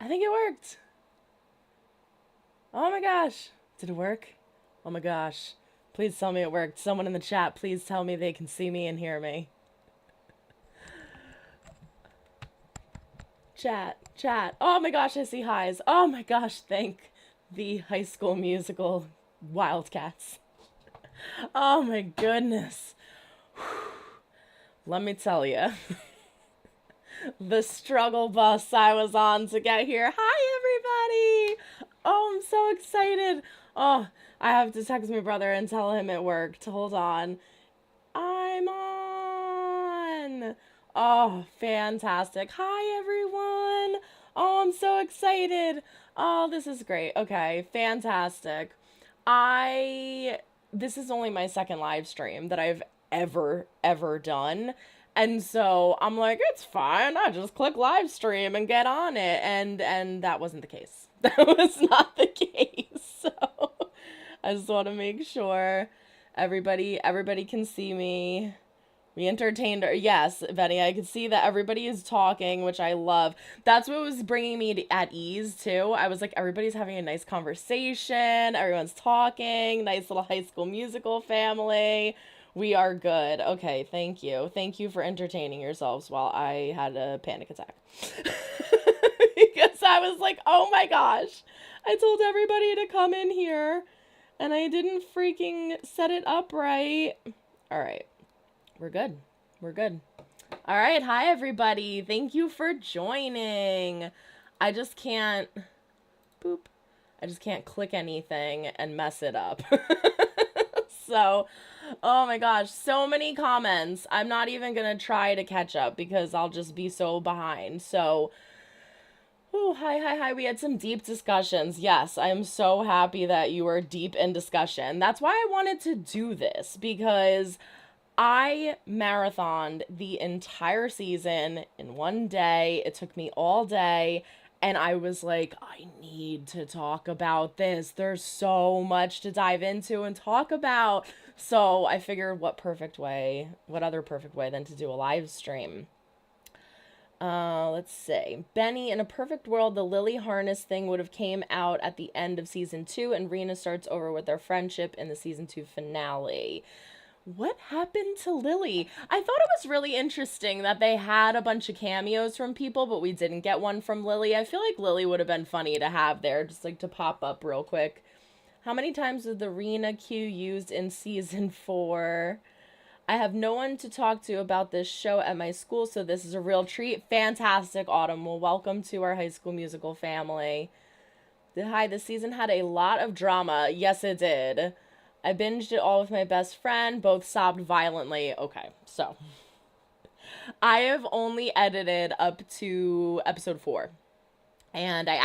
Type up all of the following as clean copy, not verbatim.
I think it worked. Oh my gosh. Did it work? Oh my gosh. Please tell me it worked. Someone in the chat, please tell me they can see me and hear me. Chat. Oh my gosh, I see highs. Oh my gosh, thank the High School Musical Wildcats. Oh my goodness. Let me tell you. The struggle bus I was on to get here. Hi, everybody. Oh, I'm so excited. Oh, I have to text my brother and tell him it worked. Hold on. I'm on. Oh, fantastic. Hi, everyone. Oh, I'm so excited. Oh, this is great. Okay, fantastic. I This is only my second live stream that I've ever done. And so I'm like, it's fine. I just click live stream and get on it. And that wasn't the case. That was not the case. So I just want to make sure everybody can see me. We entertained her. Yes, Benny, I could see that everybody is talking, which I love. That's what was bringing me at ease, too. I was like, everybody's having a nice conversation. Everyone's talking. Nice little High School Musical family. We are good. Okay, thank you. Thank you for entertaining yourselves while I had a panic attack. Because I was like, oh my gosh. I told everybody to come in here, and I didn't freaking set it up right. All right. We're good. We're good. All right. Hi, everybody. Thank you for joining. I just can't, boop. I just can't click anything and mess it up. So, oh my gosh, so many comments. I'm not even going to try to catch up because I'll just be so behind. So, oh, hi. We had some deep discussions. Yes, I am so happy that you were deep in discussion. That's why I wanted to do this, because I marathoned the entire season in one day. It took me all day. And I was like, I need to talk about this. There's so much to dive into and talk about. So I figured what other perfect way than to do a live stream. Let's see. Benny, in a perfect world, the Lily harness thing would have came out at the end of season 2 and Rena starts over with their friendship in the season 2 finale. What happened to Lily? I thought it was really interesting that they had a bunch of cameos from people, but we didn't get one from Lily. I feel like Lily would have been funny to have there, just like to pop up real quick. How many times was the Rena cue used in season 4? I have no one to talk to about this show at my school, so this is a real treat. Fantastic, Autumn. Well, welcome to our High School Musical family. Hi, this season had a lot of drama. Yes, it did. I binged it all with my best friend. Both sobbed violently. Okay, so I have only edited up to episode 4. And I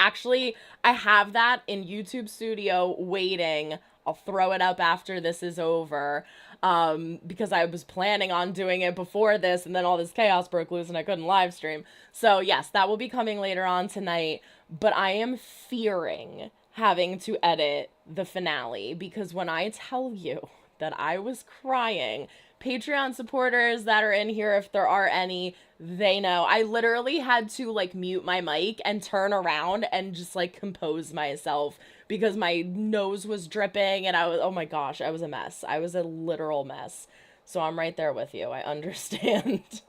have that in YouTube Studio waiting. I'll throw it up after this is over. Because I was planning on doing it before this, and then all this chaos broke loose and I couldn't live stream. So yes, that will be coming later on tonight. But I am fearing having to edit the finale, because when I tell you that I was crying, Patreon supporters that are in here, if there are any, they know. I literally had to like mute my mic and turn around and just like compose myself because my nose was dripping and oh my gosh, I was a mess. I was a literal mess. So I'm right there with you. I understand.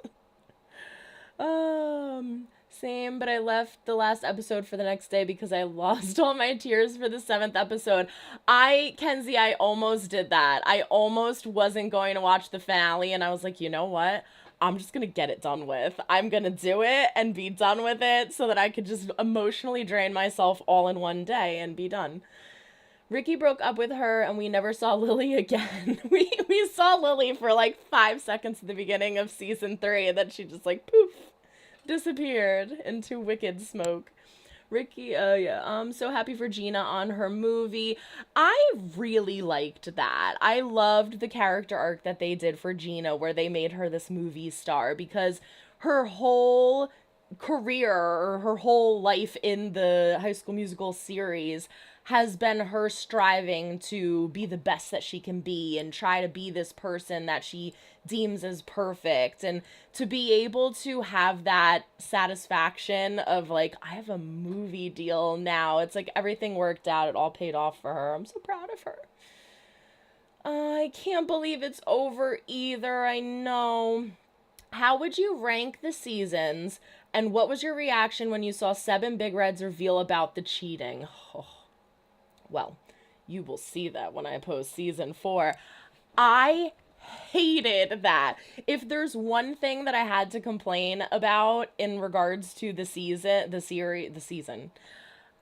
Same, but I left the last episode for the next day because I lost all my tears for the 7th episode. Kenzie, I almost did that. I almost wasn't going to watch the finale, and I was like, you know what? I'm just gonna get it done with. I'm gonna do it and be done with it so that I could just emotionally drain myself all in one day and be done. Ricky broke up with her and we never saw Lily again. We saw Lily for like 5 seconds at the beginning of season 3, and then she just like poof disappeared into wicked smoke. Ricky, I'm so happy for Gina on her movie. I really liked that. I loved the character arc that they did for Gina, where they made her this movie star, because her whole career, or her whole life in the High School Musical series, has been her striving to be the best that she can be and try to be this person that she deems as perfect, and to be able to have that satisfaction of like, I have a movie deal now. It's like everything worked out, it all paid off for her. I'm so proud of her. I can't believe it's over either. I know. How would you rank the seasons, and what was your reaction when you saw Seb and Big Red's reveal about the cheating? Oh, well, you will see that when I post season 4. I hated that. If there's one thing that I had to complain about in regards to the season,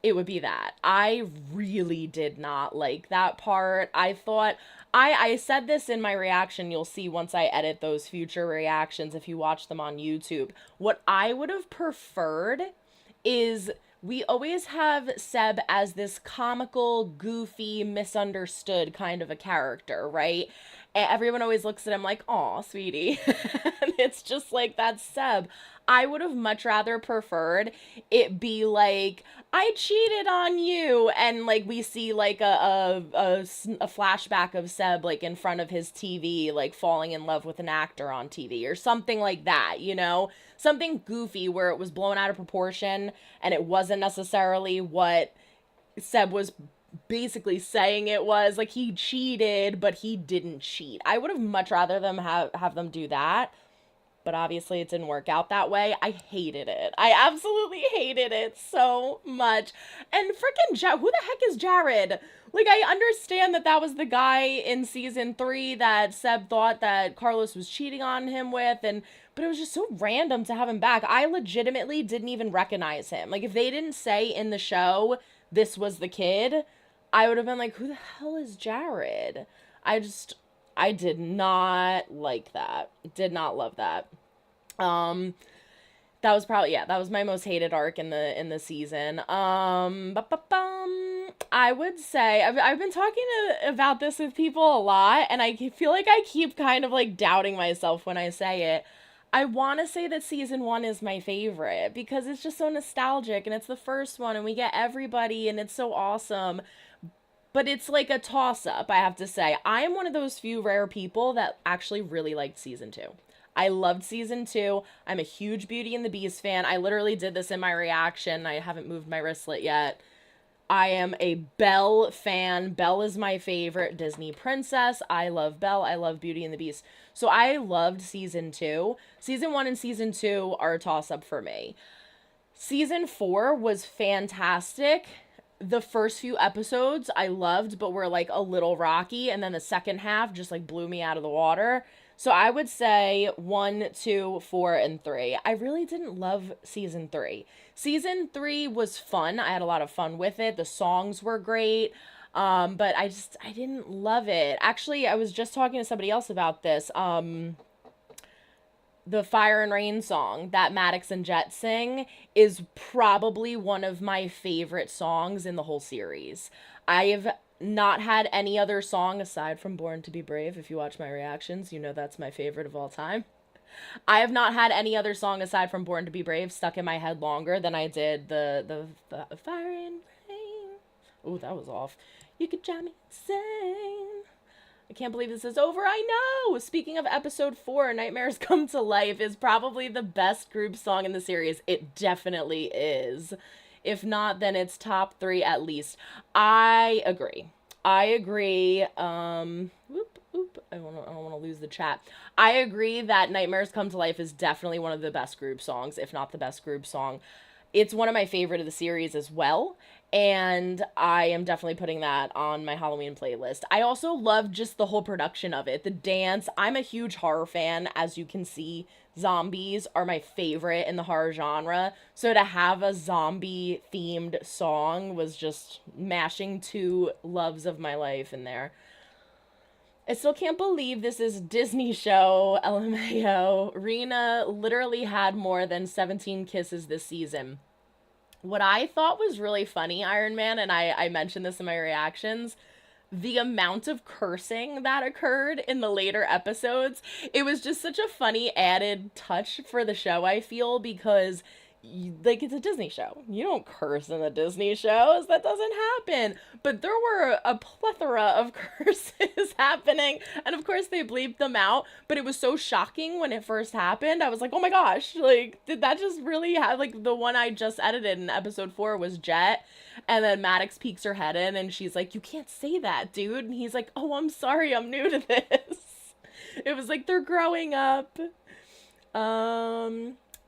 it would be that. I really did not like that part. I thought, I said this in my reaction, you'll see once I edit those future reactions if you watch them on YouTube. What I would have preferred is, we always have Seb as this comical, goofy, misunderstood kind of a character, right? And everyone always looks at him like, "Aw, sweetie." And it's just like, that's Seb. I would have much rather preferred it be like, "I cheated on you," and like we see like a flashback of Seb like in front of his TV, like falling in love with an actor on TV or something like that, you know? Something goofy where it was blown out of proportion and it wasn't necessarily what Seb was basically saying it was. Like, he cheated, but he didn't cheat. I would have much rather them have them do that. But obviously it didn't work out that way. I hated it. I absolutely hated it so much. And freaking who the heck is Jared? Like, I understand that that was the guy in season 3 that Seb thought that Carlos was cheating on him with, but it was just so random to have him back. I legitimately didn't even recognize him. Like, if they didn't say in the show this was the kid, I would have been like, who the hell is Jared? I did not like that. Did not love that. That was probably, yeah, that was my most hated arc in the season. I would say I've been talking about this with people a lot, and I feel like I keep kind of like doubting myself when I say it. I want to say that season 1 is my favorite because it's just so nostalgic and it's the first one and we get everybody and it's so awesome. But it's like a toss-up, I have to say. I am one of those few rare people that actually really liked season 2. I loved season 2. I'm a huge Beauty and the Beast fan. I literally did this in my reaction. I haven't moved my wristlet yet. I am a Belle fan. Belle is my favorite Disney princess. I love Belle. I love Beauty and the Beast. So I loved season 2. Season 1 and season 2 are a toss-up for me. Season 4 was fantastic. The first few episodes I loved, but were like a little rocky, and then the second half just like blew me out of the water. So I would say 1, 2, 4, and 3. I really didn't love season 3. Season 3 was fun. I had a lot of fun with it. The songs were great. But I didn't love it. Actually, I was just talking to somebody else about this. The Fire and Rain song that Maddox and Jet sing is probably one of my favorite songs in the whole series. I've not had any other song aside from Born to Be Brave. If you watch my reactions, you know that's my favorite of all time. I have not had any other song aside from Born to Be Brave stuck in my head longer than I did the Fire and Rain. Ooh, that was off. You could drive me insane. I can't believe this is over. I know! Speaking of episode 4, Nightmares Come to Life is probably the best group song in the series. It definitely is. If not, then it's top 3 at least. I agree. I don't want to lose the chat. I agree that Nightmares Come to Life is definitely one of the best group songs, if not the best group song. It's one of my favorite of the series as well. And I am definitely putting that on my Halloween playlist. I also love just the whole production of it. The dance. I'm a huge horror fan, as you can see. Zombies are my favorite in the horror genre. So to have a zombie-themed song was just mashing 2 loves of my life in there. I still can't believe this is a Disney show, LMAO. Rena literally had more than 17 kisses this season. What I thought was really funny, Iron Man, and I mentioned this in my reactions, the amount of cursing that occurred in the later episodes. It was just such a funny added touch for the show, I feel, because like, it's a Disney show. You don't curse in the Disney shows. That doesn't happen. But there were a plethora of curses happening. And of course, they bleeped them out. But it was so shocking when it first happened. I was like, oh my gosh, like, did that just really have, like, the one I just edited in episode 4 was Jet. And then Maddox peeks her head in and she's like, you can't say that, dude. And he's like, oh, I'm sorry, I'm new to this. It was like they're growing up.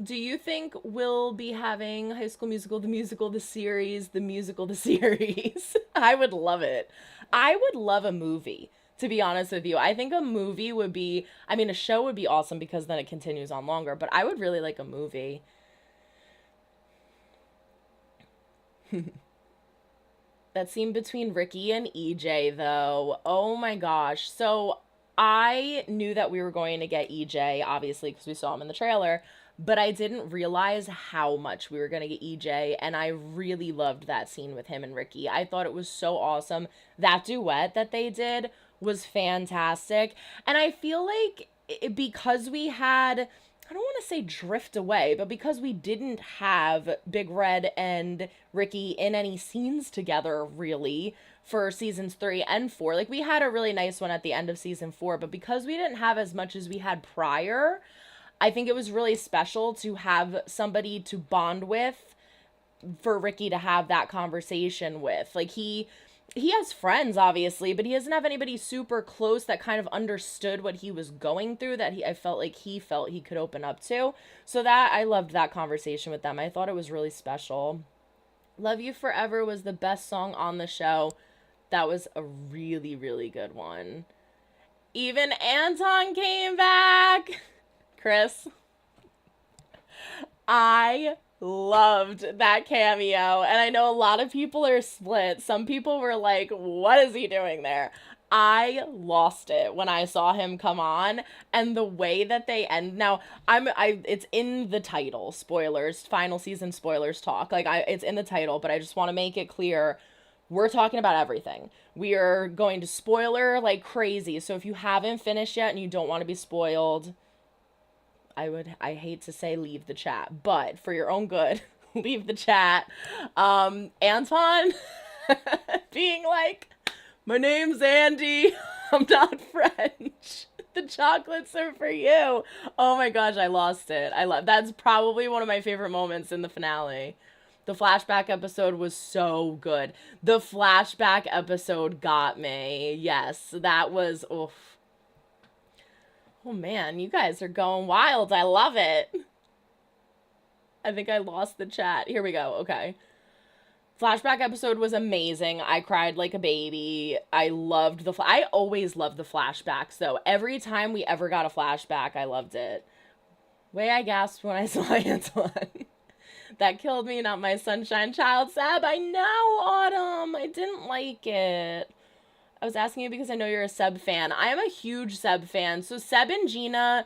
Do you think we'll be having High School Musical, the musical, the series, the musical, the series? I would love it. I would love a movie, to be honest with you. I think a movie would be, I mean, a show would be awesome because then it continues on longer, but I would really like a movie. That scene between Ricky and EJ, though. Oh my gosh. So I knew that we were going to get EJ, obviously, because we saw him in the trailer, but I didn't realize how much we were going to get EJ, and I really loved that scene with him and Ricky. I thought it was so awesome. That duet that they did was fantastic, and I feel like because we had, I don't want to say drift away, but because we didn't have Big Red and Ricky in any scenes together, really, for seasons 3 and 4, like, we had a really nice one at the end of season 4, but because we didn't have as much as we had prior, I think it was really special to have somebody to bond with, for Ricky to have that conversation with. Like, he has friends, obviously, but he doesn't have anybody super close that kind of understood what he was going through, that I felt like he felt he could open up to. So that, I loved that conversation with them. I thought it was really special. Love You Forever was the best song on the show. That was a really, really good one. Even Anton came back. Chris, I loved that cameo, and I know a lot of people are split. Some people were like, what is he doing there? I lost it when I saw him come on, and the way that they end. Now, it's in the title, spoilers, final season spoilers talk. Like, it's in the title, but I just want to make it clear, we're talking about everything. We are going to spoiler like crazy. So if you haven't finished yet and you don't want to be spoiled, I hate to say leave the chat, but for your own good, leave the chat. Anton being like, my name's Andy, I'm not French. The chocolates are for you. Oh my gosh, I lost it. That's probably one of my favorite moments in the finale. The flashback episode was so good. The flashback episode got me. Yes, that was, oof. Oh man, you guys are going wild. I love it. I think I lost the chat. Here we go. Okay. Flashback episode was amazing. I cried like a baby. I loved I always loved the flashbacks, though. Every time we ever got a flashback, I loved it. Way I gasped when I saw Antoine. That killed me, not my sunshine child. Seb, I know, Autumn. I didn't like it. I was asking you because I know you're a Seb fan. I am a huge Seb fan. So Seb and Gina,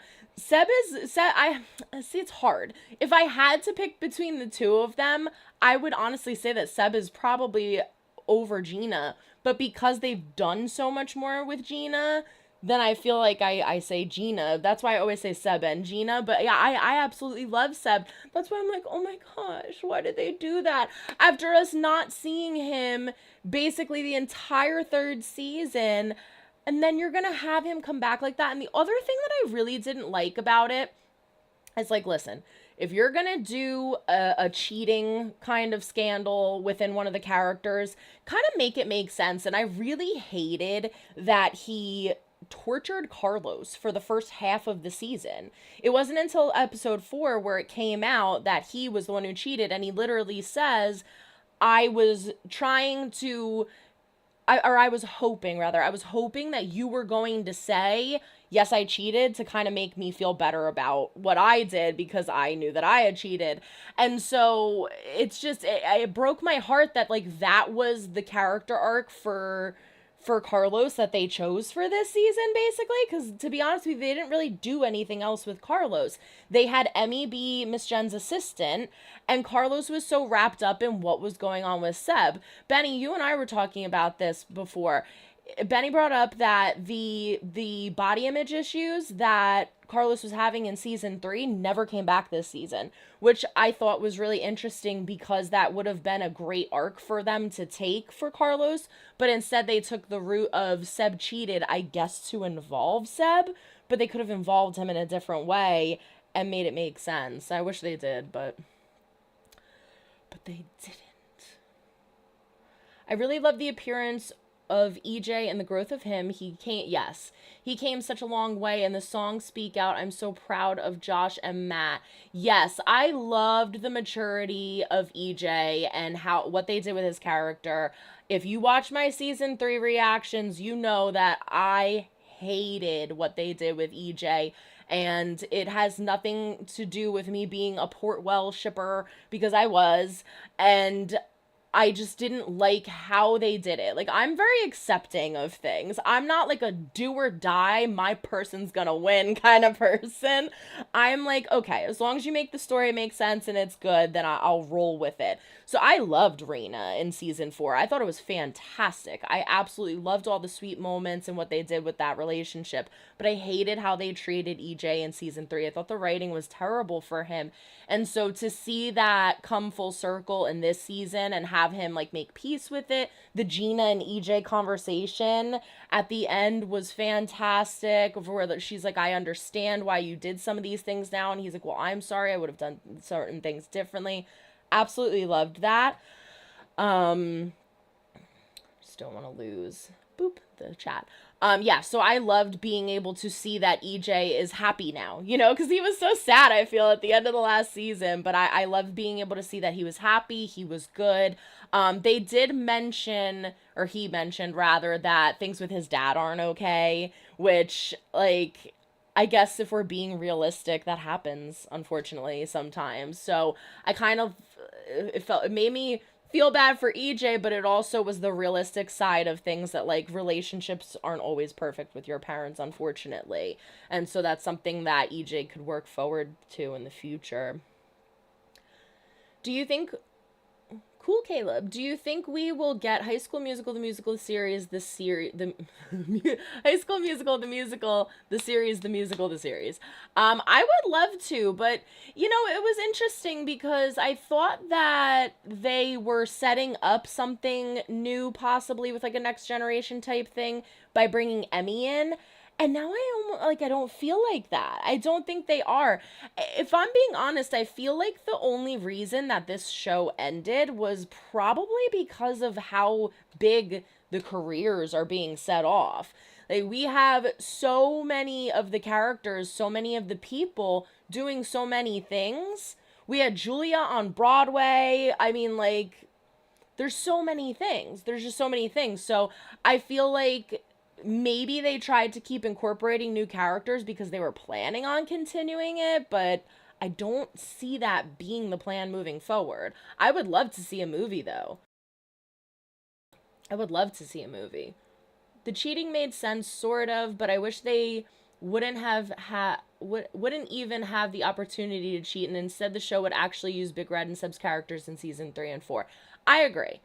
I see, it's hard. If I had to pick between the two of them, I would honestly say that Seb is probably over Gina. But because they've done so much more with Gina, then I feel like I say Gina. That's why I always say Seb and Gina. But yeah, I absolutely love Seb. That's why I'm like, oh my gosh, why did they do that? After us not seeing him basically the entire 3rd season, and then you're going to have him come back like that. And the other thing that I really didn't like about it is, like, listen, if you're going to do a cheating kind of scandal within one of the characters, kind of make it make sense. And I really hated that he tortured Carlos for the first half of the season. It wasn't until episode 4 where it came out that he was the one who cheated, and he literally says, I was hoping that you were going to say, yes, I cheated, to kind of make me feel better about what I did because I knew that I had cheated. And so it's just, it broke my heart that, like, that was the character arc for Carlos that they chose for this season, basically, because to be honest with you, they didn't really do anything else with Carlos. They had Emmy be Miss Jen's assistant, and Carlos was so wrapped up in what was going on with Seb. Benny, you and I were talking about this before. Benny brought up that the body image issues that Carlos was having in season 3 never came back this season, which I thought was really interesting because that would have been a great arc for them to take for Carlos, but instead they took the route of Seb cheated, I guess, to involve Seb, but they could have involved him in a different way and made it make sense. I wish they did, but they didn't. I really love the appearance of EJ and the growth of him. He came such a long way, and the songs speak out. I'm so proud of Josh and Matt. Yes, I loved the maturity of EJ and what they did with his character. If you watch my season 3 reactions, you know that I hated what they did with EJ, and it has nothing to do with me being a Portwell shipper, because I was, and I just didn't like how they did it. Like, I'm very accepting of things. I'm not like a do or die, my person's gonna win kind of person. I'm like, okay, as long as you make the story make sense and it's good, then I'll roll with it. So I loved Reina in season 4. I thought it was fantastic. I absolutely loved all the sweet moments and what they did with that relationship. But I hated how they treated EJ in season 3. I thought the writing was terrible for him. And so to see that come full circle in this season and have him like make peace with it, the Gina and EJ conversation at the end was fantastic, where she's like, I understand why you did some of these things now, and he's like, well, I'm sorry, I would have done certain things differently. Absolutely loved that. Just don't want to lose the chat. Yeah, so I loved being able to see that EJ is happy now, because he was so sad, I feel, at the end of the last season, but I loved being able to see that he was happy, he was good. They did mention, or he mentioned rather, that things with his dad aren't okay, which, like, I guess if we're being realistic, that happens, unfortunately, sometimes. So I kind of, it made me feel bad for EJ, but it also was the realistic side of things that, like, relationships aren't always perfect with your parents, unfortunately. And so that's something that EJ could work forward to in the future. Do you think... Cool, Caleb. Do you think we will get High School Musical, the musical series, the series, High School Musical, the musical, the series, the musical, the series? I would love to, but, it was interesting because I thought that they were setting up something new, possibly with, like, a Next Generation type thing by bringing Emmy in. And now I don't feel like that. I don't think they are. If I'm being honest, I feel like the only reason that this show ended was probably because of how big the careers are being set off. Like, we have so many of the characters, so many of the people doing so many things. We had Julia on Broadway. I mean, like, there's so many things. There's just so many things. So I feel like maybe they tried to keep incorporating new characters because they were planning on continuing it, but I don't see that being the plan moving forward. I would love to see a movie, though. I would love to see a movie. The cheating made sense, sort of, but I wish they wouldn't even have the opportunity to cheat, and instead the show would actually use Big Red and Seb's characters in season 3 and 4. I agree.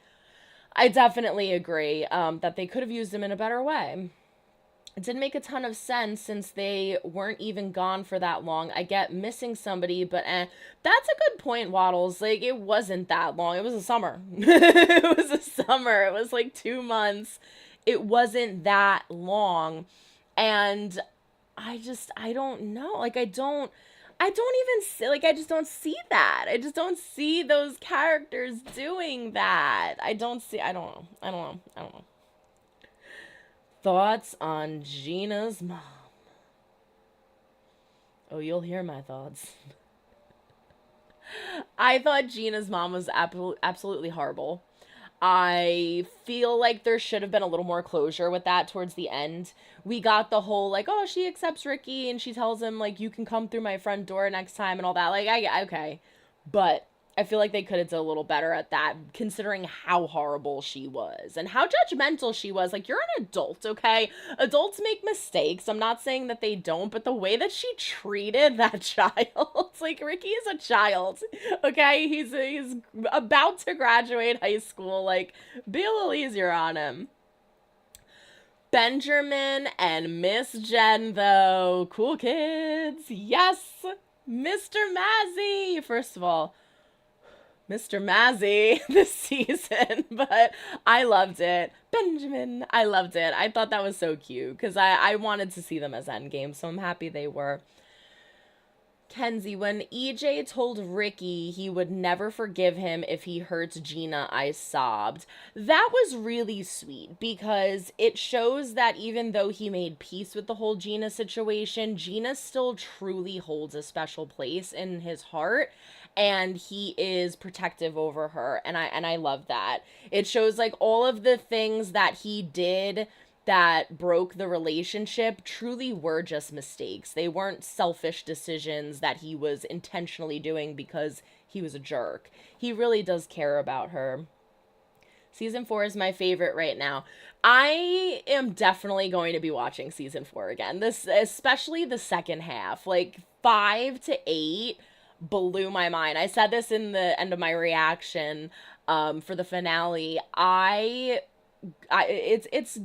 I definitely agree that they could have used them in a better way. It didn't make a ton of sense since they weren't even gone for that long. I get missing somebody, but that's a good point, Waddles. Like, it wasn't that long. It was a summer. It was a summer. It was like 2 months. It wasn't that long. And I don't know. Like, I just don't see that. I just don't see those characters doing that. I don't know. Thoughts on Gina's mom? Oh, you'll hear my thoughts. I thought Gina's mom was absolutely horrible. I feel like there should have been a little more closure with that towards the end. We got the whole, like, oh, she accepts Ricky and she tells him, like, you can come through my front door next time and all that. Like, okay. But I feel like they could have done a little better at that, considering how horrible she was and how judgmental she was. Like, you're an adult, okay? Adults make mistakes. I'm not saying that they don't, but the way that she treated that child, like, Ricky is a child, okay? He's about to graduate high school. Like, be a little easier on him. Benjamin and Miss Jen, though. Cool kids. Yes. Mr. Mazzy. First of all, Mr. Mazzy this season, but I loved it. Benjamin, I loved it. I thought that was so cute because I wanted to see them as endgame, so I'm happy they were. Kenzie, when EJ told Ricky he would never forgive him if he hurts Gina, I sobbed. That was really sweet because it shows that even though he made peace with the whole Gina situation, Gina still truly holds a special place in his heart and he is protective over her, and I love that. It shows like all of the things that he did that broke the relationship truly were just mistakes. They weren't selfish decisions that he was intentionally doing because he was a jerk. He really does care about her. Season 4 is my favorite right now. I am definitely going to be watching season 4 again. This, especially the second half, like 5 to 8 blew my mind. I said this in the end of my reaction for the finale. It's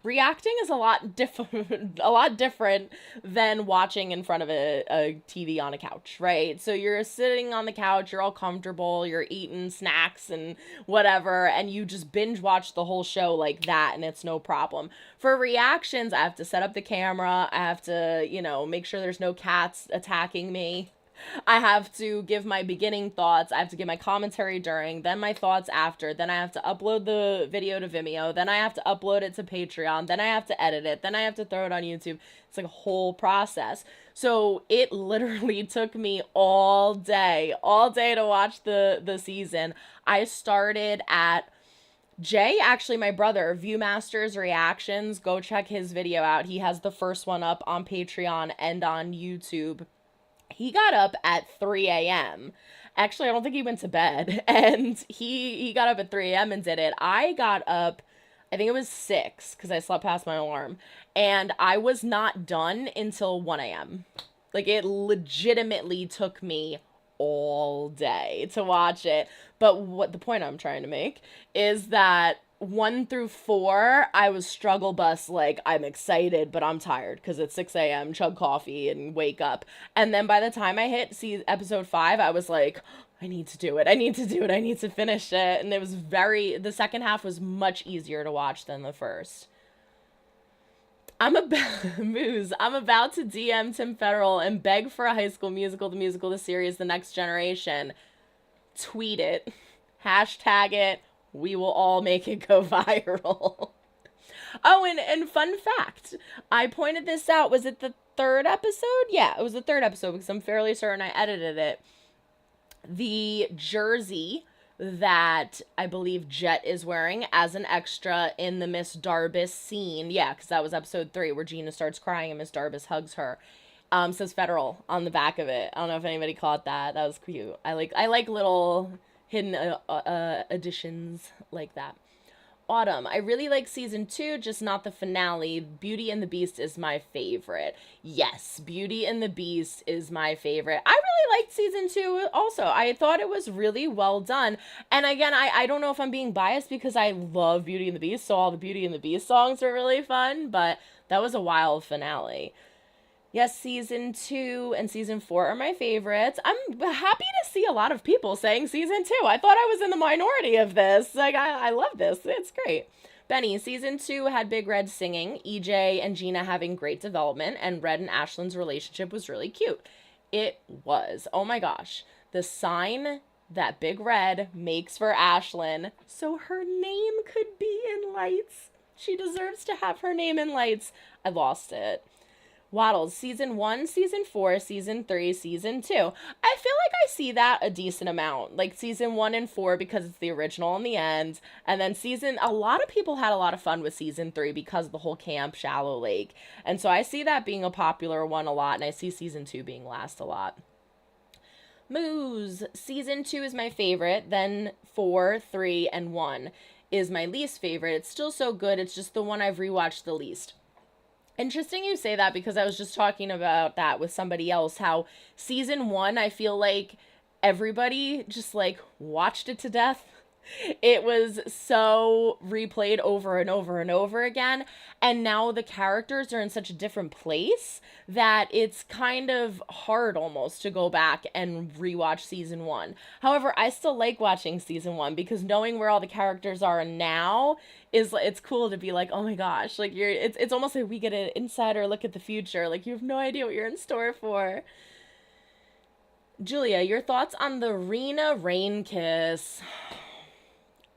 reacting is a lot different than watching in front of a TV on a couch, right? So you're sitting on the couch, you're all comfortable, you're eating snacks and whatever, and you just binge watch the whole show like that, and it's no problem. For reactions, I have to set up the camera, I have to, make sure there's no cats attacking me. I have to give my beginning thoughts, I have to give my commentary during, then my thoughts after, then I have to upload the video to Vimeo, then I have to upload it to Patreon, then I have to edit it, then I have to throw it on YouTube. It's like a whole process. So it literally took me all day to watch the season. I started at Jay, actually my brother, Viewmaster's Reactions. Go check his video out. He has the first one up on Patreon and on YouTube. He got up at 3 a.m. Actually, I don't think he went to bed. And he got up at 3 a.m. and did it. I got up, I think it was 6 because I slept past my alarm. And I was not done until 1 a.m. Like, it legitimately took me all day to watch it. But what the point I'm trying to make is that 1 through 4, I was struggle bus, like, I'm excited, but I'm tired because it's 6 a.m., chug coffee, and wake up. And then by the time I hit episode 5, I was like, I need to do it. I need to finish it. And the second half was much easier to watch than the first. I'm about to DM Tim Federal and beg for a High School Musical, the musical, the series, the next generation. Tweet it. Hashtag it. We will all make it go viral. Oh, and fun fact. I pointed this out. Was it the 3rd episode? Yeah, it was the 3rd episode because I'm fairly certain I edited it. The jersey that I believe Jet is wearing as an extra in the Miss Darbus scene. Yeah, because that was episode 3 where Gina starts crying and Miss Darbus hugs her. Says Federal on the back of it. I don't know if anybody caught that. That was cute. I like little hidden additions like that. Autumn, I really like season 2, just not the finale. Beauty and the Beast is my favorite. Yes, Beauty and the Beast is my favorite. I really liked season 2 also. I thought it was really well done. And again, I don't know if I'm being biased because I love Beauty and the Beast, so all the Beauty and the Beast songs are really fun, but that was a wild finale. Yes, season 2 and season 4 are my favorites. I'm happy to see a lot of people saying season 2. I thought I was in the minority of this. Like, I love this. It's great. Benny, season 2 had Big Red singing, EJ and Gina having great development, and Red and Ashlyn's relationship was really cute. It was. Oh my gosh. The sign that Big Red makes for Ashlyn so her name could be in lights. She deserves to have her name in lights. I lost it. Waddles, season 1, season 4, season 3, season 2. I feel like I see that a decent amount. Like season 1 and 4 because it's the original in the end. And then a lot of people had a lot of fun with season 3 because of the whole camp, Shallow Lake. And so I see that being a popular one a lot. And I see season 2 being last a lot. Moose, season 2 is my favorite. Then 4, 3, and 1 is my least favorite. It's still so good. It's just the one I've rewatched the least. Interesting you say that because I was just talking about that with somebody else, how season 1, I feel like everybody just like watched it to death. It was so replayed over and over and over again. And now the characters are in such a different place that it's kind of hard almost to go back and rewatch season one. However, I still like watching season one because knowing where all the characters are now is it's cool to be like, oh my gosh, like it's almost like we get an insider look at the future. Like you have no idea what you're in store for. Julia, your thoughts on the Rena rain kiss?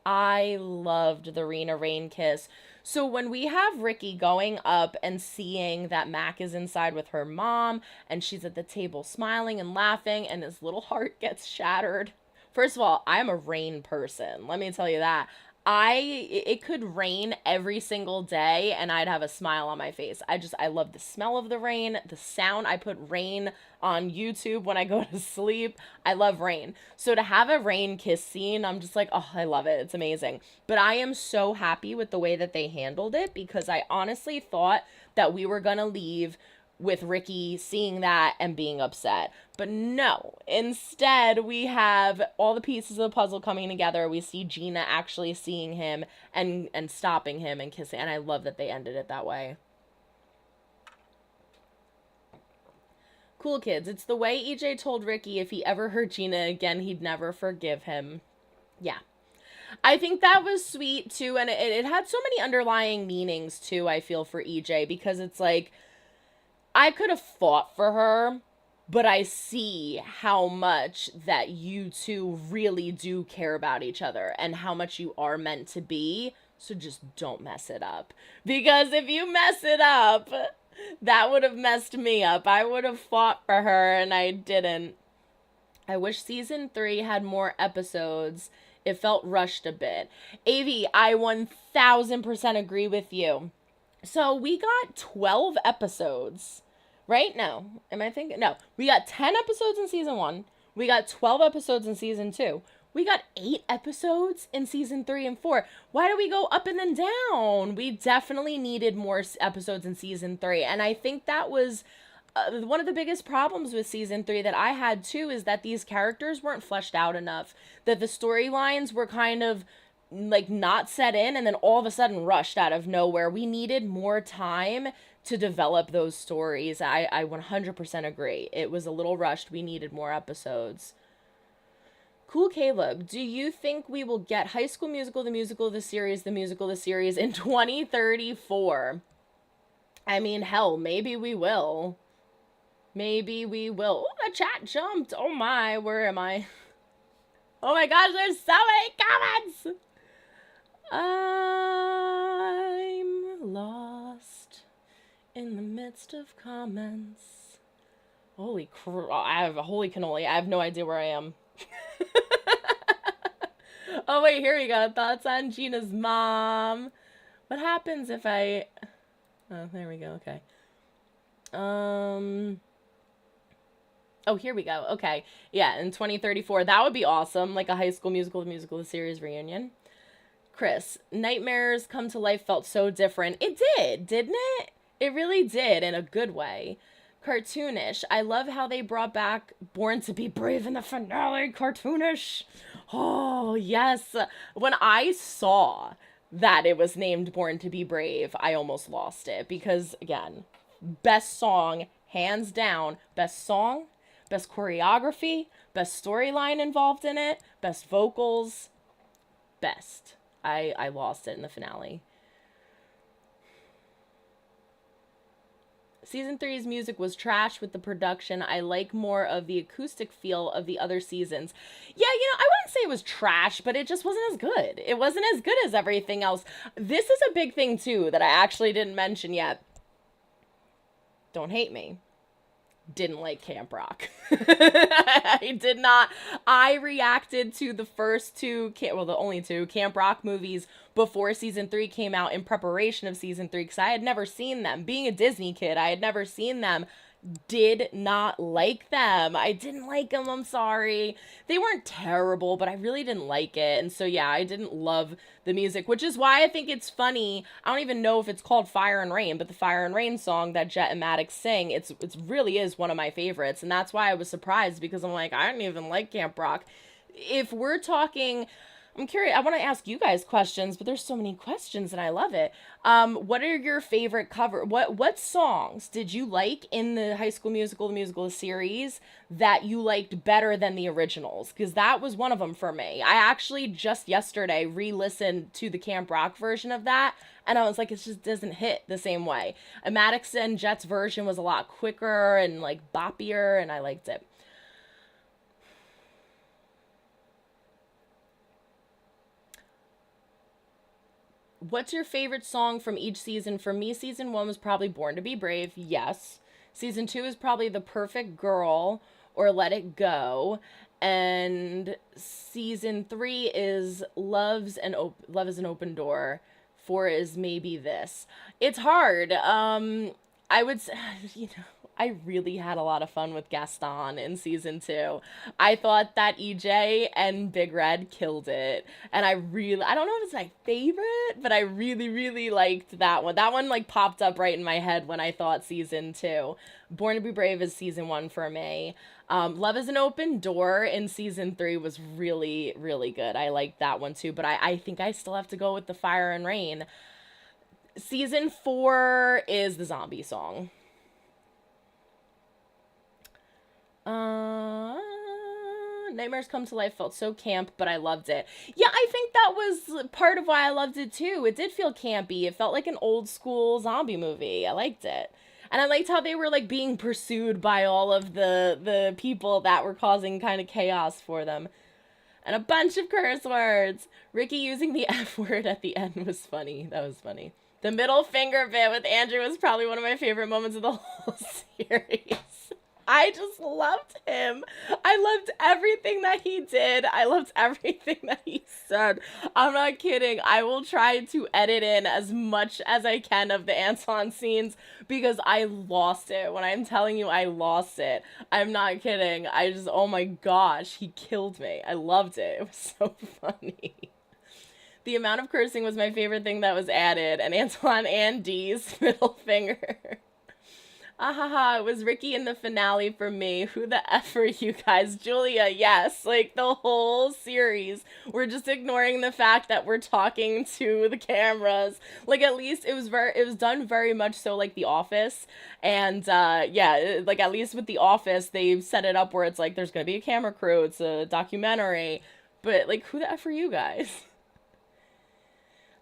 I loved the Rena rain kiss. So when we have Ricky going up and seeing that Mac is inside with her mom and she's at the table smiling and laughing and his little heart gets shattered. First of all, I'm a rain person. Let me tell you that. It could rain every single day and I'd have a smile on my face. I love the smell of the rain, the sound. I put rain on YouTube when I go to sleep. I love rain. So to have a rain kiss scene, I'm just like, oh, I love it. It's amazing. But I am so happy with the way that they handled it because I honestly thought that we were going to leave with Ricky seeing that and being upset. But no, instead we have all the pieces of the puzzle coming together. We see Gina actually seeing him and stopping him and kissing. And I love that they ended it that way. Cool kids. It's the way EJ told Ricky if he ever hurt Gina again, he'd never forgive him. Yeah. I think that was sweet too. And it had so many underlying meanings too, I feel, for EJ, because it's like, I could have fought for her, but I see how much that you two really do care about each other and how much you are meant to be. So just don't mess it up. Because if you mess it up, that would have messed me up. I would have fought for her and I didn't. I wish season 3 had more episodes. It felt rushed a bit. AV, I 1000% agree with you. So we got 12 episodes. Right? No. Am I thinking? No. We got 10 episodes in season 1. We got 12 episodes in season 2. We got 8 episodes in season 3 and 4. Why do we go up and then down? We definitely needed more episodes in season 3. And I think that was one of the biggest problems with season 3 that I had too, is that these characters weren't fleshed out enough. That the storylines were kind of like not set in and then all of a sudden rushed out of nowhere. We needed more time to develop those stories. I 100% agree. It was a little rushed. We needed more episodes. Cool Caleb, do you think we will get High School Musical, the musical, the series in 2034? I mean, hell, maybe we will. Maybe we will. Oh, the chat jumped. Oh my, where am I? Oh my gosh, there's so many comments. I'm lost in the midst of comments. Holy cannoli. I have no idea where I am. Oh wait, here we go. Thoughts on Gina's mom. What happens if I... Oh, there we go. Okay. Oh, here we go. Okay. Yeah, in 2034. That would be awesome. Like a High School Musical, the musical, the series reunion. Chris, Nightmares Come to Life felt so different. It did, didn't it? It really did, in a good way. Cartoonish. I love how they brought back Born to Be Brave in the finale. Cartoonish. Oh, yes. When I saw that it was named Born to Be Brave, I almost lost it. Because, again, best song, hands down. Best song, best choreography, best storyline involved in it, best vocals, best. I lost it in the finale. Season 3's music was trash with the production. I like more of the acoustic feel of the other seasons. Yeah, I wouldn't say it was trash, but it just wasn't as good. It wasn't as good as everything else. This is a big thing, too, that I actually didn't mention yet. Don't hate me. Didn't like Camp Rock. I did not. I reacted to the first the only two Camp Rock movies before season 3 came out in preparation of season 3 because I had never seen them. Being a Disney kid, I had never seen them. Did not like them. I didn't like them. I'm sorry. They weren't terrible, but I really didn't like it. And so, yeah, I didn't love the music, which is why I think it's funny. I don't even know if it's called Fire and Rain, but the Fire and Rain song that Jet and Maddox sing, it's really is one of my favorites. And that's why I was surprised because I'm like, I didn't even like Camp Rock. If we're talking I'm curious. I want to ask you guys questions, but there's so many questions and I love it. What are your favorite cover? What songs did you like in the High School Musical, the musical series that you liked better than the originals? Because that was one of them for me. I actually just yesterday re-listened to the Camp Rock version of that, and I was like, it just doesn't hit the same way. Maddox and Jet's version was a lot quicker and like boppier, and I liked it. What's your favorite song from each season? For me, season one was probably Born to Be Brave. Yes. Season two is probably The Perfect Girl or Let It Go. And season three is Love is an Open Door. Four is Maybe This. It's hard. I would say, you know, I really had a lot of fun with Gaston in season two. I thought that EJ and Big Red killed it. And I don't know if it's my favorite, but I really, really liked that one. That one like popped up right in my head when I thought season two. Born to Be Brave is season one for me. Love is an Open Door in season three was really, really good. I liked that one too, but I think I still have to go with the Fire and Rain. Season four is the zombie song. Uh, Nightmares Come to Life felt so camp, but I loved it. Yeah, I think that was part of why I loved it too. It did feel campy. It felt like an old school zombie movie. I liked it. And I liked how they were like being pursued by all of the people that were causing kind of chaos for them. And a bunch of curse words. Ricky using the F word at the end was funny. That was funny. The middle finger bit with Andrew was probably one of my favorite moments of the whole series. I just loved him. I loved everything that he did. I loved everything that he said. I'm not kidding. I will try to edit in as much as I can of the Anton scenes because I lost it. When I'm telling you I lost it, I'm not kidding. Oh my gosh, he killed me. I loved it. It was so funny. The amount of cursing was my favorite thing that was added, and Antoine and Dee's middle finger. Ahaha, it was Ricky in the finale for me. Who the F are you guys? Julia, yes. Like the whole series. We're just ignoring the fact that we're talking to the cameras. Like at least it was done very much so like The Office. And yeah, like at least with The Office, they've set it up where it's like there's gonna be a camera crew, it's a documentary. But like who the F are you guys?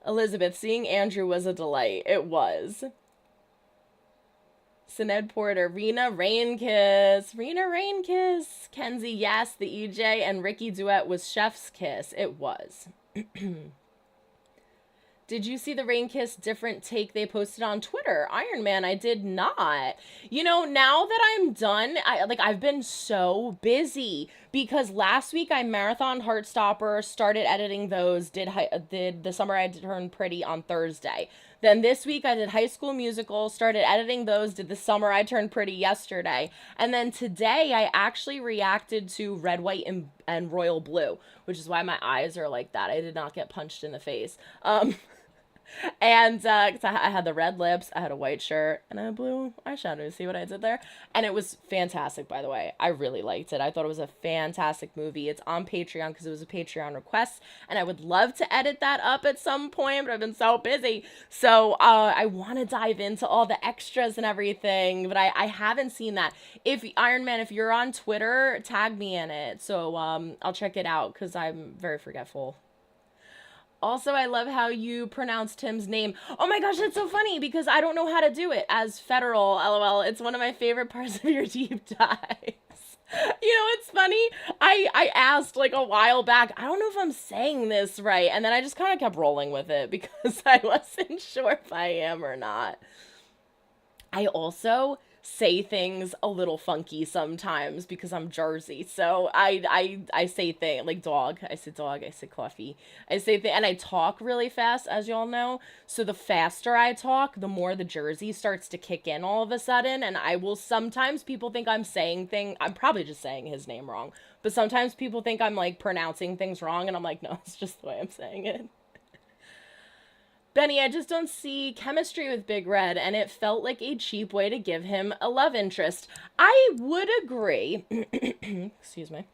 Elizabeth, seeing Andrew was a delight. It was. Sinead Porter, Rena Rainkiss, Rena Rainkiss, Kenzie, yes, the EJ and Ricky duet was Chef's Kiss. It was. Did you see the Rainkiss different take they posted on Twitter? Iron Man, I did not. You know, now that I'm done, I've been so busy because last week I marathon Heartstopper, started editing those, did The Summer I Turned Pretty on Thursday. Then this week I did High School Musical, started editing those, did The Summer I Turned Pretty yesterday. And then today I actually reacted to Red, White, and Royal Blue, which is why my eyes are like that. I did not get punched in the face. And 'cause I had the red lips, I had a white shirt, and a blue eyeshadow. See what I did there? And it was fantastic, by the way. I really liked it. I thought it was a fantastic movie. It's on Patreon because it was a Patreon request, and I would love to edit that up at some point, but I've been so busy. So I want to dive into all the extras and everything, but I haven't seen that. If Iron Man, if you're on Twitter, tag me in it. So I'll check it out because I'm very forgetful. Also, I love how you pronounce Tim's name. Oh my gosh, that's so funny because I don't know how to do it as Federal, lol. It's one of my favorite parts of your deep dives. You know, it's funny. I asked like a while back, I don't know if I'm saying this right. And then I just kind of kept rolling with it because I wasn't sure if I am or not. I also say things a little funky sometimes because I'm Jersey. So I say things like dog. I say dog. I say coffee. I say things, and I talk really fast, as y'all know. So the faster I talk, the more the Jersey starts to kick in all of a sudden. And I will sometimes people think I'm saying things. I'm probably just saying his name wrong. But sometimes people think I'm like pronouncing things wrong, and I'm like, no, it's just the way I'm saying it. Benny, I just don't see chemistry with Big Red, and it felt like a cheap way to give him a love interest. I would agree. Excuse me.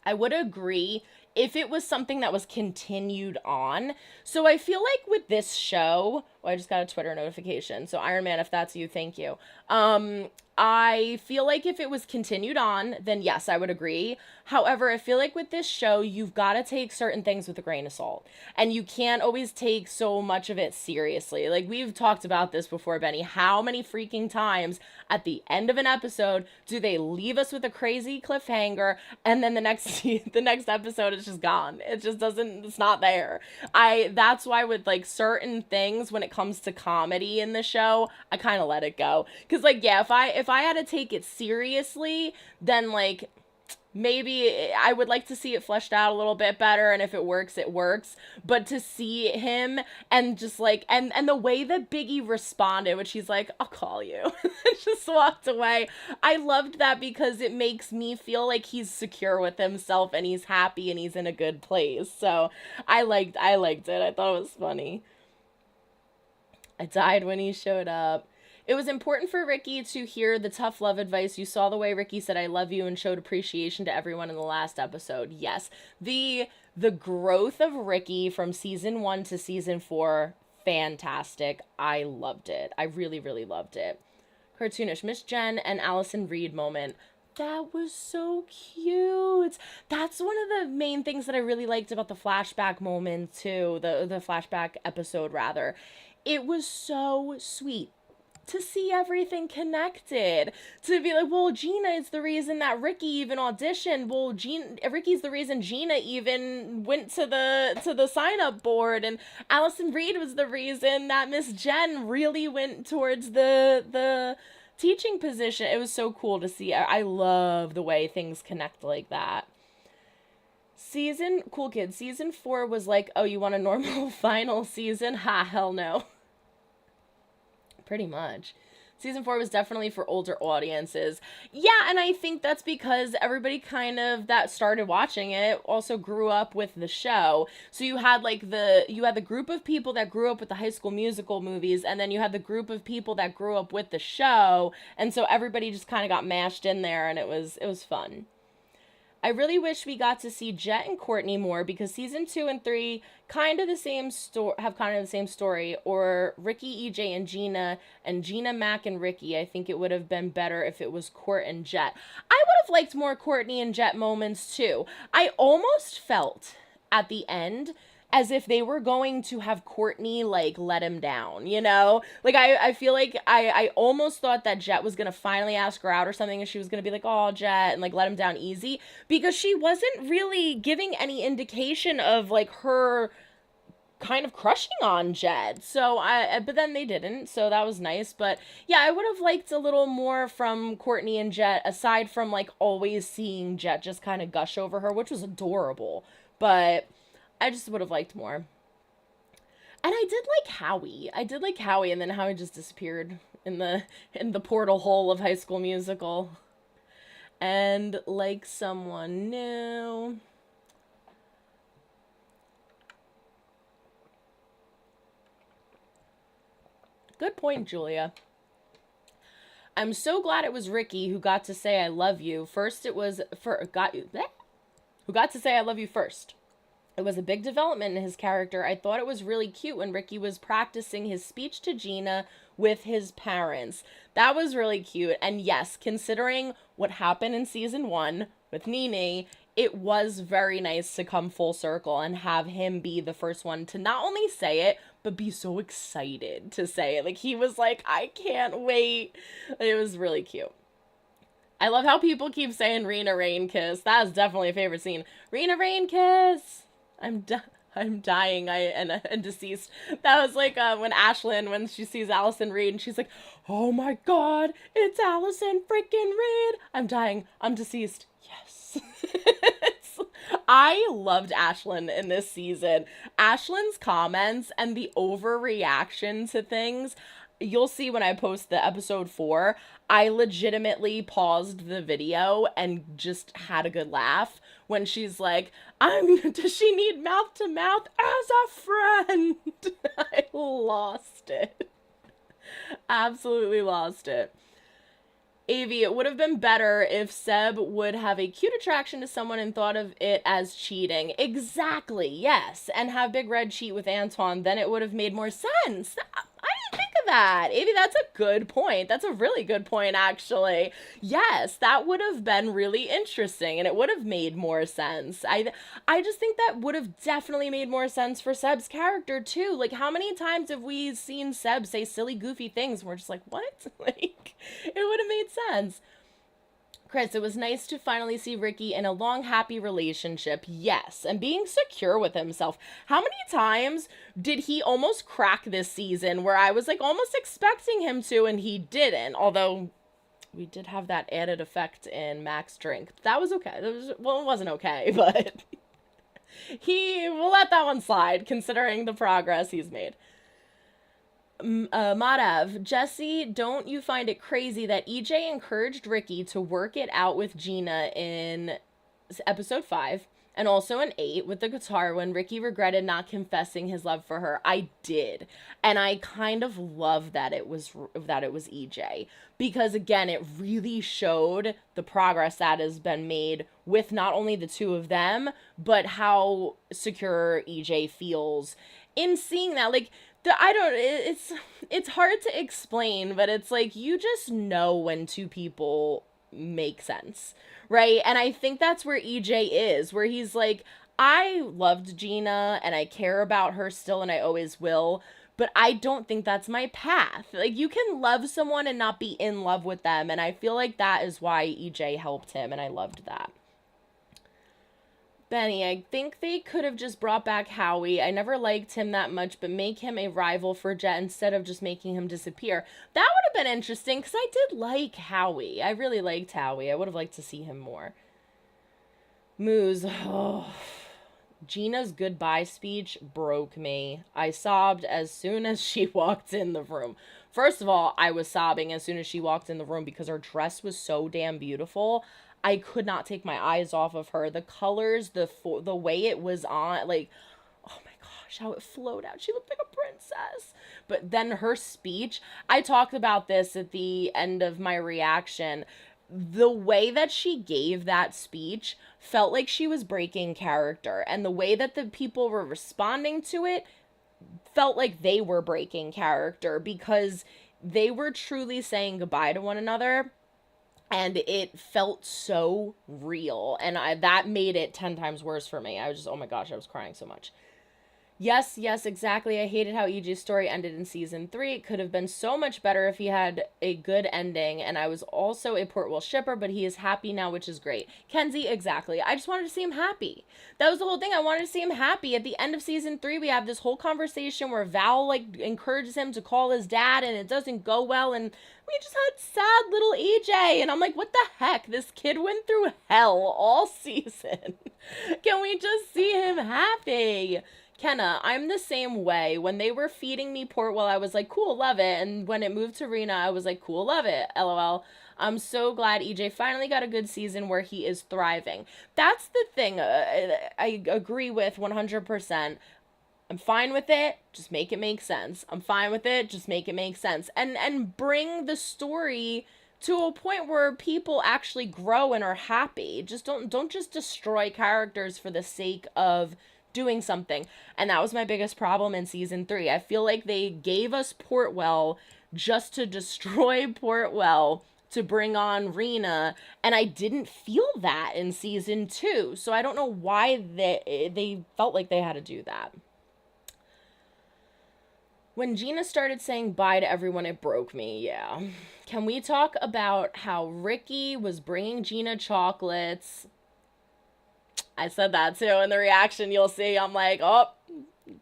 I would agree if it was something that was continued on. So I feel like with this show, I just got a Twitter notification. So Iron Man, if that's you, thank you. I feel like if it was continued on, then yes, I would agree. However, I feel like with this show, you've got to take certain things with a grain of salt. And you can't always take so much of it seriously. Like, we've talked about this before, Benny. How many freaking times at the end of an episode do they leave us with a crazy cliffhanger, and then the next episode is just gone? It just doesn't, it's not there. That's why with like certain things when it comes to comedy in the show, I kind of let it go. Cause like, yeah, if I had to take it seriously, then like maybe I would like to see it fleshed out a little bit better, and if it works, it works. But to see him and just like and the way that Biggie responded, which he's like, I'll call you, and just walked away. I loved that because it makes me feel like he's secure with himself and he's happy and he's in a good place. So I liked it. I thought it was funny. I died when he showed up. It was important for Ricky to hear the tough love advice. You saw the way Ricky said, I love you, and showed appreciation to everyone in the last episode. Yes. The growth of Ricky from season 1 to season 4, fantastic. I loved it. I really, really loved it. Cartoonish. Miss Jen and Allison Reed moment. That was so cute. That's one of the main things that I really liked about the flashback moment too. The flashback episode, rather. It was so sweet to see everything connected, to be like, well, Gina is the reason that Ricky even auditioned. Well, Ricky's the reason Gina even went to the sign up board, and Allison Reed was the reason that Miss Jen really went towards the teaching position. It was so cool to see. I love the way things connect like that. Cool Kid, season 4 was like, oh, you want a normal final season? Ha, hell no. Pretty much. Season 4 was definitely for older audiences. Yeah, and I think that's because everybody kind of that started watching it also grew up with the show. So you had like the group of people that grew up with the High School Musical movies, and then you had the group of people that grew up with the show, and so everybody just kind of got mashed in there, and it was fun. I really wish we got to see Jet and Courtney more, because season 2 and 3 have kind of the same story, or Ricky, EJ, and Gina, Mac, and Ricky. I think it would have been better if it was Court and Jet. I would have liked more Courtney and Jet moments too. I almost felt at the end as if they were going to have Courtney, like, let him down, you know? Like, I feel like I almost thought that Jet was gonna finally ask her out or something, and she was gonna be like, oh, Jet, and, like, let him down easy, because she wasn't really giving any indication of, like, her kind of crushing on Jet. So, but then they didn't, so that was nice. But, yeah, I would have liked a little more from Courtney and Jet, aside from, like, always seeing Jet just kind of gush over her, which was adorable. But I just would have liked more. And I did like Howie. And then Howie just disappeared in the portal hole of High School Musical. And like someone new. Good point, Julia. I'm so glad it was Ricky who got to say I love you. First it was who got to say I love you first. It was a big development in his character. I thought it was really cute when Ricky was practicing his speech to Gina with his parents. That was really cute. And yes, considering what happened in season 1 with Nene, it was very nice to come full circle and have him be the first one to not only say it, but be so excited to say it. Like, he was like, I can't wait. It was really cute. I love how people keep saying Rena Rain kiss. That is definitely a favorite scene. Rena Rain kiss. I'm dying. And deceased. That was like when Ashlyn, when she sees Allison Reed, and she's like, oh my god, it's Allison freaking Reed. I'm dying. I'm deceased. Yes. I loved Ashlyn in this season. Ashlyn's comments and the overreaction to things. You'll see when I post the episode 4, I legitimately paused the video and just had a good laugh when she's like, does she need mouth to mouth as a friend? I lost it. Absolutely lost it. Avi, it would have been better if Seb would have a cute attraction to someone and thought of it as cheating. Exactly, yes. And have Big Red cheat with Antoine, then it would have made more sense. I didn't think of that. Avi, that's a good point. That's a really good point, actually. Yes, that would have been really interesting, and it would have made more sense. I just think that would have definitely made more sense for Seb's character, too. Like, how many times have we seen Seb say silly, goofy things, and we're just like, what? Like, it would have made sense. Chris, it was nice to finally see Ricky in a long, happy relationship. Yes, and being secure with himself. How many times did he almost crack this season where I was like almost expecting him to and he didn't? Although we did have that added effect in Max Drink. That was okay. Well, it wasn't okay, but we'll let that one slide considering the progress he's made. Madav, Jesse, don't you find it crazy that EJ encouraged Ricky to work it out with Gina in episode 5 and also in 8 with the guitar when Ricky regretted not confessing his love for her? I did. And I kind of love that it was EJ because again, it really showed the progress that has been made with not only the two of them, but how secure EJ feels in seeing that. Like, it's hard to explain, but it's like you just know when two people make sense, right? And I think that's where EJ is, where he's like, I loved Gina and I care about her still and I always will, but I don't think that's my path. Like, you can love someone and not be in love with them, and I feel like that is why EJ helped him, and I loved that. Benny, I think they could have just brought back Howie. I never liked him that much, but make him a rival for Jet instead of just making him disappear. That would have been interesting, because I did like Howie. I really liked Howie. I would have liked to see him more. Moose, oh. Gina's goodbye speech broke me. I sobbed as soon as she walked in the room. First of all, I was sobbing as soon as she walked in the room because her dress was so damn beautiful. I could not take my eyes off of her. The colors, the way it was on, like, oh my gosh, how it flowed out. She looked like a princess. But then her speech, I talked about this at the end of my reaction. The way that she gave that speech felt like she was breaking character. And the way that the people were responding to it felt like they were breaking character because they were truly saying goodbye to one another. And it felt so real. And that made it 10 times worse for me. I was just, oh my gosh, I was crying so much. Yes, exactly. I hated how EJ's story ended in season 3. It could have been so much better if he had a good ending. And I was also a Portwell shipper, but he is happy now, which is great. Kenzie, exactly. I just wanted to see him happy. That was the whole thing. I wanted to see him happy. At the end of season 3, we have this whole conversation where Val, like, encourages him to call his dad, and it doesn't go well, and we just had sad little EJ, and I'm like, what the heck? This kid went through hell all season. Can we just see him happy? Kenna, I'm the same way. When they were feeding me Portwell, I was like, cool, love it. And when it moved to Rena, I was like, cool, love it, LOL. I'm so glad EJ finally got a good season where he is thriving. That's the thing I agree with 100%. I'm fine with it, just make it make sense. I'm fine with it, just make it make sense. And bring the story to a point where people actually grow and are happy. Just don't just destroy characters for the sake of doing something. And that was my biggest problem in season 3. I feel like they gave us Portwell just to destroy Portwell to bring on Rena, and I didn't feel that in season 2. So I don't know why they felt like they had to do that. When Gina started saying bye to everyone, it broke me, yeah. Can we talk about how Ricky was bringing Gina chocolates? I said that too in the reaction. You'll see I'm like, oh,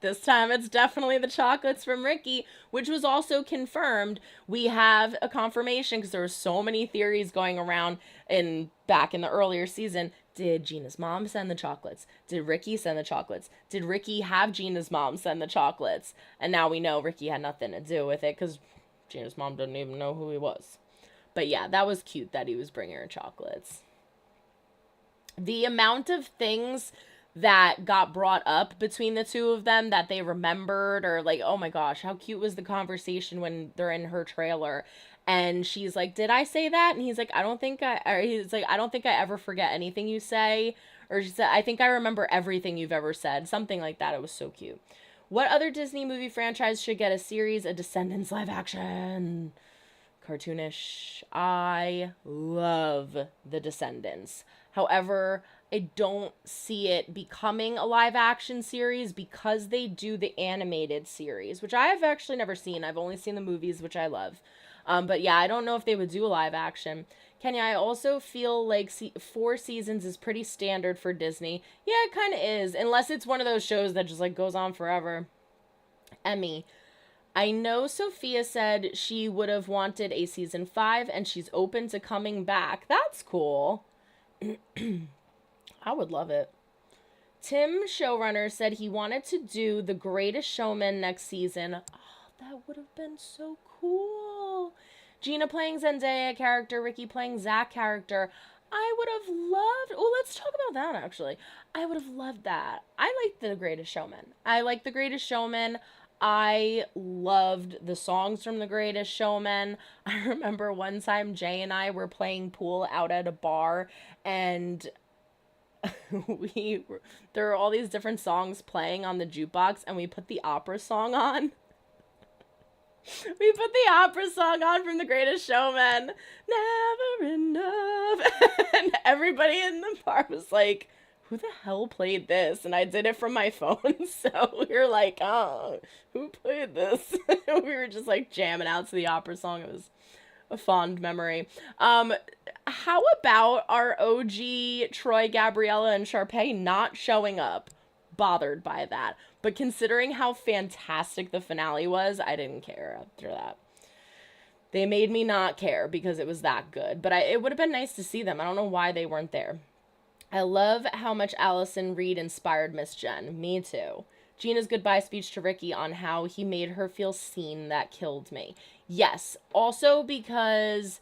this time it's definitely the chocolates from Ricky, which was also confirmed. We have a confirmation because there were so many theories going around back in the earlier season. Did Gina's mom send the chocolates? Did Ricky send the chocolates? Did Ricky have Gina's mom send the chocolates? And now we know Ricky had nothing to do with it because Gina's mom didn't even know who he was. But yeah, that was cute that he was bringing her chocolates. The amount of things that got brought up between the two of them that they remembered, or like, oh my gosh, how cute was the conversation when they're in her trailer. And she's like, did I say that? And he's like, I don't think I ever forget anything you say. Or she said, I think I remember everything you've ever said. Something like that. It was so cute. What other Disney movie franchise should get a series, a Descendants live action? Cartoonish. I love The Descendants. However, I don't see it becoming a live action series because they do the animated series, which I have actually never seen. I've only seen the movies, which I love. But yeah, I don't know if they would do a live action. Kenya, I also feel like 4 seasons is pretty standard for Disney. Yeah, it kind of is, unless it's one of those shows that just like goes on forever. Emmy, I know Sophia said she would have wanted a season 5 and she's open to coming back. That's cool. I would love it. Tim, showrunner, said he wanted to do The Greatest Showman next season. Oh, that would have been so cool. Gina playing Zendaya character, Ricky playing Zach character. I would have loved... Oh, let's talk about that, actually. I would have loved that. I liked The Greatest Showman. I loved the songs from The Greatest Showman. I remember one time Jay and I were playing pool out at a bar, and there were all these different songs playing on the jukebox, and we put the opera song on. We put the opera song on from The Greatest Showman. Never enough. And everybody in the bar was like, who the hell played this? And I did it from my phone. So we were like, oh, who played this? We were just like jamming out to the opera song. It was a fond memory. How about our OG Troy, Gabriella, and Sharpay not showing up? Bothered by that. But considering how fantastic the finale was, I didn't care after that. They made me not care because it was that good. But it would have been nice to see them. I don't know why they weren't there. I love how much Allison Reed inspired Miss Jen. Me too. Gina's goodbye speech to Ricky on how he made her feel seen, that killed me. Yes. Also because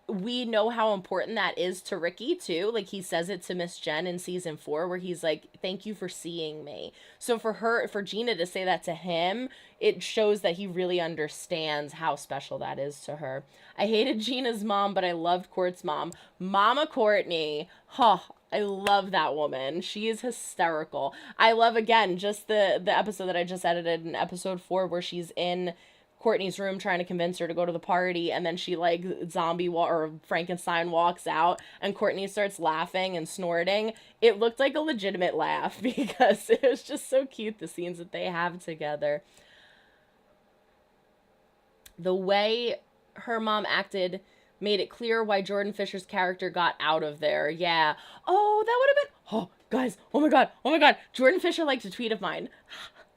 we know how important that is to Ricky too. Like, he says it to Miss Jen in season 4 where he's like, thank you for seeing me. So for Gina to say that to him, it shows that he really understands how special that is to her. I hated Gina's mom, but I loved Court's mom. Mama Courtney. Huh. I love that woman. She is hysterical. I love, again, just the episode that I just edited in episode 4 where she's in Courtney's room trying to convince her to go to the party, and then she like or Frankenstein walks out and Courtney starts laughing and snorting. It looked like a legitimate laugh because it was just so cute, the scenes that they have together. The way her mom acted made it clear why Jordan Fisher's character got out of there. Yeah. Oh, that would have been... Oh, guys. Oh my god. Jordan Fisher liked a tweet of mine.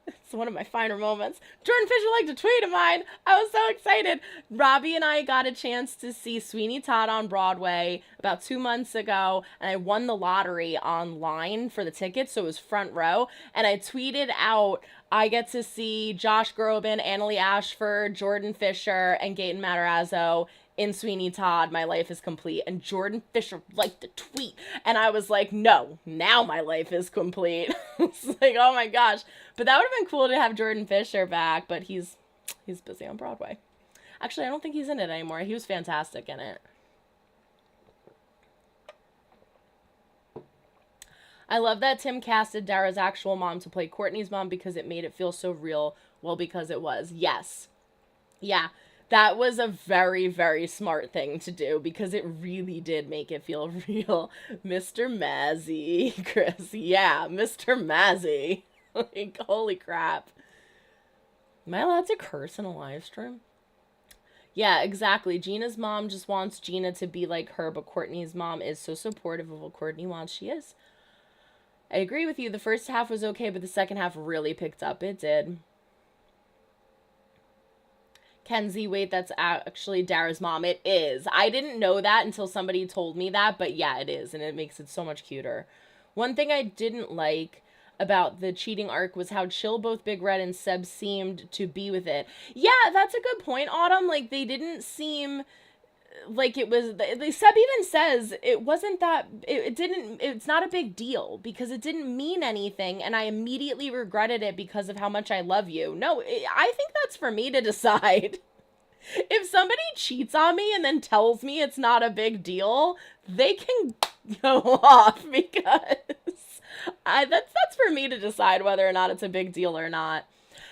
It's one of my finer moments. Jordan Fisher liked a tweet of mine. I was so excited. Robbie and I got a chance to see Sweeney Todd on Broadway about 2 months ago, and I won the lottery online for the tickets, so it was front row, and I tweeted out, I get to see Josh Groban, Annalie Ashford, Jordan Fisher, and Gaten Matarazzo in Sweeney Todd. My life is complete. And Jordan Fisher liked the tweet, and I was like, no, now my life is complete. It's like, oh my gosh. But that would have been cool to have Jordan Fisher back, but he's busy on Broadway. Actually, I don't think he's in it anymore. He was fantastic in it. I love that Tim casted Dara's actual mom to play Courtney's mom because it made it feel so real. Well, because it was. Yes. Yeah. That was a very, very smart thing to do because it really did make it feel real. Mr. Mazzy, Chris. Yeah, Mr. Mazzy. Like, holy crap. Am I allowed to curse in a live stream? Yeah, exactly. Gina's mom just wants Gina to be like her, but Courtney's mom is so supportive of what Courtney wants. She is. I agree with you. The first half was okay, but the second half really picked up. It did. Kenzie, wait, that's actually Dara's mom. It is. I didn't know that until somebody told me that, but yeah, it is, and it makes it so much cuter. One thing I didn't like about the cheating arc was how chill both Big Red and Seb seemed to be with it. Yeah, that's a good point, Autumn. Like, they didn't seem like it was... Seb even says it wasn't that... It's not a big deal because it didn't mean anything, and I immediately regretted it because of how much I love you. No, I think that's for me to decide. If somebody cheats on me and then tells me it's not a big deal, they can go off because that's for me to decide whether or not it's a big deal or not.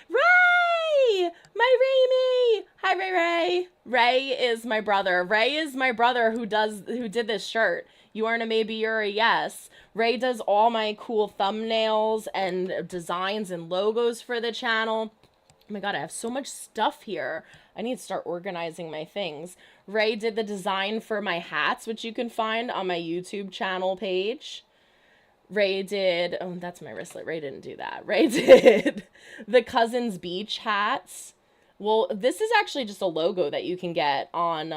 Ray! My Raimi! Hi, Ray Ray. Ray is my brother. Ray is my brother who did this shirt. You aren't a maybe, you're a yes. Ray does all my cool thumbnails and designs and logos for the channel. Oh my god, I have so much stuff here. I need to start organizing my things. Ray did the design for my hats, which you can find on my YouTube channel page. Ray did, oh, that's my wristlet. Ray didn't do that. Ray did the Cousins Beach hats. Well, this is actually just a logo that you can get on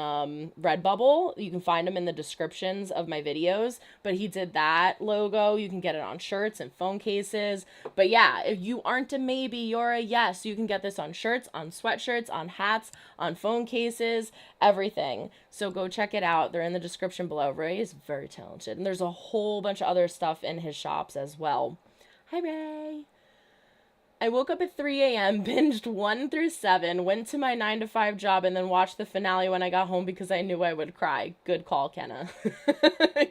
Redbubble. You can find them in the descriptions of my videos. But he did that logo. You can get it on shirts and phone cases. But yeah, if you aren't a maybe, you're a yes. You can get this on shirts, on sweatshirts, on hats, on phone cases, everything. So go check it out. They're in the description below. Ray is very talented. And there's a whole bunch of other stuff in his shops as well. Hi, Ray. I woke up at 3 a.m., binged 1 through 7, went to my 9 to 5 job, and then watched the finale when I got home because I knew I would cry. Good call, Kenna.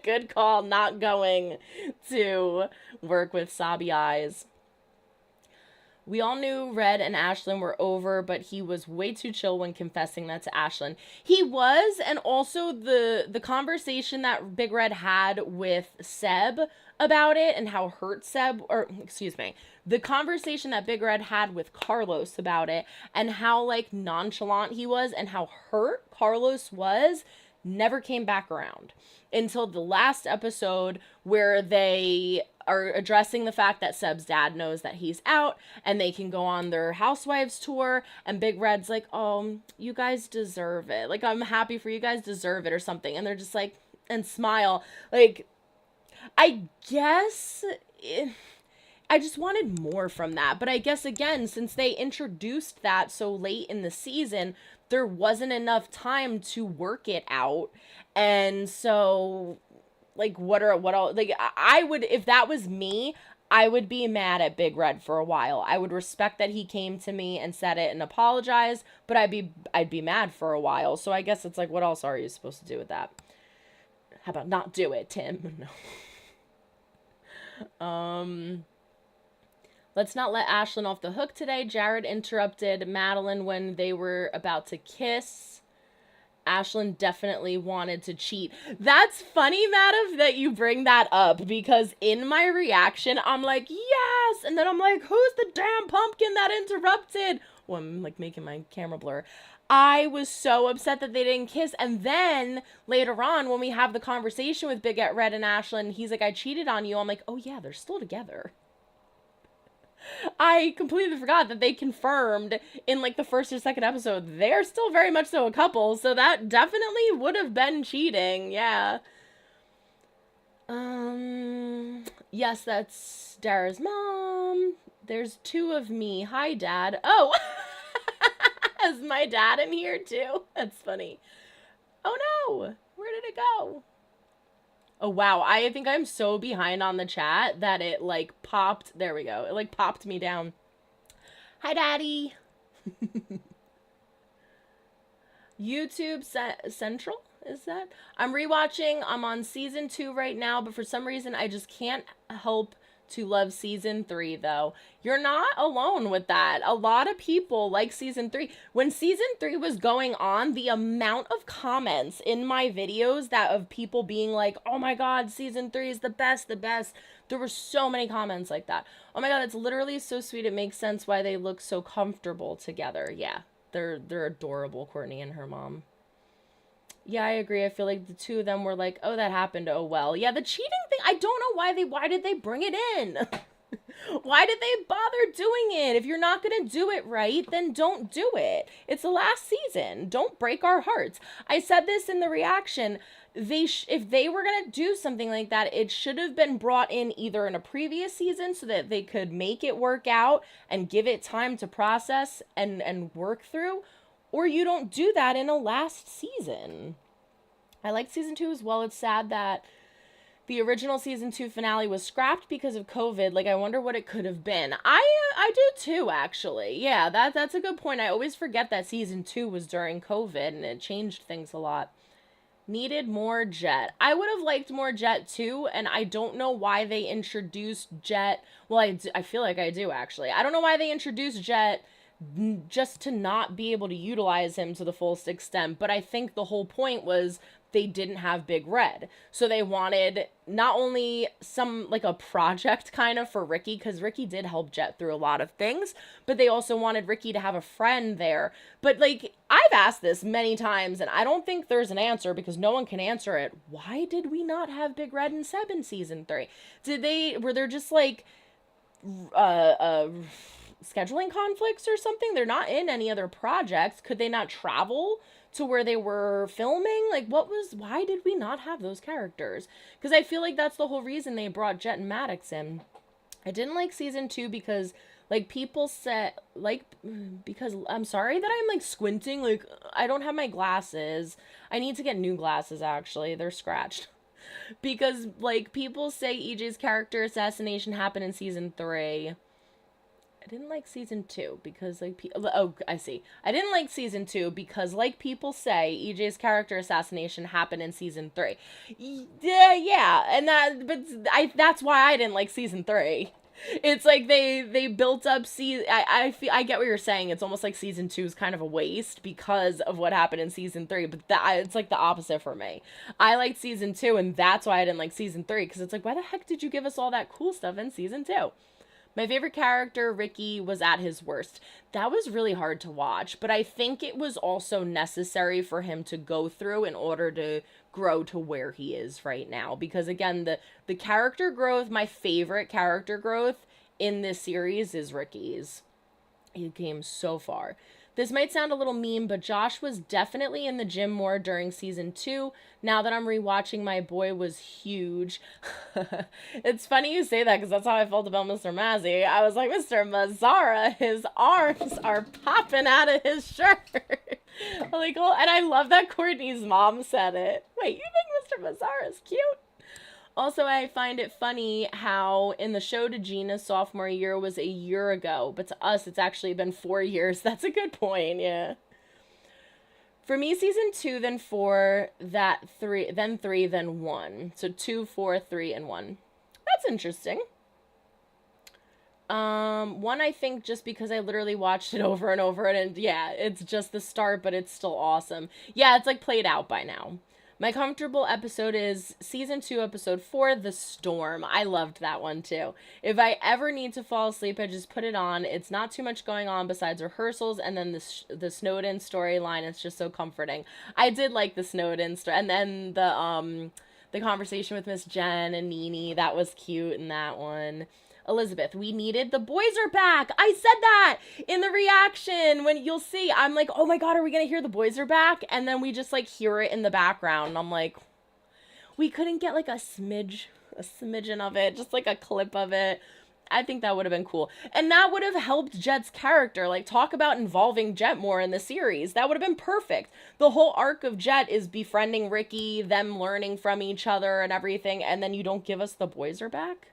Good call, not going to work with sobby eyes. We all knew Red and Ashlyn were over, but he was way too chill when confessing that to Ashlyn. He was, and also the conversation that Big Red had with Seb about it and how hurt Seb, or excuse me, the conversation that Big Red had with Carlos about it and how like nonchalant he was and how hurt Carlos was never came back around until the last episode where they are addressing the fact that Seb's dad knows that he's out and they can go on their housewives tour, and Big Red's like, oh, you guys deserve it. Like, I'm happy for you guys deserve it or something. And they're just like, and smile. Like, I guess I just wanted more from that. But I guess, again, since they introduced that so late in the season, there wasn't enough time to work it out. And so, like, I would, if that was me, I would be mad at Big Red for a while. I would respect that he came to me and said it and apologized, but I'd be mad for a while. So I guess it's like, what else are you supposed to do with that? How about not do it, Tim? No. Let's not let Ashlyn off the hook today. Jared interrupted Madeline when they were about to kiss. Ashlyn definitely wanted to cheat. That's funny, Madam, that you bring that up, because in my reaction, I'm like, yes! And then I'm like, who's the damn pumpkin that interrupted? Well, I'm like making my camera blur. I was so upset that they didn't kiss. And then later on, when we have the conversation with Big Red and Ashlyn, he's like, I cheated on you. I'm like, oh yeah, they're still together. I completely forgot that they confirmed in like the first or second episode they're still very much so a couple, so that definitely would have been cheating. Yeah. Yes, that's Dara's mom. There's 2 of me. Hi, Dad. Oh, is my dad in here too? That's funny. Oh no, where did it go? Oh, wow. I think I'm so behind on the chat that it, like, popped. There we go. It, like, popped me down. Hi, Daddy. YouTube Central? Is that? I'm rewatching. I'm on season 2 right now, but for some reason, I just can't help to love season 3, though. You're not alone with that. A lot of people like season 3. When season 3 was going on, the amount of comments in my videos that of people being like, oh my god, season 3 is the best, the best. There were so many comments like that. Oh my god, it's literally so sweet. It makes sense why they look so comfortable together. Yeah, they're adorable, Courtney and her mom. Yeah, I agree. I feel like the 2 of them were like, oh, that happened. Oh, well. Yeah, the cheating thing, I don't know why did they bring it in? Why did they bother doing it? If you're not going to do it right, then don't do it. It's the last season. Don't break our hearts. I said this in the reaction. If they were going to do something like that, it should have been brought in either in a previous season so that they could make it work out and give it time to process and work through. Or you don't do that in a last season. I like season 2 as well. It's sad that The original season 2 finale was scrapped because of COVID. Like, I wonder what it could have been. I do too, actually. Yeah, that's a good point. I always forget that season 2 was during COVID and it changed things a lot. Needed more Jet. I would have liked more Jet too, and I don't know why they introduced Jet. Well, I feel like I do, actually. I don't know why they introduced Jet just to not be able to utilize him to the fullest extent, but I think the whole point was they didn't have Big Red. So they wanted not only some, like, a project kind of for Ricky, because Ricky did help Jet through a lot of things, but they also wanted Ricky to have a friend there. But, like, I've asked this many times, and I don't think there's an answer because no one can answer it. Why did we not have Big Red and Seb in season 3? Were there just, like, scheduling conflicts or something? They're not in any other projects. Could they not travel to where they were filming? Like, why did we not have those characters? Because I feel like that's the whole reason they brought Jet and Maddox in. I didn't like season 2 because, like, people said, like, because I'm sorry that I'm, like, squinting. Like, I don't have my glasses. I need to get new glasses, actually. They're scratched. Because, like, people say EJ's character assassination happened in season 3. I didn't like season 2 because, like, I see. I didn't like season 2 because, like people say, EJ's character assassination happened in season 3. Yeah, and that's why I didn't like season 3. It's like they built up I get what you're saying. It's almost like season 2 is kind of a waste because of what happened in season 3, but it's like the opposite for me. I liked season 2, and that's why I didn't like season 3, because it's like, why the heck did you give us all that cool stuff in season 2? My favorite character, Ricky, was at his worst. That was really hard to watch, but I think it was also necessary for him to go through in order to grow to where he is right now. Because, again, the character growth, my favorite character growth in this series is Ricky's. He came so far. This might sound a little mean, but Josh was definitely in the gym more during season 2. Now that I'm rewatching, my boy was huge. It's funny you say that because that's how I felt about Mr. Mazzy. I was like, Mr. Mazzara, his arms are popping out of his shirt. Like, oh, and I love that Courtney's mom said it. Wait, you think Mr. Mazzara is cute? Also, I find it funny how in the show to Gina's sophomore year was a year ago, but to us, it's actually been 4 years. That's a good point, yeah. For me, season 2, then 4, then 3, then 1. So 2, 4, 3, and 1. That's interesting. 1, I think just because I literally watched it over and over, and yeah, it's just the start, but it's still awesome. Yeah, it's like played out by now. My comfortable episode is season 2, episode 4, The Storm. I loved that one too. If I ever need to fall asleep, I just put it on. It's not too much going on besides rehearsals and then the Snowden storyline. It's just so comforting. I did like the Snowden story, and then the conversation with Miss Jen and Nene, that was cute in that one. Elizabeth, we needed the boys are back. I said that in the reaction when you'll see. I'm like, oh my God, are we going to hear the boys are back? And then we just like hear it in the background. And I'm like, we couldn't get like a smidgen of it, just like a clip of it. I think that would have been cool. And that would have helped Jet's character. Like, talk about involving Jet more in the series. That would have been perfect. The whole arc of Jet is befriending Ricky, them learning from each other and everything. And then you don't give us the boys are back?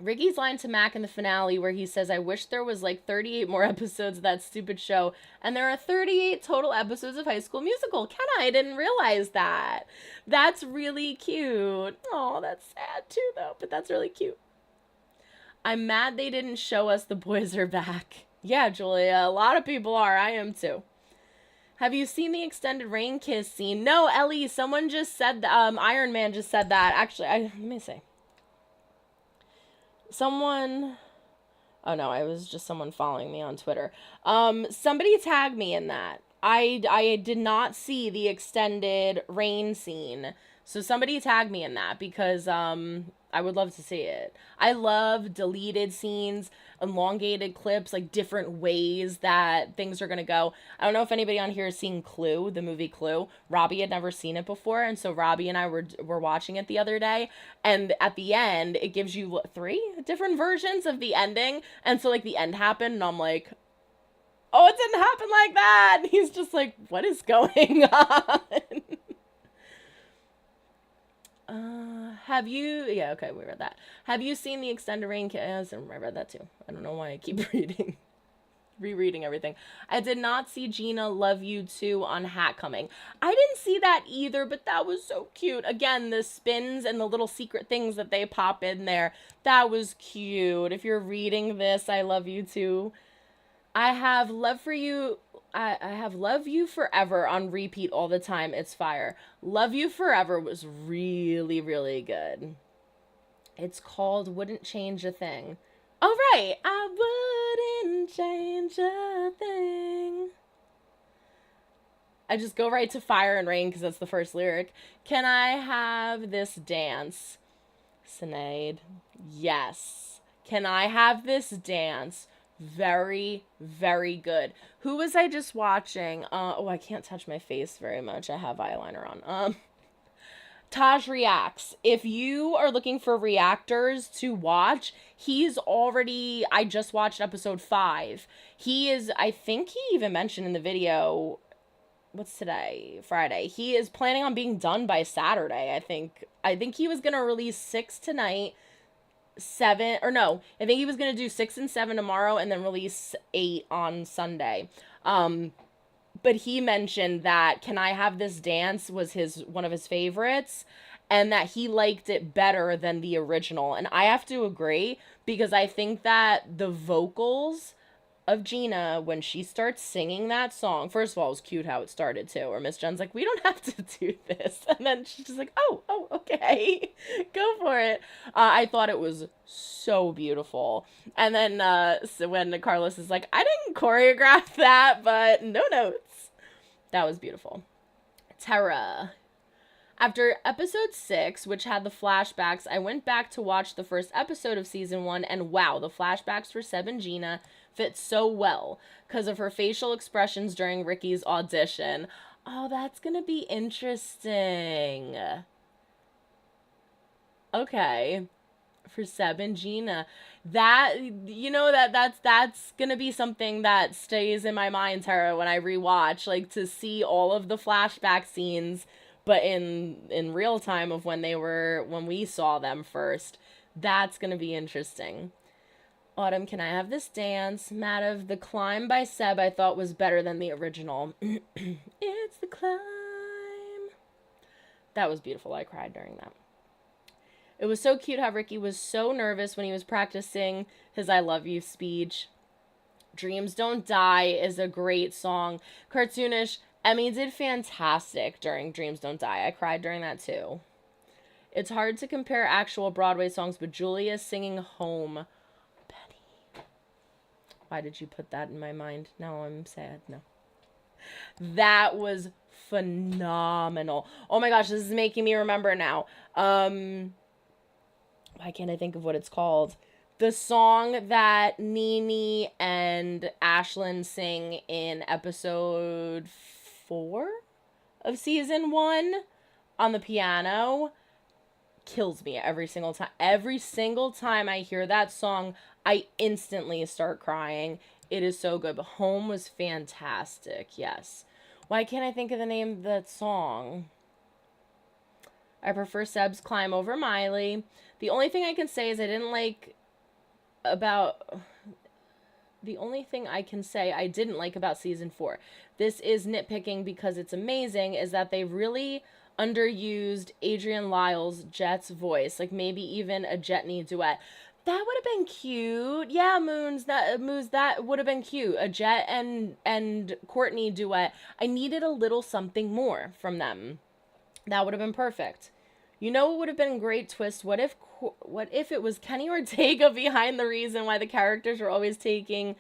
Ricky's line to Mac in the finale where he says, I wish there was like 38 more episodes of that stupid show. And there are 38 total episodes of High School Musical. Kenna, I didn't realize that. That's really cute. Oh, that's sad too, though. But that's really cute. I'm mad they didn't show us the boys are back. Yeah, Julia, a lot of people are. I am too. Have you seen the extended rain kiss scene? No, Ellie, someone just said, Iron Man just said that. Actually, let me see. Someone, oh no, I was just someone following me on Twitter. Somebody tagged me in that. I did not see the extended rain scene. So somebody tagged me in that because, I would love to see it. I love deleted scenes, elongated clips, like different ways that things are going to go. I don't know if anybody on here has seen Clue, the movie Clue. Robbie had never seen it before, and so Robbie and I were watching it the other day, and at the end, it gives you 3 different versions of the ending, and so, like, the end happened, and I'm like, oh, it didn't happen like that! And he's just like, what is going on? Have you, yeah, okay, we read that. Have you seen the extended rain? Yes, I read that too. I don't know why I keep rereading everything. I did not see Gina Love You Too on Hat coming. I didn't see that either, but that was so cute. Again, the spins and the little secret things that they pop in there. That was cute. If you're reading this, I love you too. I have Love for You. I have Love You Forever on repeat all the time. It's fire. Love You Forever was really, really good. It's called Wouldn't Change a Thing. Oh, right. I wouldn't change a thing. I just go right to Fire and Rain because that's the first lyric. Can I have this dance? Sinead. Yes. Can I have this dance? Very, very good. Who was I just watching? Oh, I can't touch my face very much. I have eyeliner on. Taj Reacts. If you are looking for reactors to watch, I just watched episode 5. I think he even mentioned in the video, what's today? Friday. He is planning on being done by Saturday, I think. I think he was going to release 6 tonight, 7, or no, I think he was going to do 6 and 7 tomorrow and then release 8 on Sunday. But he mentioned that Can I Have This Dance was one of his favorites, and that he liked it better than the original. And I have to agree, because I think that the vocals of Gina, when she starts singing that song, first of all, it was cute how it started too, where Miss Jen's like, we don't have to do this. And then she's just like, oh, okay, go for it. I thought it was so beautiful. And then so when Carlos is like, I didn't choreograph that, but no notes. That was beautiful. Tara. After episode 6, which had the flashbacks, I went back to watch the first episode of season 1, and wow, the flashbacks for Seb and Gina fit so well because of her facial expressions during Ricky's audition. Oh, that's gonna be interesting. Okay. For Seb and Gina. That's gonna be something that stays in my mind, Tara, when I rewatch, like, to see all of the flashback scenes, but in real time of when we saw them first. That's gonna be interesting. Autumn, Can I Have This Dance? Matt, The Climb by Seb I thought was better than the original. It's the climb. That was beautiful. I cried during that. It was so cute how Ricky was so nervous when he was practicing his I love you speech. Dreams Don't Die is a great song. Cartoonish. Emmy did fantastic during Dreams Don't Die. I cried during that too. It's hard to compare actual Broadway songs, but Julia singing Home. Penny. Why did you put that in my mind? Now I'm sad. No. That was phenomenal. Oh my gosh, this is making me remember now. Why can't I think of what it's called? The song that Nene and Ashlyn sing in episode 4 of season 1 on the piano kills me every single time. Every single time I hear that song, I instantly start crying. It is so good. But Home was fantastic, yes. Why can't I think of the name of that song? I prefer Seb's Climb over Miley. The only thing I can say is I didn't like about season 4. This is nitpicking because it's amazing, is that they really underused Adrienne Lyle's Jet's voice. Like maybe even a Jetney duet. That would have been cute. Yeah, Moons, that would have been cute. A Jet and Courtney duet. I needed a little something more from them. That would have been perfect. You know what would have been a great twist? What if it was Kenny Ortega behind the reason why the characters were always talking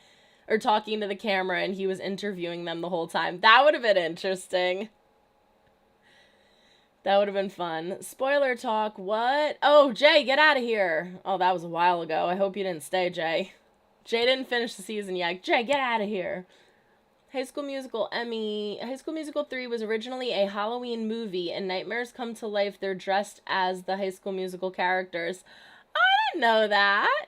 to the camera and he was interviewing them the whole time? That would have been interesting. That would have been fun. Spoiler talk, what? Oh, Jay, get out of here. Oh, that was a while ago. I hope you didn't stay, Jay. Jay didn't finish the season yet. Jay, get out of here. High School Musical Emmy. High School Musical 3 was originally a Halloween movie. In Nightmares Come to Life, they're dressed as the High School Musical characters. I didn't know that.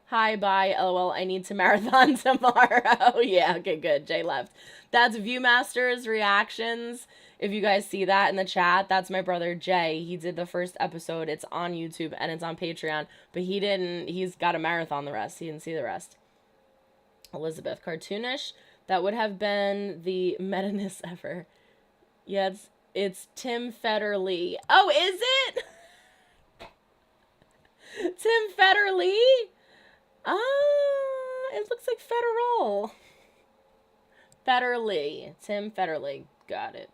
Hi, bye, lol. I need to marathon tomorrow. Yeah, okay, good. Jay left. That's Viewmaster's reactions. If you guys see that in the chat, that's my brother Jay. He did the first episode. It's on YouTube and it's on Patreon, but he's got a marathon the rest. He didn't see the rest. Elizabeth, cartoonish. That would have been the meta-ness ever. Yeah, it's Tim Federle. Oh, is it? Tim Federle? It looks like Federal. Federle. Tim Federle. Got it.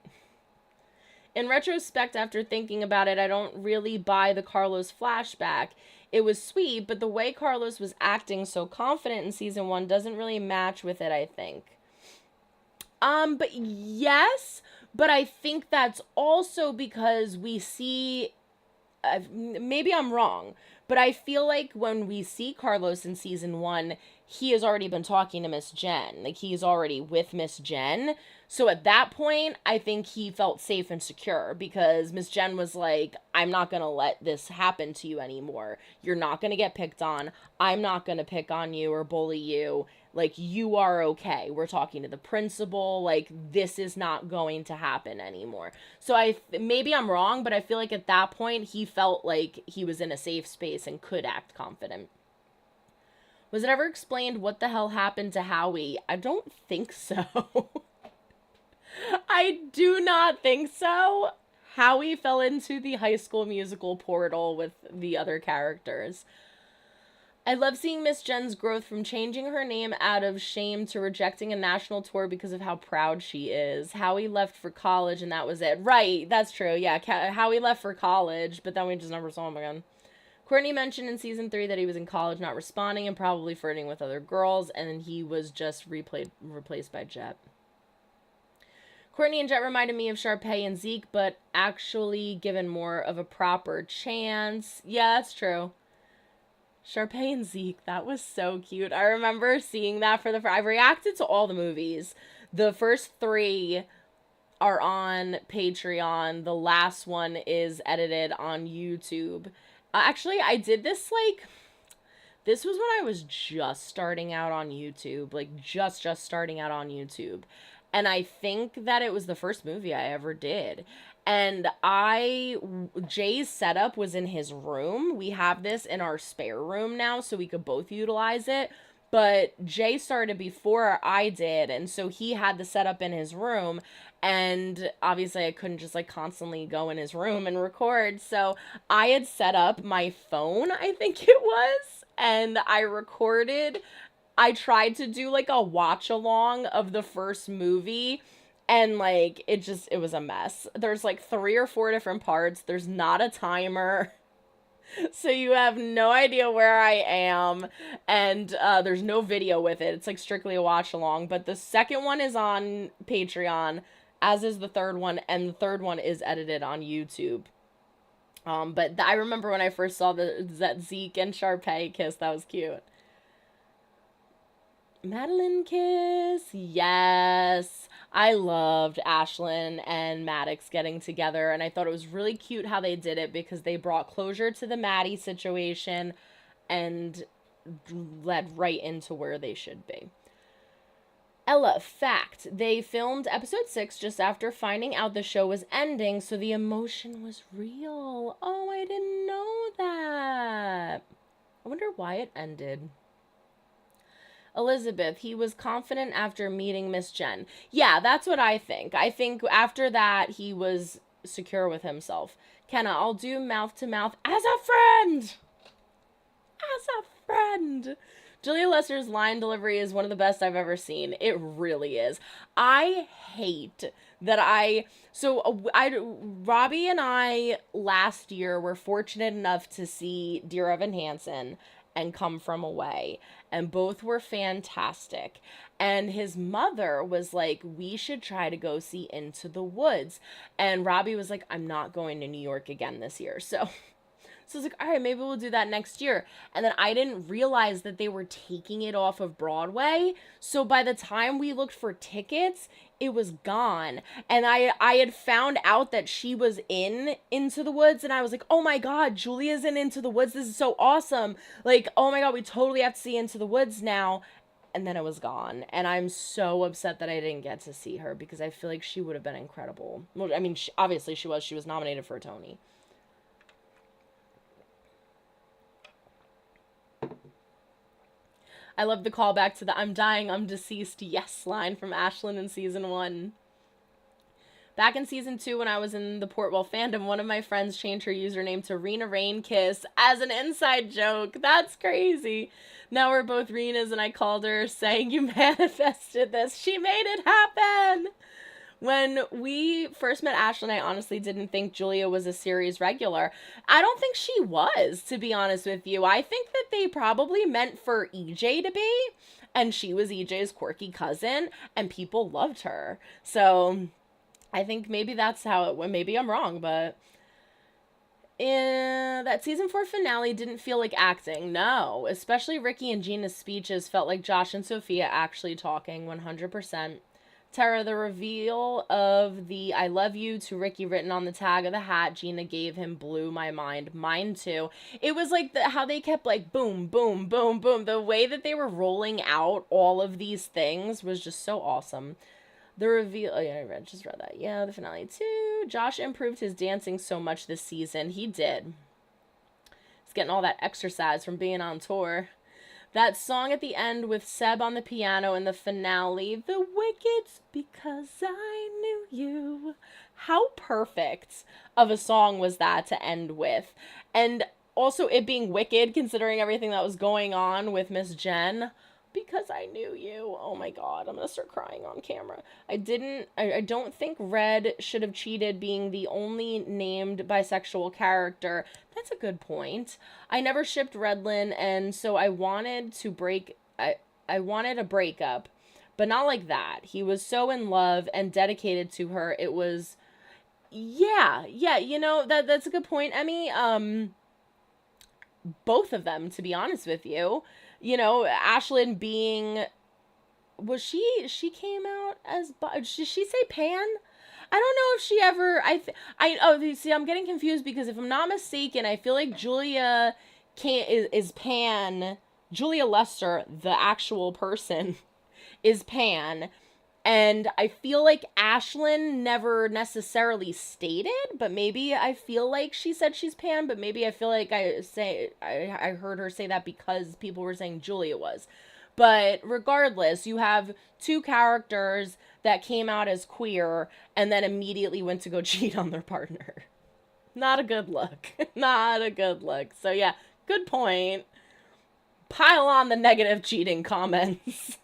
In retrospect, after thinking about it, I don't really buy the Carlos flashback. It was sweet, but the way Carlos was acting so confident in season 1 doesn't really match with it, I think. But yes, but I think that's also because we see, maybe I'm wrong, but I feel like when we see Carlos in season 1, he has already been talking to Miss Jen. Like, he's already with Miss Jen. So at that point, I think he felt safe and secure because Miss Jen was like, I'm not going to let this happen to you anymore. You're not going to get picked on. I'm not going to pick on you or bully you. Like, you are okay. We're talking to the principal. Like, this is not going to happen anymore. So maybe I'm wrong, but I feel like at that point, he felt like he was in a safe space and could act confident. Was it ever explained what the hell happened to Howie? I don't think so. I do not think so. Howie fell into the High School Musical portal with the other characters. I love seeing Miss Jen's growth from changing her name out of shame to rejecting a national tour because of how proud she is. Howie left for college and that was it. Right, that's true. Yeah, Howie left for college, but then we just never saw him again. Courtney mentioned in season 3 that he was in college not responding and probably flirting with other girls, and then he was just replaced by Jet. Courtney and Jet reminded me of Sharpay and Zeke, but actually given more of a proper chance. Yeah, that's true. Sharpay and Zeke, that was so cute. I remember seeing that for I reacted to all the movies. The first 3 are on Patreon. The last one is edited on YouTube. Actually, I did this, like, this was when I was just starting out on YouTube. Like, just starting out on YouTube. And I think that it was the first movie I ever did. And Jay's setup was in his room. We have this in our spare room now, so we could both utilize it. But Jay started before I did, and so he had the setup in his room. And obviously I couldn't just, like, constantly go in his room and record. So I had set up my phone, I think it was, and I recorded. I tried to do, like, a watch along of the first movie, and, like, it was a mess. There's, like, 3 or 4 different parts. There's not a timer. So you have no idea where I am, and there's no video with it. It's, like, strictly a watch along. But the second one is on Patreon, as is the third one, and the third one is edited on YouTube. But I remember when I first saw that Zeke and Sharpay kiss. That was cute. Madeline kiss. Yes. I loved Ashlyn and Maddox getting together, and I thought it was really cute how they did it because they brought closure to the Maddie situation and led right into where they should be. Ella, fact, they filmed episode 6 just after finding out the show was ending, so the emotion was real. Oh, I didn't know that. I wonder why it ended. Elizabeth, he was confident after meeting Miss Jen. Yeah, that's what I think. I think after that, he was secure with himself. Kenna, I'll do mouth to mouth as a friend. As a friend. Julia Lester's line delivery is one of the best I've ever seen. It really is. I hate that Robbie and I last year were fortunate enough to see Dear Evan Hansen and Come From Away, and both were fantastic. And his mother was like, we should try to go see Into the Woods. And Robbie was like, I'm not going to New York again this year. So So I was like, all right, maybe we'll do that next year. And then I didn't realize that they were taking it off of Broadway. So by the time we looked for tickets, it was gone. And I had found out that she was in Into the Woods, and I was like, oh my God, Julia's in Into the Woods. This is so awesome. Like, oh my God, we totally have to see Into the Woods now. And then it was gone. And I'm so upset that I didn't get to see her, because I feel like she would have been incredible. Well, I mean, obviously she was. She was nominated for a Tony. I love the callback to the I'm dying, I'm deceased, yes line from Ashlyn in season 1. Back in season 2, when I was in the Portwell fandom, one of my friends changed her username to Rena Rainkiss as an inside joke. That's crazy. Now we're both Renas, and I called her saying, you manifested this. She made it happen. When we first met Ashlyn, I honestly didn't think Julia was a series regular. I don't think she was, to be honest with you. I think that they probably meant for EJ to be, and she was EJ's quirky cousin, and people loved her. So I think maybe that's how it went. Maybe I'm wrong, but that season 4 finale didn't feel like acting. No, especially Ricky and Gina's speeches felt like Josh and Sophia actually talking 100%. Tara, the reveal of the I love you to Ricky written on the tag of the hat Gina gave him blew my mind. Mine too. It was like how they kept like boom, boom, boom, boom. The way that they were rolling out all of these things was just so awesome. The reveal, oh yeah, I just read that. Yeah, the finale too. Josh improved his dancing so much this season. He did. He's getting all that exercise from being on tour. That song at the end with Seb on the piano in the finale, The Wickets, because I knew you. How perfect of a song was that to end with? And also it being wicked, considering everything that was going on with Miss Jen. Because I knew you. Oh my God, I'm gonna start crying on camera. I don't think Red should have cheated being the only named bisexual character. That's a good point. I never shipped Redlin, and so I wanted to I wanted a breakup, but not like that. He was so in love and dedicated to her. It was, yeah, you know, that's a good point, Emmy. Both of them, to be honest with you. You know, Ashlyn being, she came out as, did she say pan? I don't know if she ever, see, I'm getting confused, because if I'm not mistaken, I feel like Julia is pan, Julia Lester, the actual person, is pan, and I feel like Ashlyn never necessarily stated, but maybe I feel like she said she's pan, but maybe I feel like I heard her say that because people were saying Julia was. But regardless, you have two characters that came out as queer and then immediately went to go cheat on their partner. Not a good look. Not a good look. So yeah, good point. Pile on the negative cheating comments.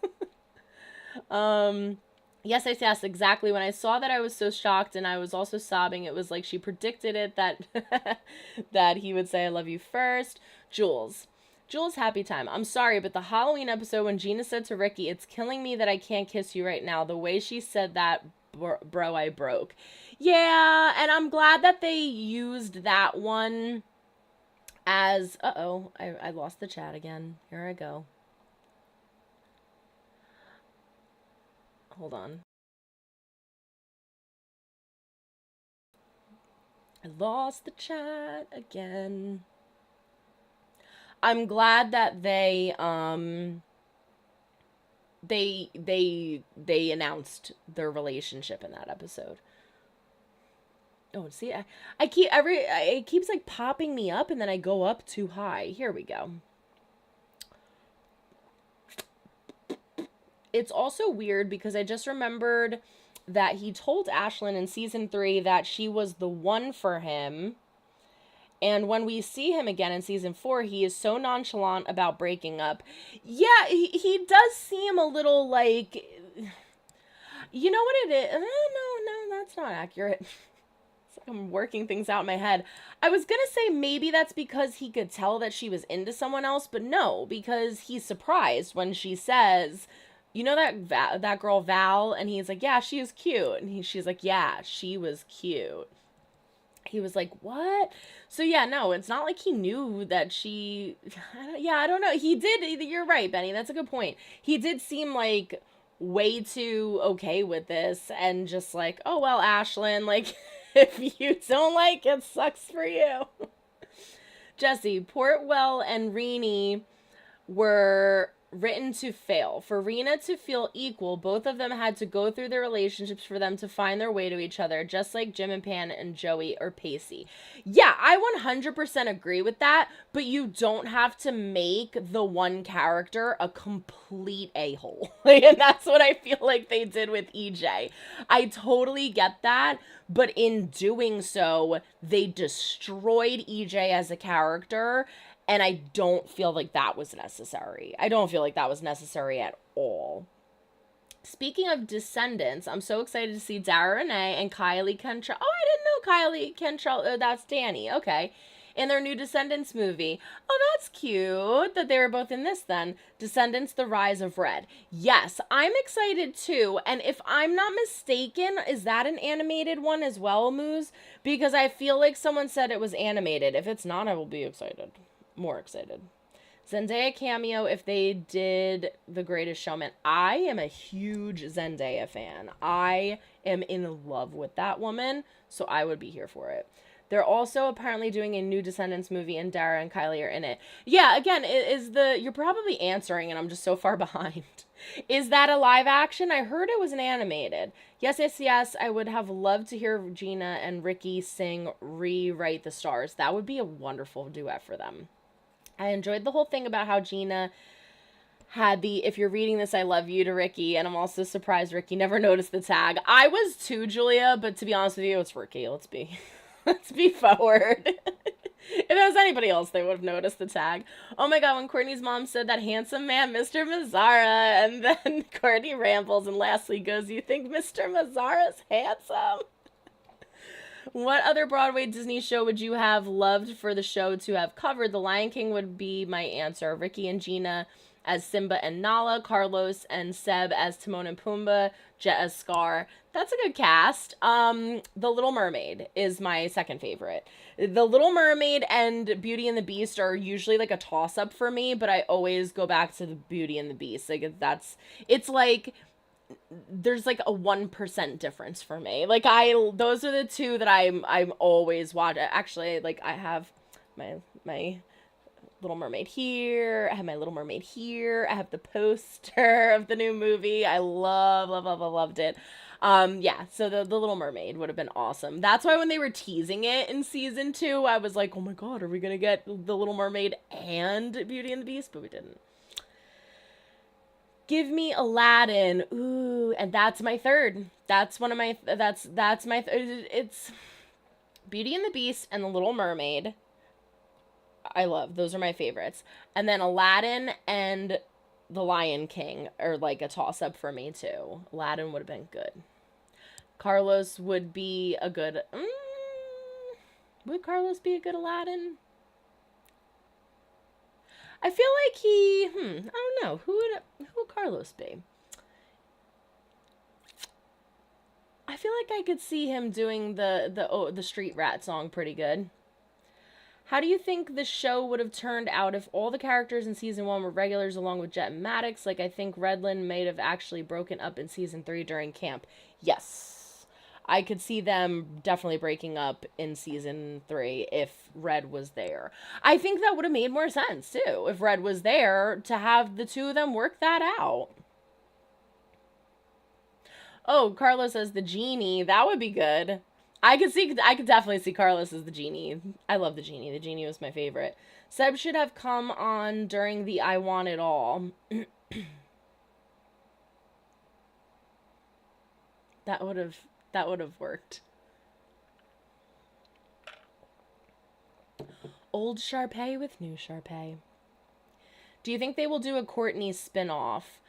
Yes, exactly. When I saw that, I was so shocked, and I was also sobbing. It was like she predicted it, that that he would say I love you first. Jules, happy time. I'm sorry, but the Halloween episode when Gina said to Ricky, it's killing me that I can't kiss you right now. The way she said that, bro, I broke. Yeah, and I'm glad that they used that one as, I lost the chat again. Here I go. Hold on. I lost the chat again. I'm glad that they announced their relationship in that episode. Oh, see, it keeps like popping me up, and then I go up too high. Here we go. It's also weird because I just remembered that he told Ashlyn in season 3 that she was the one for him. And when we see him again in season 4, he is so nonchalant about breaking up. Yeah, he does seem a little like, you know what it is? No, that's not accurate. It's like I'm working things out in my head. I was gonna say maybe that's because he could tell that she was into someone else, but no, because he's surprised when she says, you know that girl Val? And he's like, yeah, she was cute. And she's like, yeah, she was cute. he was like, what? So yeah, no, it's not like he knew that she, I don't know. He did, you're right, Benny. That's a good point. He did seem like way too okay with this and just like, oh, well, Ashlyn, like, if you don't like it, sucks for you. Jesse, Portwell and Renee were written to fail. For Rena to feel equal, both of them had to go through their relationships for them to find their way to each other, just like Jim and Pan and Joey or Pacey. Yeah, I 100% agree with that, but you don't have to make the one character a complete a-hole. And that's what I feel like they did with EJ. I totally get that, but in doing so, they destroyed EJ as a character, and I don't feel like that was necessary. I don't feel like that was necessary at all. Speaking of Descendants, I'm so excited to see Dara Renee and Kylie Cantrell. Oh, I didn't know Kylie Cantrell. That's Danny. Okay. In their new Descendants movie. Oh, that's cute that they were both in this then. Descendants, The Rise of Red. Yes, I'm excited too. And if I'm not mistaken, is that an animated one as well, Moose? Because I feel like someone said it was animated. If it's not, I will be excited. More excited. Zendaya cameo if they did The Greatest Showman. I am a huge Zendaya fan. I am in love with that woman, so I would be here for it. They're also apparently doing a new Descendants movie, and Dara and Kylie are in it. Yeah, again, you're probably answering, and I'm just so far behind. Is that a live action? I heard it was an animated. Yes, yes, yes. I would have loved to hear Gina and Ricky sing Rewrite the Stars. That would be a wonderful duet for them. I enjoyed the whole thing about how Gina had the "if you're reading this, I love you" to Ricky, and I'm also surprised Ricky never noticed the tag. I was too, Julia, but to be honest with you, it's Ricky. Let's be forward. If it was anybody else, they would have noticed the tag. Oh my god, when Courtney's mom said that handsome man, Mr. Mazzara, and then Courtney rambles and lastly goes, "You think Mr. Mazzara's handsome?" What other Broadway Disney show would you have loved for the show to have covered? The Lion King would be my answer. Ricky and Gina as Simba and Nala, Carlos and Seb as Timon and Pumbaa, Jet as Scar. That's a good cast. The Little Mermaid is my second favorite. The Little Mermaid and Beauty and the Beast are usually like a toss-up for me, but I always go back to the Beauty and the Beast. Like it's like there's like a 1% difference for me. Like those are the two that I'm always watching. Actually, like I have my Little Mermaid here. I have my Little Mermaid here. I have the poster of the new movie. I loved it. Yeah, so the Little Mermaid would have been awesome. That's why when they were teasing it in season 2, I was like, oh my god, are we gonna get the Little Mermaid and Beauty and the Beast? But we didn't. Give me Aladdin. Ooh, and that's my third. That's one of my, that's my, it's Beauty and the Beast and The Little Mermaid. I love, those are my favorites. And then Aladdin and The Lion King are like a toss-up for me too. Aladdin would have been good. Carlos would be a good, would Carlos be a good Aladdin? I feel like I don't know. Who would Carlos be? I feel like I could see him doing the Street Rat song pretty good. How do you think the show would have turned out if all the characters in season 1 were regulars along with Jet and Maddox? Like, I think Redland may have actually broken up in season 3 during camp. Yes. I could see them definitely breaking up in season 3 if Red was there. I think that would have made more sense, too, if Red was there to have the two of them work that out. Oh, Carlos as the genie. That would be good. I could definitely see Carlos as the genie. I love the genie. The genie was my favorite. Seb should have come on during the I Want It All. That would have worked. Old Sharpay with new Sharpay. Do you think they will do a Courtney spin-off?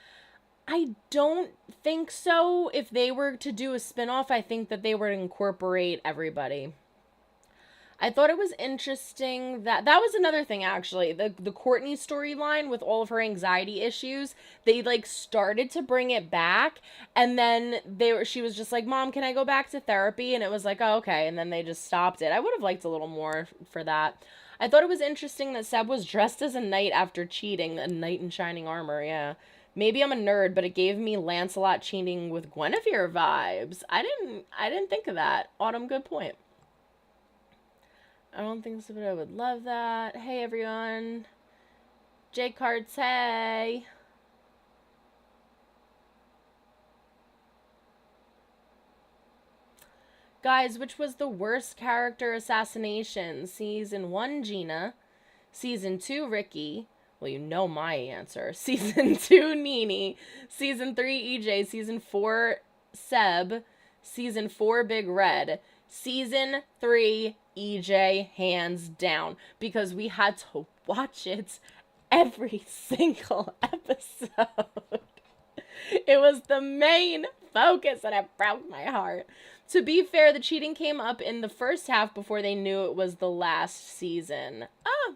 I don't think so. If they were to do a spin-off, I think that they would incorporate everybody. I thought it was interesting that that was another thing actually. The Courtney storyline with all of her anxiety issues, they like started to bring it back and then she was just like, "Mom, can I go back to therapy?" And it was like, "Oh, okay." And then they just stopped it. I would have liked a little more for that. I thought it was interesting that Seb was dressed as a knight after cheating, a knight in shining armor, yeah. Maybe I'm a nerd, but it gave me Lancelot cheating with Guinevere vibes. I didn't think of that. Autumn, good point. I don't think so, but I would love that. Hey, everyone. Jake Carts, hey. Guys, which was the worst character assassination? Season 1, Gina. Season 2, Ricky. Well, you know my answer. Season 2, Nene. Season 3, EJ. Season 4, Seb. Season 4, Big Red. Season 3, EJ, hands down. Because we had to watch it every single episode. It was the main focus and it broke my heart. To be fair, the cheating came up in the first half before they knew it was the last season. Oh,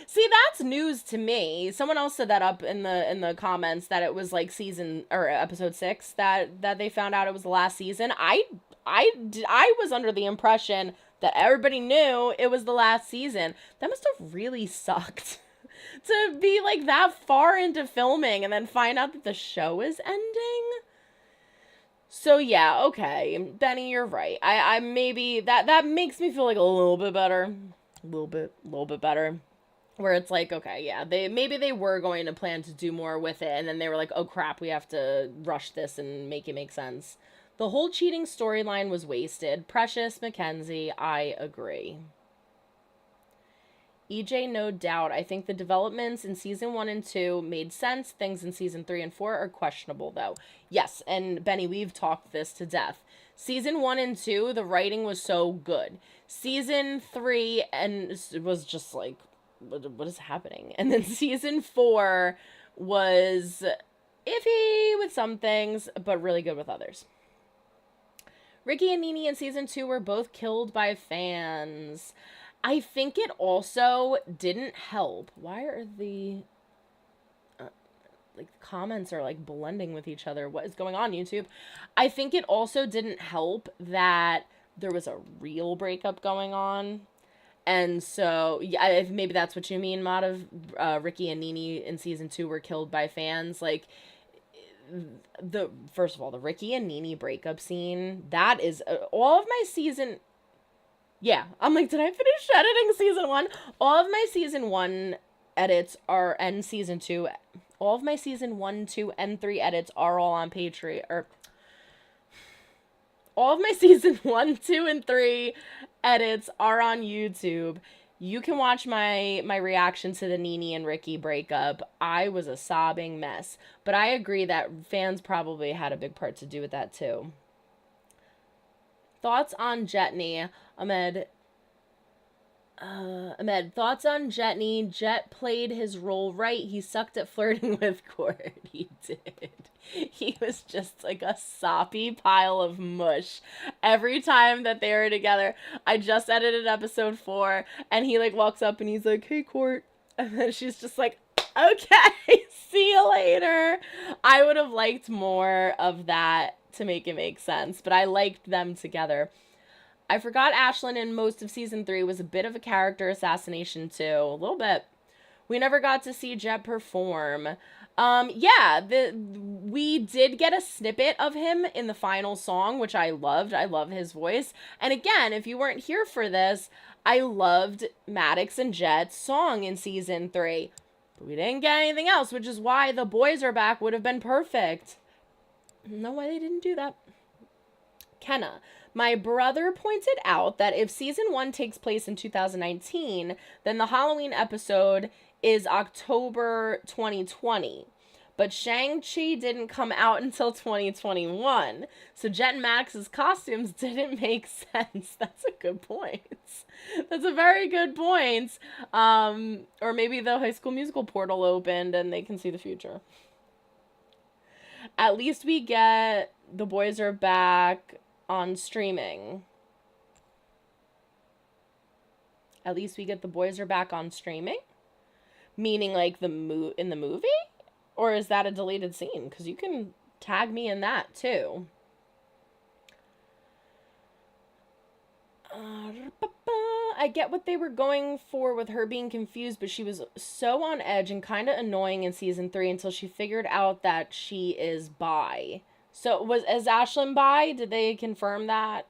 see, that's news to me. Someone else said that up in the comments that it was like season or episode 6 that they found out it was the last season. I was under the impression that everybody knew it was the last season. That must have really sucked to be like that far into filming and then find out that the show is ending. So yeah, okay, Benny, you're right. I maybe that makes me feel like a little bit better, a little bit better. Where it's like, okay, yeah, they were going to plan to do more with it, and then they were like, oh crap, we have to rush this and make it make sense. The whole cheating storyline was wasted. Precious, Mackenzie, I agree. EJ, no doubt. I think the developments in season 1 and 2 made sense. Things in season 3 and 4 are questionable, though. Yes, and Benny, we've talked this to death. Season 1 and 2, the writing was so good. Season 3 and it was just like, what is happening? And then season 4 was iffy with some things, but really good with others. Ricky and Nene in season 2 were both killed by fans. I think it also didn't help. Why are the comments are like blending with each other? What is going on, YouTube? I think it also didn't help that there was a real breakup going on. And so, yeah, maybe that's what you mean, Mod, of Ricky and Nene in season 2 were killed by fans. Like, first of all, the Ricky and Nene breakup scene, that is all of my season. Yeah, I'm like, did I finish editing season 1? All of my season 1 edits are, and season 2, all of my season 1, 2, and 3 edits are all on Patreon, or all of my season 1, 2, and 3 edits are on YouTube. You can watch my reaction to the Nene and Ricky breakup. I was a sobbing mess. But I agree that fans probably had a big part to do with that too. Thoughts on Jetney, Ahmed? Ahmed, thoughts on Jetney? Jet played his role right. He sucked at flirting with Court. He did. He was just like a soppy pile of mush every time that they were together. I just edited episode 4, and he like walks up and he's like, "Hey, Court," and then she's just like, "Okay, see you later." I would have liked more of that to make it make sense, but I liked them together. I forgot Ashlyn in most of season 3 was a bit of a character assassination too. A little bit. We never got to see Jet perform. Yeah, we did get a snippet of him in the final song, which I loved. I love his voice. And again, if you weren't here for this, I loved Maddox and Jet's song in season 3. But we didn't get anything else, which is why The Boys Are Back would have been perfect. No, why they didn't do that. Kenna. My brother pointed out that if season 1 takes place in 2019, then the Halloween episode is October 2020. But Shang-Chi didn't come out until 2021. So Jet and Max's costumes didn't make sense. That's a good point. That's a very good point. Or maybe the High School Musical portal opened and they can see the future. At least we get The Boys Are Back on streaming. At least we get the boys are back on streaming. Meaning like in the movie? Or is that a deleted scene? Because you can tag me in that too. I get what they were going for with her being confused, but she was so on edge and kind of annoying in season 3 until she figured out that she is bi. So is Ashlyn bi? Did they confirm that?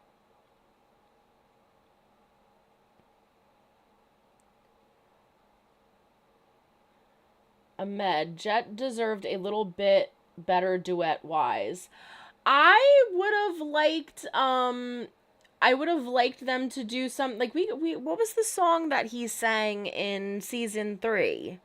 Ahmed, Jet deserved a little bit better duet-wise. I would have liked them to do some, like, we what was the song that he sang in season 3?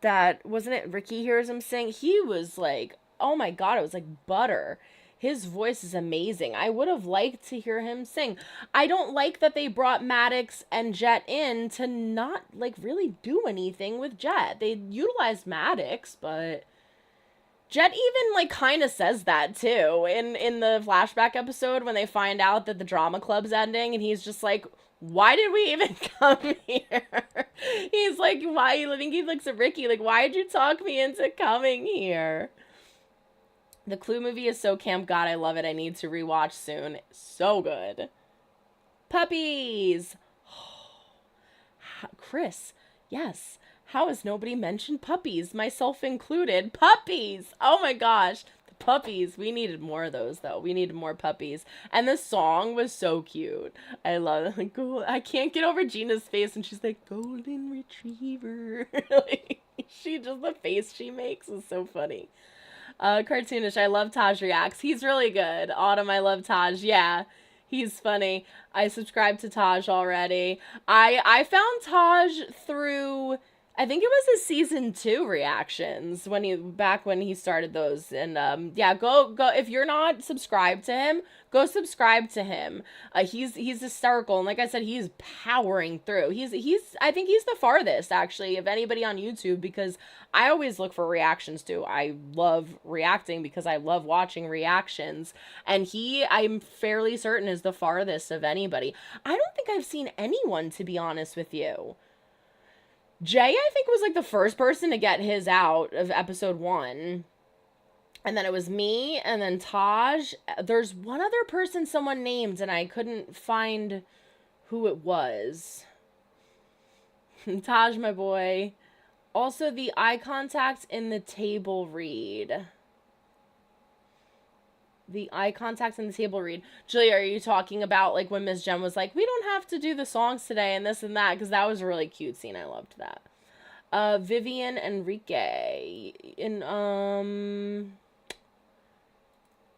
That, wasn't it Ricky hears him sing? He was like, oh my god, it was like butter. His voice is amazing. I would have liked to hear him sing. I don't like that they brought Maddox and Jet in to not, like, really do anything with Jet. They utilized Maddox, but Jet even, like, kind of says that, too, in the flashback episode when they find out that the drama club's ending, and he's just like, why did we even come here? He's like, why? I think he looks at Ricky, like, why did you talk me into coming here? The Clue movie is so camp. God, I love it. I need to rewatch soon. So good. Puppies! Chris, yes. How has nobody mentioned puppies? Myself included. Puppies! Oh my gosh. The puppies. We needed more of those, though. We needed more puppies. And the song was so cute. I love it. Like, I can't get over Gina's face, and she's like, golden retriever. Like, the face she makes is so funny. Cartoonish, I love Taj reacts. He's really good. Autumn, I love Taj. Yeah, he's funny. I subscribed to Taj already. I found Taj through, I think it was his season 2 reactions when he started those. And yeah, go if you're not subscribed to him, go subscribe to him. He's hysterical, and like I said, he's powering through. I think he's the farthest actually of anybody on YouTube, because I always look for reactions too. I love reacting because I love watching reactions, and I'm fairly certain is the farthest of anybody. I don't think I've seen anyone, to be honest with you. Jay, I think, was like the first person to get his out of episode 1. And then it was me, and then Taj. There's one other person someone named, and I couldn't find who it was. Taj, my boy. Also, the eye contact in the table read. The eye contact in the table read. Julia, are you talking about, like, when Miss Jem was like, we don't have to do the songs today and this and that? Because that was a really cute scene. I loved that. Vivian Enrique.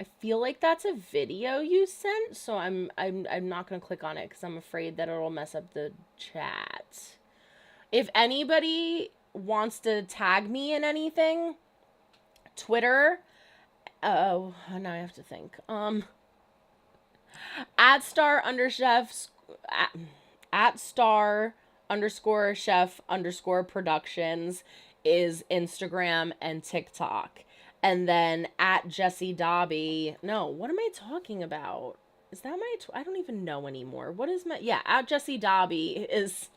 I feel like that's a video you sent, so I'm not going to click on it because I'm afraid that it'll mess up the chat. If anybody wants to tag me in anything, Twitter, oh, now I have to think. @star_chef_productions is Instagram and TikTok. And then @JessieDobby. No, what am I talking about? Is that my... I don't even know anymore. What is my... Yeah, @JessieDobby is...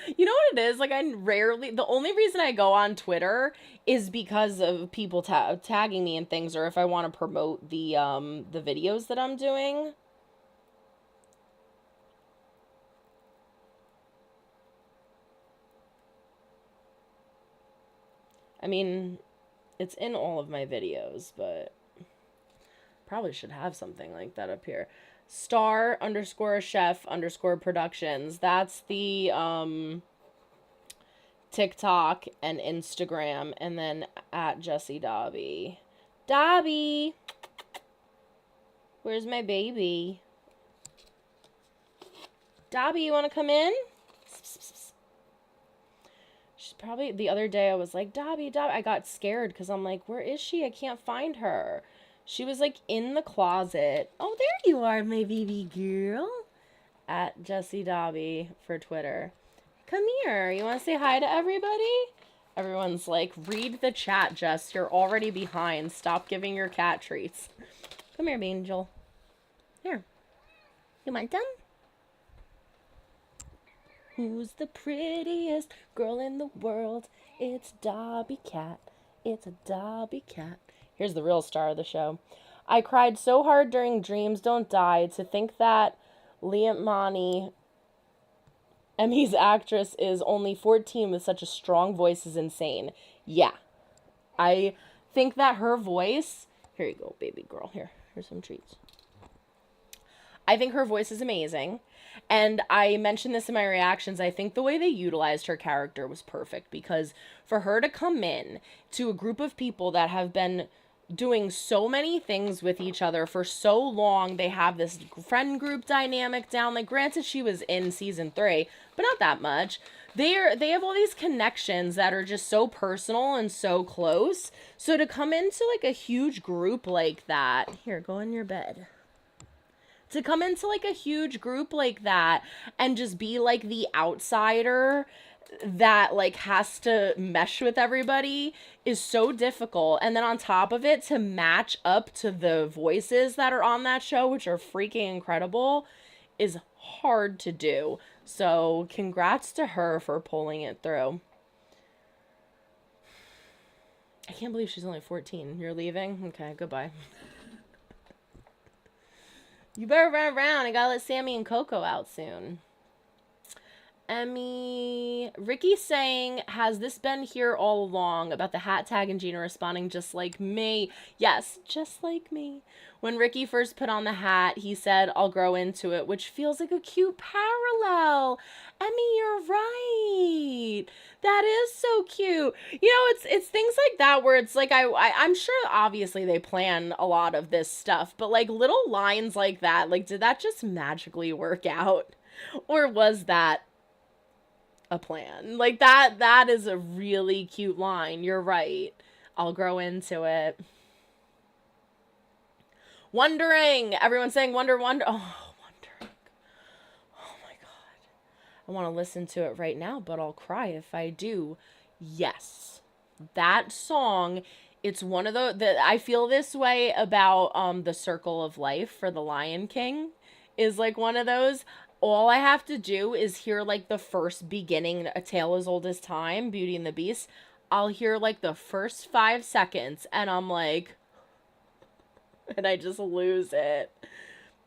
You know what it is? Like, the only reason I go on Twitter is because of people tagging me and things, or if I want to promote the videos that I'm doing. I mean, it's in all of my videos, but probably should have something like that up here. *_chef_productions. That's the TikTok and Instagram, and then @JessieDobby. Dobby! Where's my baby? Dobby, you want to come in? She's probably... The other day I was like, Dobby. I got scared because I'm like, where is she? I can't find her. She was, like, in the closet. Oh, there you are, my baby girl. @JessieDobby for Twitter. Come here. You want to say hi to everybody? Everyone's like, read the chat, Jess. You're already behind. Stop giving your cat treats. Come here, Angel. Here. You want them? Who's the prettiest girl in the world? It's Dobby Cat. It's a Dobby Cat. Here's the real star of the show. I cried so hard during Dreams Don't Die to think that Liamani, Emmy's actress, is only 14 with such a strong voice is insane. Yeah. I think that her voice... Here you go, baby girl. Here's some treats. I think her voice is amazing. And I mentioned this in my reactions. I think the way they utilized her character was perfect, because for her to come in to a group of people that have been doing so many things with each other for so long, they have this friend group dynamic down. Like, granted, she was in season 3, but not that much. They have all these connections that are just so personal and so close. So to come into like a huge group like that, here, go in your bed. To come into like a huge group like that and just be like the outsider that like has to mesh with everybody is so difficult. And then on top of it, to match up to the voices that are on that show, which are freaking incredible, is hard to do. So congrats to her for pulling it through. I can't believe she's only 14. You're leaving? Okay, goodbye. You better run around. I gotta let Sammy and Coco out soon. Emmy. Ricky saying, has this been here all along, about the hat tag and Gina responding, just like me. Yes, just like me. When Ricky first put on the hat, he said, I'll grow into it, which feels like a cute parallel. Emmy, you're right. That is so cute. You know, it's things like that where it's like, I'm sure obviously they plan a lot of this stuff, but like little lines like that, like, did that just magically work out? Or was that a plan? Like, that is a really cute line. You're right. I'll grow into it. Wondering. Everyone's saying wonder. Oh, wondering. Oh my god. I want to listen to it right now, but I'll cry if I do. Yes. That song, it's one of the I feel this way about the Circle of Life for the Lion King, is like one of those. All I have to do is hear like the first beginning, A Tale as Old as Time, Beauty and the Beast. I'll hear like the first 5 seconds and I'm like, and I just lose it.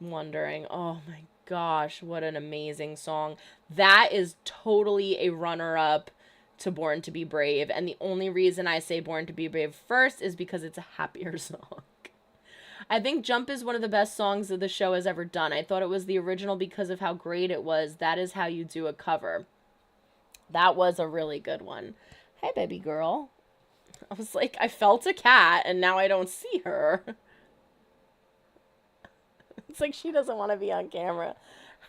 Wondering. Oh my gosh, what an amazing song. That is totally a runner-up to Born to Be Brave. And the only reason I say Born to Be Brave first is because it's a happier song. I think Jump is one of the best songs that the show has ever done. I thought it was the original because of how great it was. That is how you do a cover. That was a really good one. Hey, baby girl. I was like, I felt a cat and now I don't see her. It's like she doesn't want to be on camera.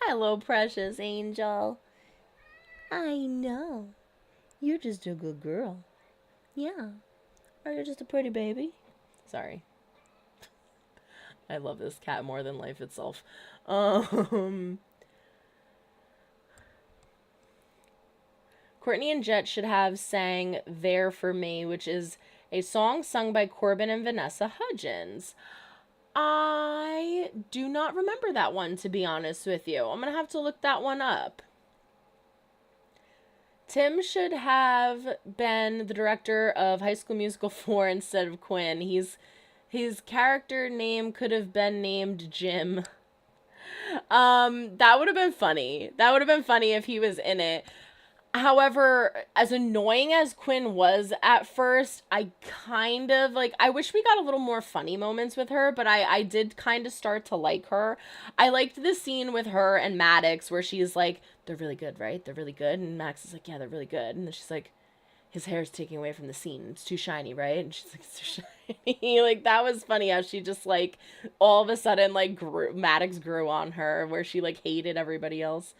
Hello, precious angel. I know. You're just a good girl. Yeah. Or you're just a pretty baby. Sorry. I love this cat more than life itself. Courtney and Jet should have sang There For Me, which is a song sung by Corbin and Vanessa Hudgens. I do not remember that one, to be honest with you. I'm going to have to look that one up. Tim should have been the director of High School Musical 4 instead of Quinn. His character name could have been named Jim. That would have been funny. That would have been funny if he was in it. However, as annoying as Quinn was at first, I kind of, like, I wish we got a little more funny moments with her, but I did kind of start to like her. I liked the scene with her and Maddox where she's like, they're really good, right? They're really good. And Max is like, yeah, they're really good. And then she's like, his hair's taking away from the scene. It's too shiny, right? And she's like, it's too shiny. Like, that was funny how she just, like, all of a sudden, like, Maddox grew on her where she, like, hated everybody else.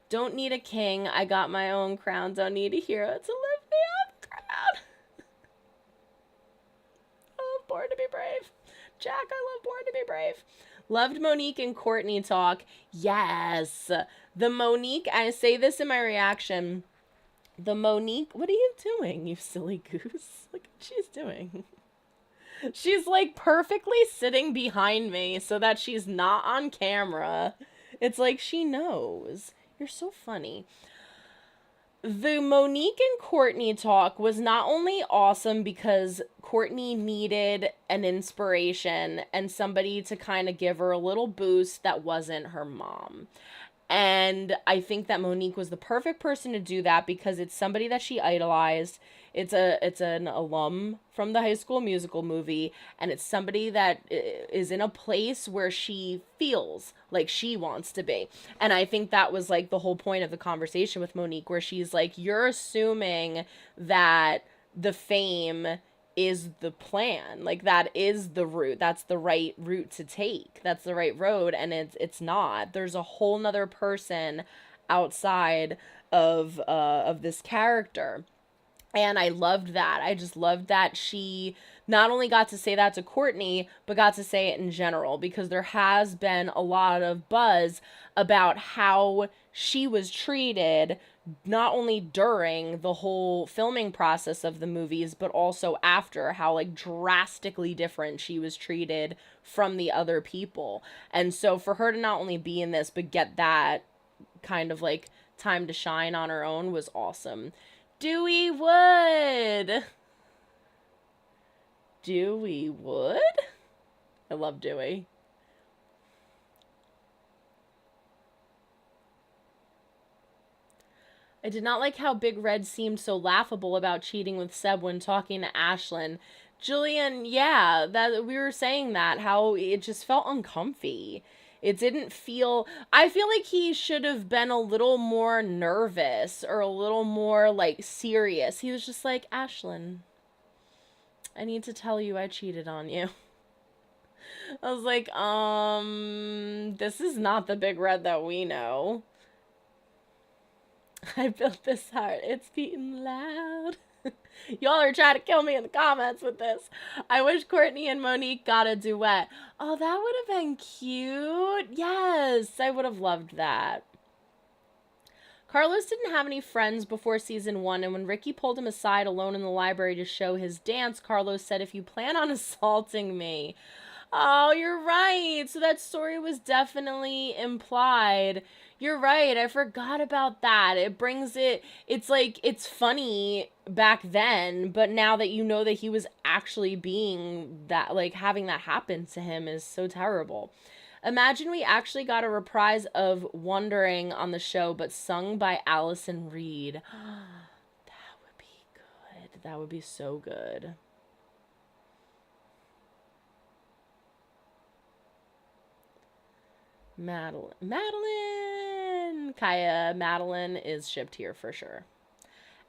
Don't need a king. I got my own crown. Don't need a hero to lift me up, crown. I love Born to Be Brave. Jack, I love Born to Be Brave. Loved Monique and Courtney talk. Yes. The Monique, I say this in my reaction. The Monique, what are you doing, you silly goose? Look what she's doing. She's like perfectly sitting behind me so that she's not on camera. It's like she knows. You're so funny. the Monique and Courtney talk was not only awesome because Courtney needed an inspiration and somebody to kind of give her a little boost that wasn't her mom. And I think that Monique was the perfect person to do that because it's somebody that she idolized. It's an alum from the High School Musical movie, and it's somebody that is in a place where she feels like she wants to be. And I think that was like the whole point of the conversation with Monique, where she's like, you're assuming that the fame is the plan, like that is the route, that's the right route to take, that's the right road, and it's not. There's a whole nother person outside of this character. And I loved that. I just loved that she not only got to say that to Courtney, but got to say it in general, because there has been a lot of buzz about how she was treated, not only during the whole filming process of the movies, but also after, how like drastically different she was treated from the other people. And so for her to not only be in this, but get that kind of like time to shine on her own was awesome. Dewey Wood. Dewey Wood? I love Dewey. I did not like how Big Red seemed so laughable about cheating with Seb when talking to Ashlyn. Jillian, yeah, that we were saying that, how it just felt uncomfy. It didn't feel, I feel like he should have been a little more nervous or a little more like serious. He was just like, Ashlyn, I need to tell you I cheated on you. I was like, this is not the Big Red that we know. I built this heart. It's beating loud. Y'all are trying to kill me in the comments with this. I wish Courtney and Monique got a duet. Oh, that would have been cute. Yes, I would have loved that. Carlos didn't have any friends before season 1, and when Ricky pulled him aside alone in the library to show his dance, Carlos said, if you plan on assaulting me. Oh, you're right. So that story was definitely implied. You're right. I forgot about that. It brings it, it's like, it's funny back then, but now that you know that he was actually being that, like, having that happen to him is so terrible. Imagine we actually got a reprise of Wondering on the show, but sung by Allison Reed. That would be good. That would be so good. Madeline! Kaya, Madeline is shipped here for sure.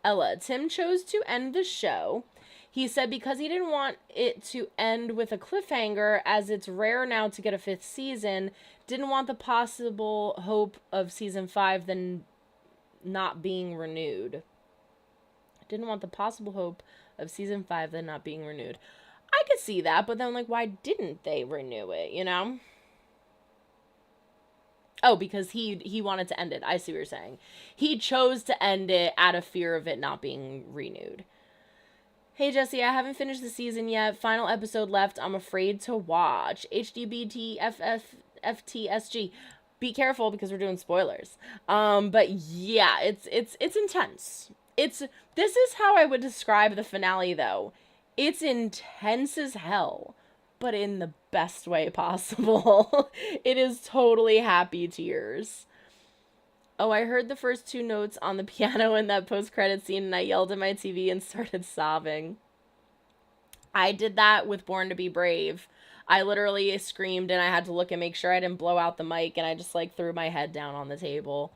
Ella, Tim chose to end the show. He said because he didn't want it to end with a cliffhanger, as it's rare now to get a 5th season, didn't want the possible hope of season 5 then not being renewed. Didn't want the possible hope of season 5 then not being renewed. I could see that, but then, like, why didn't they renew it, you know? Oh, because he wanted to end it. I see what you're saying. He chose to end it out of fear of it not being renewed. Hey, Jesse, I haven't finished the season yet. Final episode left. I'm afraid to watch. HDBTFFFTSG. Be careful because we're doing spoilers. But yeah, it's intense. This is how I would describe the finale, though. It's intense as hell, but in the best way possible. It is totally happy tears. Oh, I heard the first 2 notes on the piano in that post-credit scene, and I yelled at my TV and started sobbing. I did that with Born to Be Brave. I literally screamed, and I had to look and make sure I didn't blow out the mic, and I just, like, threw my head down on the table.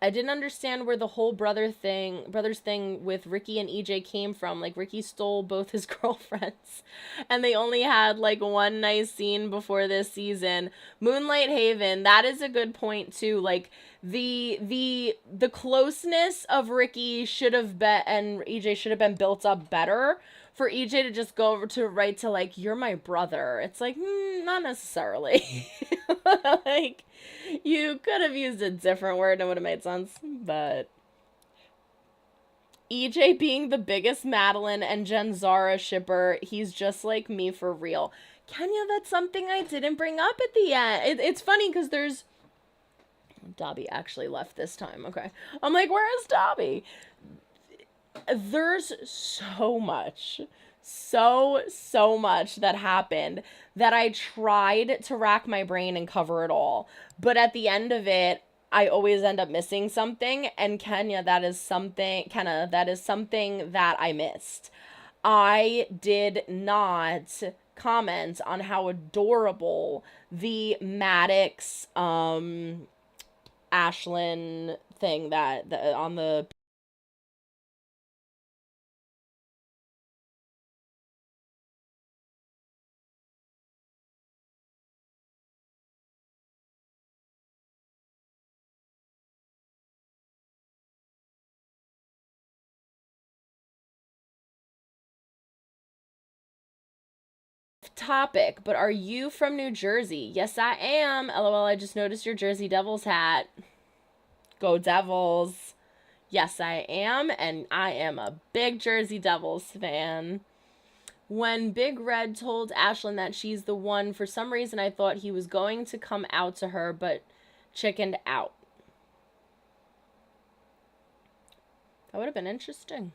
I didn't understand where the whole brothers thing with Ricky and EJ came from. Like, Ricky stole both his girlfriends, and they only had, like, one nice scene before this season. Moonlight Haven, that is a good point, too. Like, the closeness of Ricky should have been, and EJ should have been built up better. For EJ to just go over to right to, like, you're my brother. It's like, not necessarily. Like, you could have used a different word and it would have made sense, but EJ being the biggest Madeline and Jen Zara shipper, he's just like me for real. Kenya, that's something I didn't bring up at the end. It's funny because there's Dobby actually left this time. Okay. I'm like, where is Dobby? There's so much, so much that happened that I tried to rack my brain and cover it all. But at the end of it, I always end up missing something. And Kenna, that is something that I missed. I did not comment on how adorable the Maddox Ashlyn thing that on the topic, but are you from New Jersey? Yes, I am. LOL, I just noticed your Jersey Devils hat. Go Devils. Yes, I am, and I am a big Jersey Devils fan. When Big Red told Ashlyn that she's the one, for some reason I thought he was going to come out to her, but chickened out. That would have been interesting.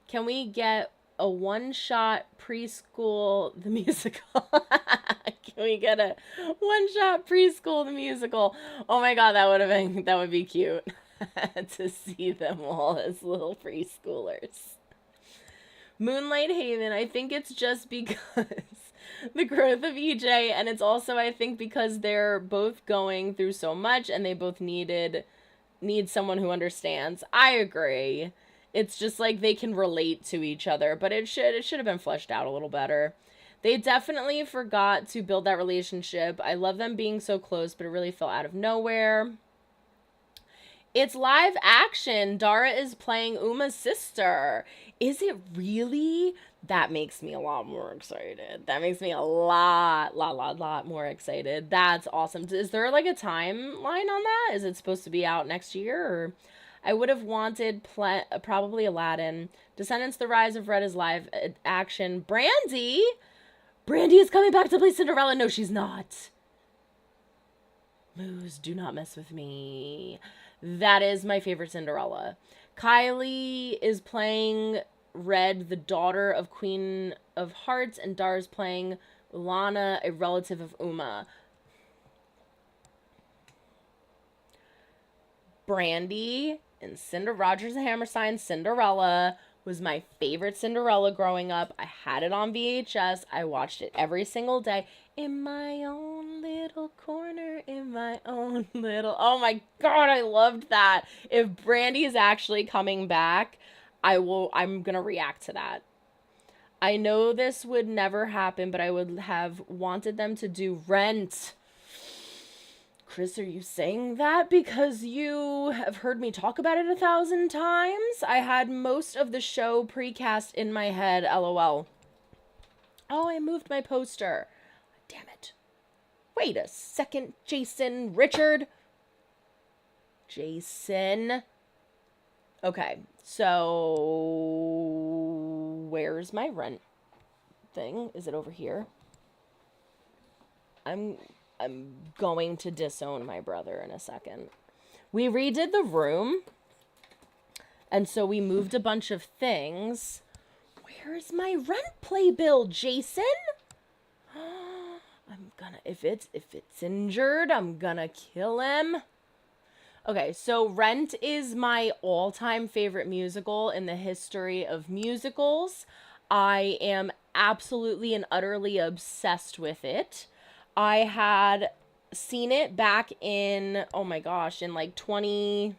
Can we get a one-shot preschool the musical? Can we get a one-shot preschool the musical? Oh my god, that would be cute to see them all as little preschoolers. Moonlight Haven, I think it's just because the growth of EJ, and it's also I think because they're both going through so much and they both need someone who understands. I agree. It's just like they can relate to each other, but it should have been fleshed out a little better. They definitely forgot to build that relationship. I love them being so close, but it really fell out of nowhere. It's live action. Dara is playing Uma's sister. Is it really? That makes me a lot more excited. That makes me a lot more excited. That's awesome. Is there like a timeline on that? Is it supposed to be out next year? Or I would have wanted probably Aladdin. Descendants: The Rise of Red is live action. Brandy is coming back to play Cinderella. No, she's not. Moose, do not mess with me. That is my favorite Cinderella. Kylie is playing Red, the daughter of Queen of Hearts, and Dar's playing Lana, a relative of Uma. Brandy and Rogers and Hammerstein's Cinderella was my favorite Cinderella growing up. I had it on VHS. I watched it every single day. In my own little corner, in my own little... Oh my god, I loved that. If Brandy is actually coming back, I'm gonna react to that. I know this would never happen, but I would have wanted them to do Rent. Chris, are you saying that because you have heard me talk about it 1,000 times? I had most of the show precast in my head, LOL. Oh, I moved my poster. Damn it. Wait a second, Richard. Jason. Okay, so where's my Rent thing? Is it over here? I'm going to disown my brother in a second. We redid the room, and so we moved a bunch of things. Where's my Rent playbill, Jason? I'm gonna, if it's injured, I'm gonna kill him. Okay, so Rent is my all-time favorite musical in the history of musicals. I am absolutely and utterly obsessed with it. I had seen it back in, oh my gosh, in like I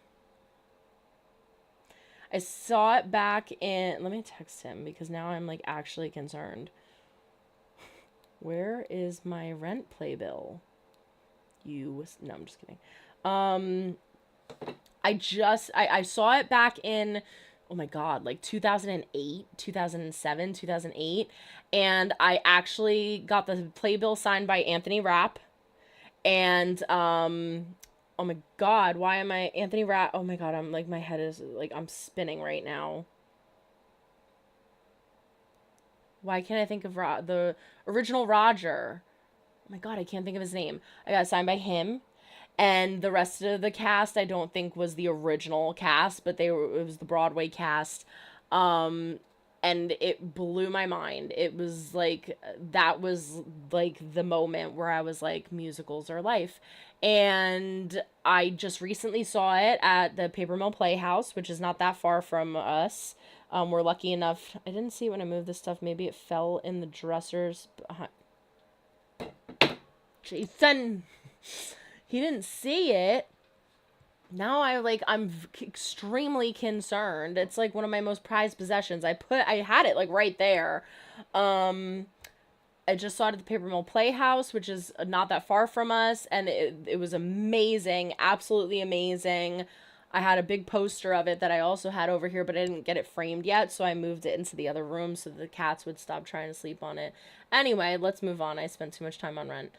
saw it back in, let me text him because now I'm like actually concerned. Where is my Rent playbill? No, I'm just kidding. I saw it back in, oh my god, like 2008, 2007, 2008. And I actually got the playbill signed by Anthony Rapp. And, oh my god, why am I, Anthony Rapp, oh my god, I'm like, my head is, like, I'm spinning right now. Why can't I think of the original Roger? Oh my god, I can't think of his name. I got it signed by him. And the rest of the cast I don't think was the original cast, but it was the Broadway cast. And it blew my mind. It was like, that was like the moment where I was like, musicals are life. And I just recently saw it at the Paper Mill Playhouse, which is not that far from us. We're lucky enough. I didn't see it when I moved this stuff. Maybe it fell in the dressers behind. Jason, he didn't see it. Now I'm extremely concerned. It's like one of my most prized possessions. I had it like right there. I just saw it at the Paper Mill Playhouse, which is not that far from us, and it was amazing, absolutely amazing. I had a big poster of it that I also had over here, but I didn't get it framed yet, so I moved it into the other room so the cats would stop trying to sleep on it. Anyway, let's move on. I spent too much time on Rent.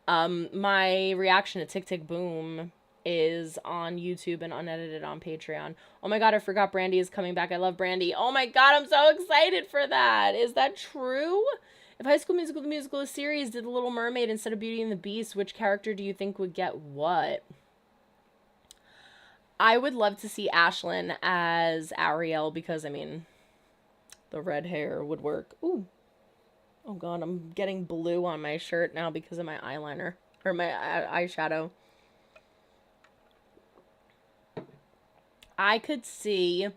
My reaction to Tick Tick Boom is on YouTube and unedited on Patreon. Oh my god, I forgot Brandy is coming back. I love Brandy. Oh my god, I'm so excited for that. Is that true? If High School Musical, the musical series, did The Little Mermaid instead of Beauty and the Beast, which character do you think would get what? I would love to see Ashlyn as Ariel because, I mean, the red hair would work. Ooh. Oh god, I'm getting blue on my shirt now because of my eyeliner. Or my eyeshadow. I could see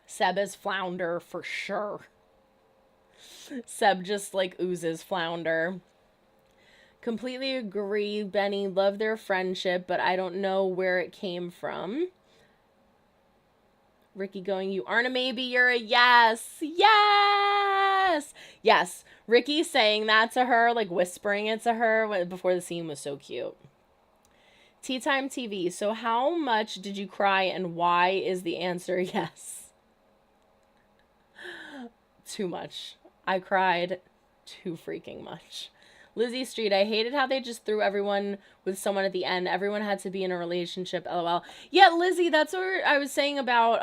Seb as Flounder for sure. Seb just like oozes Flounder. Completely agree, Benny. Love their friendship, but I don't know where it came from. Ricky going, you aren't a maybe, you're a yes. Yes! Yes. Ricky saying that to her, like whispering it to her before the scene was so cute. Tea Time TV. So how much did you cry and why is the answer yes? Too much. I cried too freaking much. Lizzie Street, I hated how they just threw everyone with someone at the end. Everyone had to be in a relationship, lol. Yeah, Lizzie, that's what I was saying about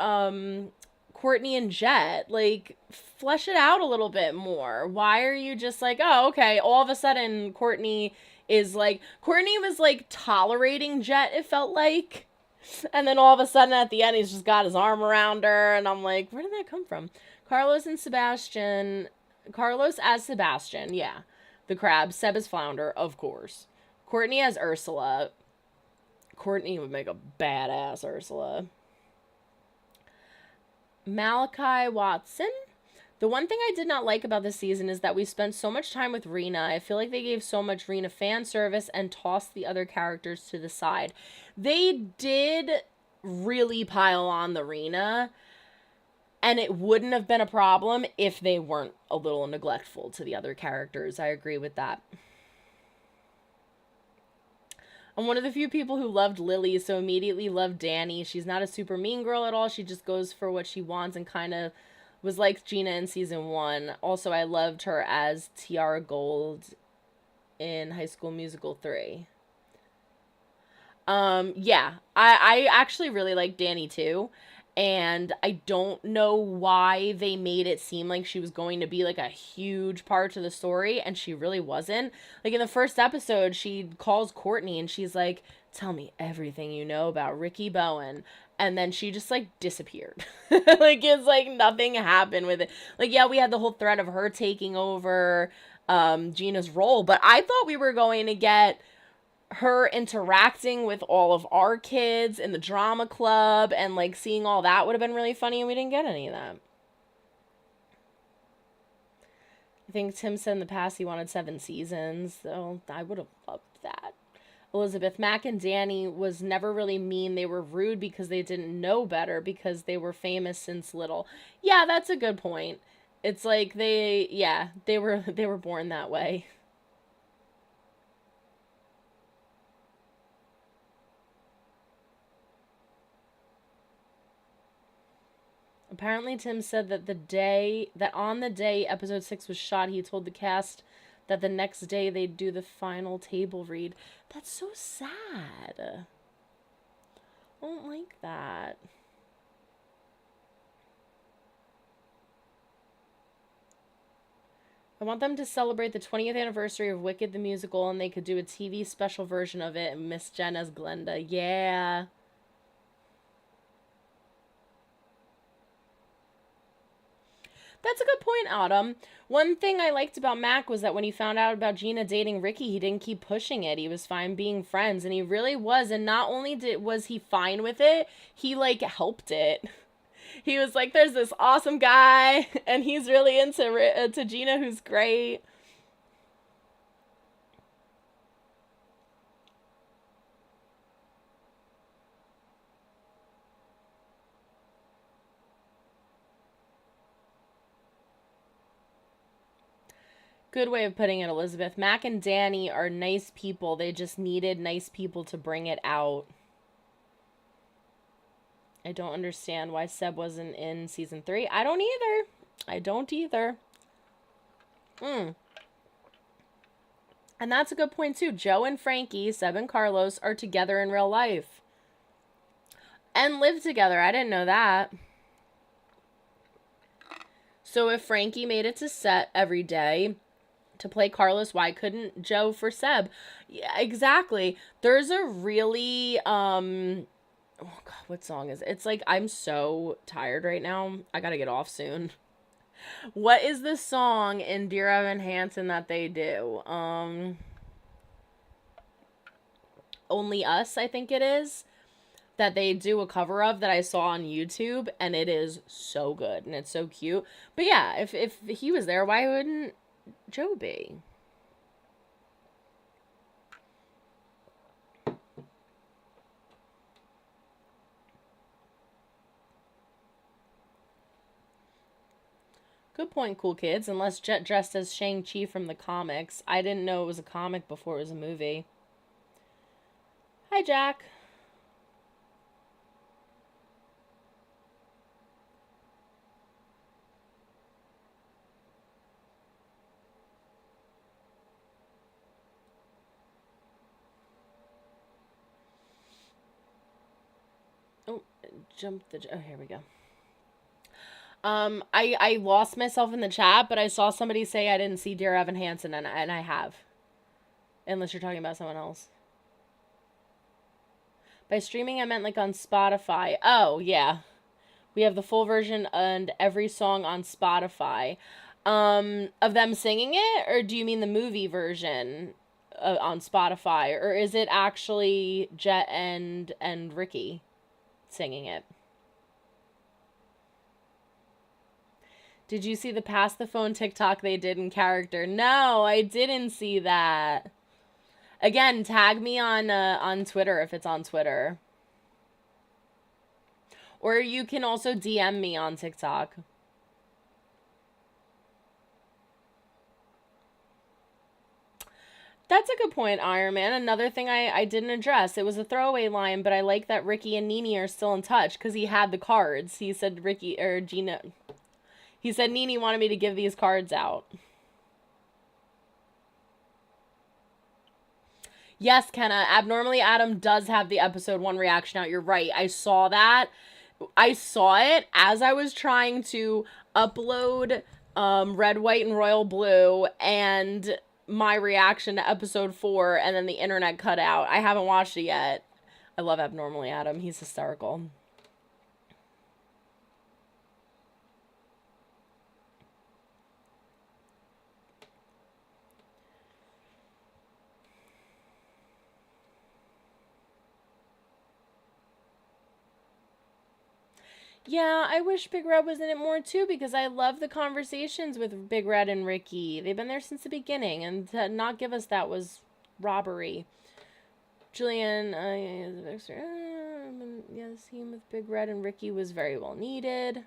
Courtney and Jet. Like, flesh it out a little bit more. Why are you just like, oh, okay, all of a sudden Courtney was like tolerating Jet, it felt like. And then all of a sudden at the end he's just got his arm around her and I'm like, where did that come from? Carlos as Sebastian, yeah. The crab. Seb as Flounder, of course. Courtney as Ursula. Courtney would make a badass Ursula. Malachi Watson. The one thing I did not like about this season is that we spent so much time with Rena. I feel like they gave so much Rena fan service and tossed the other characters to the side. They did really pile on the Rena, and it wouldn't have been a problem if they weren't a little neglectful to the other characters. I agree with that. I'm one of the few people who loved Lily, so immediately loved Danny. She's not a super mean girl at all. She just goes for what she wants and kind of was like Gina in season 1. Also, I loved her as Tiara Gold in High School Musical 3. Yeah, I actually really like Danny too. And I don't know why they made it seem like she was going to be like a huge part to the story, and she really wasn't. Like in the first episode, she calls Courtney and she's like, tell me everything you know about Ricky Bowen. And then she just like disappeared. Like it's like nothing happened with it. Like, yeah, we had the whole threat of her taking over Gina's role, but I thought we were going to get her interacting with all of our kids in the drama club and like seeing all that would have been really funny, and we didn't get any of that. I think Tim said in the past he wanted 7 seasons, so I would have loved that. Elizabeth, Mac and Danny was never really mean. They were rude because they didn't know better because they were famous since little. Yeah, that's a good point. It's like they were born that way. Apparently, Tim said that on the day episode 6 was shot, he told the cast that the next day they'd do the final table read. That's so sad. I don't like that. I want them to celebrate the 20th anniversary of Wicked the Musical, and they could do a TV special version of it, and Miss Jen as Glenda. Yeah. That's a good point, Autumn. One thing I liked about Mac was that when he found out about Gina dating Ricky, he didn't keep pushing it. He was fine being friends, and he really was. And not only was he fine with it, he, like, helped it. He was like, there's this awesome guy, and he's really into Gina, who's great. Good way of putting it, Elizabeth. Mac and Danny are nice people. They just needed nice people to bring it out. I don't understand why Seb wasn't in season 3. I don't either. And that's a good point, too. Joe and Frankie, Seb and Carlos, are together in real life. And live together. I didn't know that. So if Frankie made it to set every day to play Carlos, why couldn't Joe for Seb? Yeah, exactly. There's a really, oh God, what song is it? It's like, I'm so tired right now. I gotta get off soon. What is the song in Dear Evan Hansen that they do? Only Us, I think it is, that they do a cover of that I saw on YouTube, and it is so good, and it's so cute. But yeah, if he was there, why wouldn't Joe be? Good point, cool kids. Unless Jet dressed as Shang-Chi from the comics. I didn't know it was a comic before it was a movie. Hi, Jack. Oh, oh, here we go. I lost myself in the chat, but I saw somebody say I didn't see Dear Evan Hansen, and I have. Unless you're talking about someone else. By streaming, I meant like on Spotify. Oh, yeah. We have the full version and every song on Spotify. Of them singing it? Or do you mean the movie version on Spotify? Or is it actually Jet and Ricky singing it? Did you see the pass the phone TikTok they did in character? No, I didn't see that. Again, tag me on Twitter if it's on Twitter. Or you can also DM me on TikTok. That's a good point, Iron Man. Another thing I didn't address. It was a throwaway line, but I like that Ricky and Nene are still in touch because he had the cards. He said he said Nene wanted me to give these cards out. Yes, Kenna. Abnormally Adam does have the episode 1 reaction out. You're right. I saw that. I saw it as I was trying to upload Red, White, and Royal Blue and my reaction to episode 4, and then the internet cut out. I haven't watched it yet. I love Abnormally Adam. He's hysterical. Yeah, I wish Big Red was in it more too, because I love the conversations with Big Red and Ricky. They've been there since the beginning, and to not give us that was robbery. Julian, the scene with Big Red and Ricky was very well needed.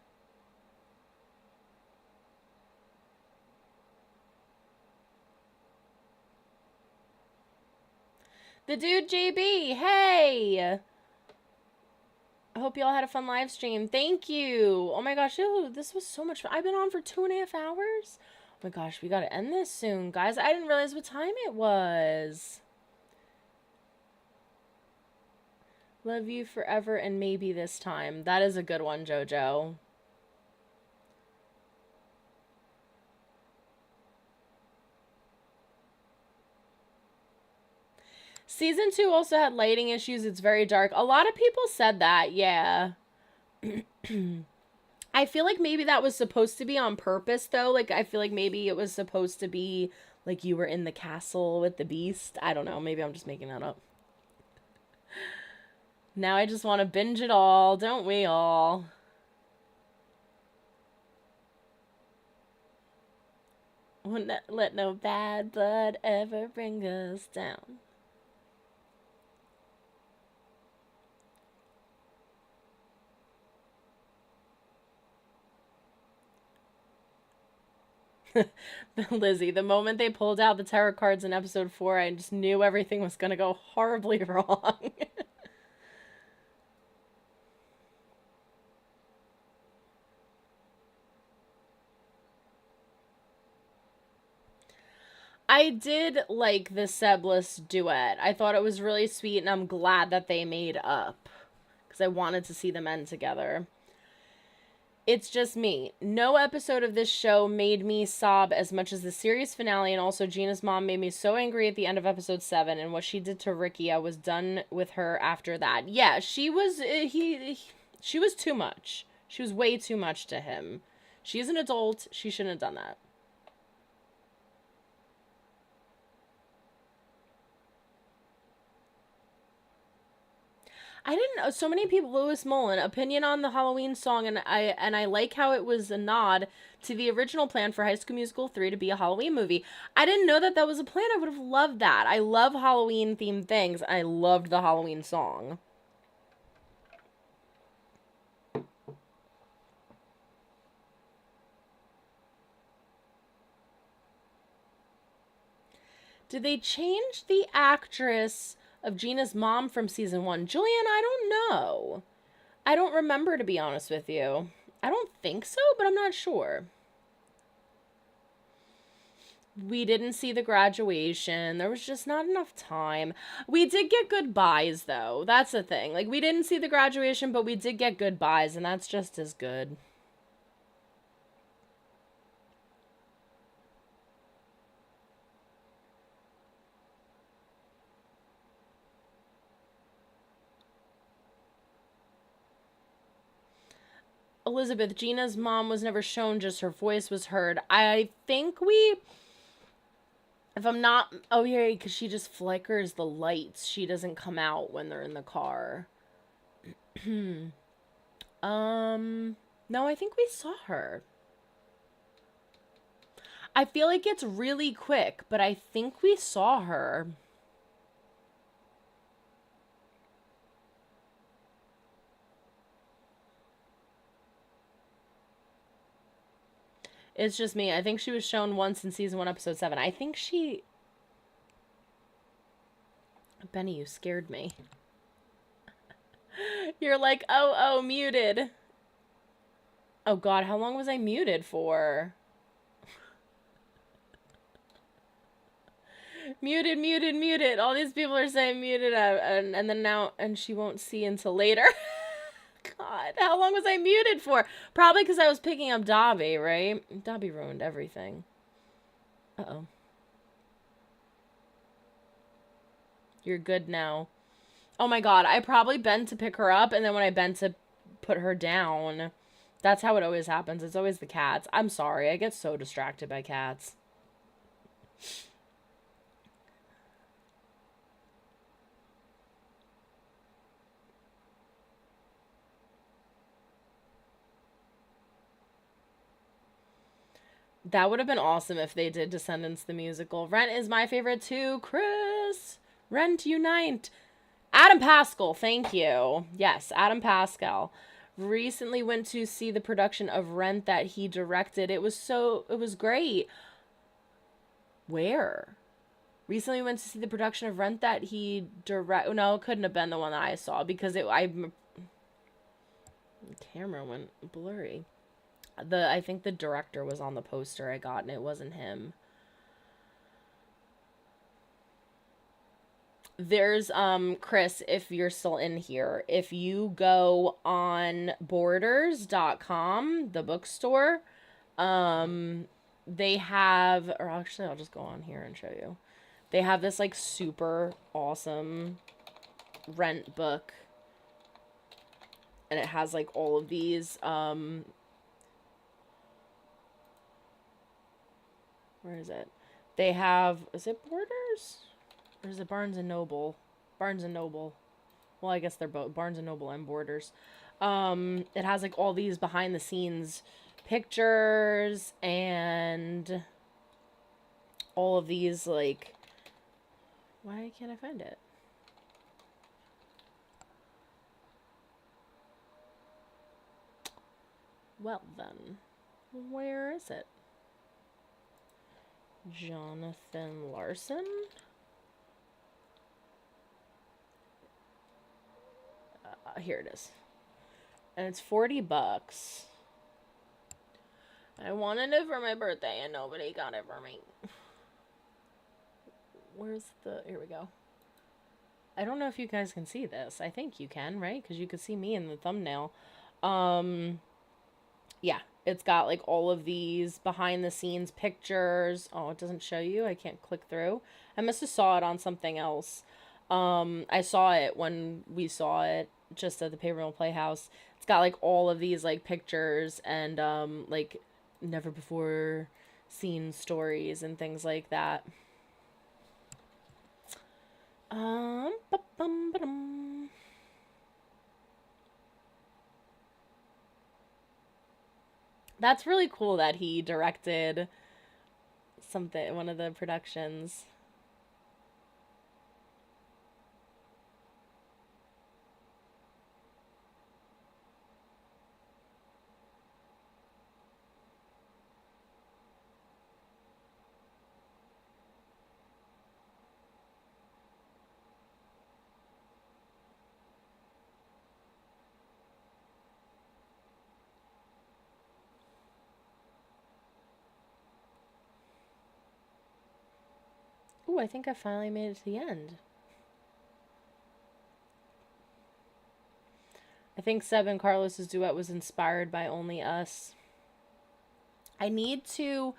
The dude JB, hey! I hope y'all had a fun live stream. Thank you. Oh my gosh, ew, this was so much fun. I've been on for 2.5 hours. Oh my gosh, we gotta end this soon, guys. I didn't realize what time it was. Love you forever and maybe this time. That is a good one, JoJo. Season 2 also had lighting issues. It's very dark. A lot of people said that, yeah. I feel like maybe that was supposed to be on purpose, though. Like, I feel like maybe it was supposed to be, like, you were in the castle with the beast. I don't know. Maybe I'm just making that up. Now I just want to binge it all. Don't we all? Won't let no bad blood ever bring us down. Lizzie, the moment they pulled out the tarot cards in episode 4, I just knew everything was going to go horribly wrong. I did like the Sebless duet. I thought it was really sweet, and I'm glad that they made up, because I wanted to see them end together. It's just me. No episode of this show made me sob as much as the series finale, and also Gina's mom made me so angry at the end of episode 7, and what she did to Ricky. I was done with her after that. Yeah, she was she was too much. She was way too much to him. She's an adult. She shouldn't have done that. I didn't know. So many people. Lewis Mullen opinion on the Halloween song, and I like how it was a nod to the original plan for High School Musical 3 to be a Halloween movie. I didn't know that was a plan. I would have loved that. I love Halloween themed things. I loved the Halloween song. Did they change the actress of Gina's mom from season 1? Julian, I don't know. I don't remember, to be honest with you. I don't think so, but I'm not sure. We didn't see the graduation. There was just not enough time. We did get goodbyes, though. That's the thing. Like, we didn't see the graduation, but we did get goodbyes, and that's just as good. Elizabeth, Gina's mom was never shown, just her voice was heard. I think we... If I'm not... Oh, yeah, because she just flickers the lights. She doesn't come out when they're in the car. No, I think we saw her. I feel like it's really quick, but I think we saw her. It's just me. I think she was shown once in season 1, episode 7. I think she... Benny, you scared me. You're like, oh, muted. Oh, God, how long was I muted for? Muted. All these people are saying muted, and then now, and she won't see until later. God, how long was I muted for? Probably because I was picking up Dobby, right? Dobby ruined everything. Uh-oh. You're good now. Oh my God, I probably bent to pick her up, and then when I bent to put her down, that's how it always happens. It's always the cats. I'm sorry, I get so distracted by cats. That would have been awesome if they did Descendants the musical. Rent is my favorite too. Chris, Rent Unite. Adam Pascal, thank you. Yes, Adam Pascal. Recently went to see the production of Rent that he directed. It was great. Where? Recently went to see the production of Rent that he no, it couldn't have been the one that I saw because the camera went blurry. I think the director was on the poster I got, and it wasn't him. There's, Chris, if you're still in here, if you go on borders.com, the bookstore, they have, or actually I'll just go on here and show you. They have this, like, super awesome Rent book. And it has, like, all of these, where is it? They have, is it Borders? Or is it Barnes and Noble? Barnes and Noble. Well, I guess they're both Barnes and Noble and Borders. It has, like, all these behind the scenes pictures and all of these, like, why can't I find it? Well, then, where is it? Jonathan Larson? Here it is. And it's $40. I wanted it for my birthday and nobody got it for me. Where's the... Here we go. I don't know if you guys can see this. I think you can, right? Because you can see me in the thumbnail. Yeah. It's got, like, all of these behind-the-scenes pictures. Oh, it doesn't show you? I can't click through. I must have saw it on something else. I saw it when we saw it just at the Paper Mill Playhouse. It's got, like, all of these, like, pictures and, like, never-before-seen stories and things like that. Ba-bum-ba-dum. That's really cool that he directed something, one of the productions. Ooh, I think I finally made it to the end. I think Seb and Carlos's duet was inspired by Only Us. I need to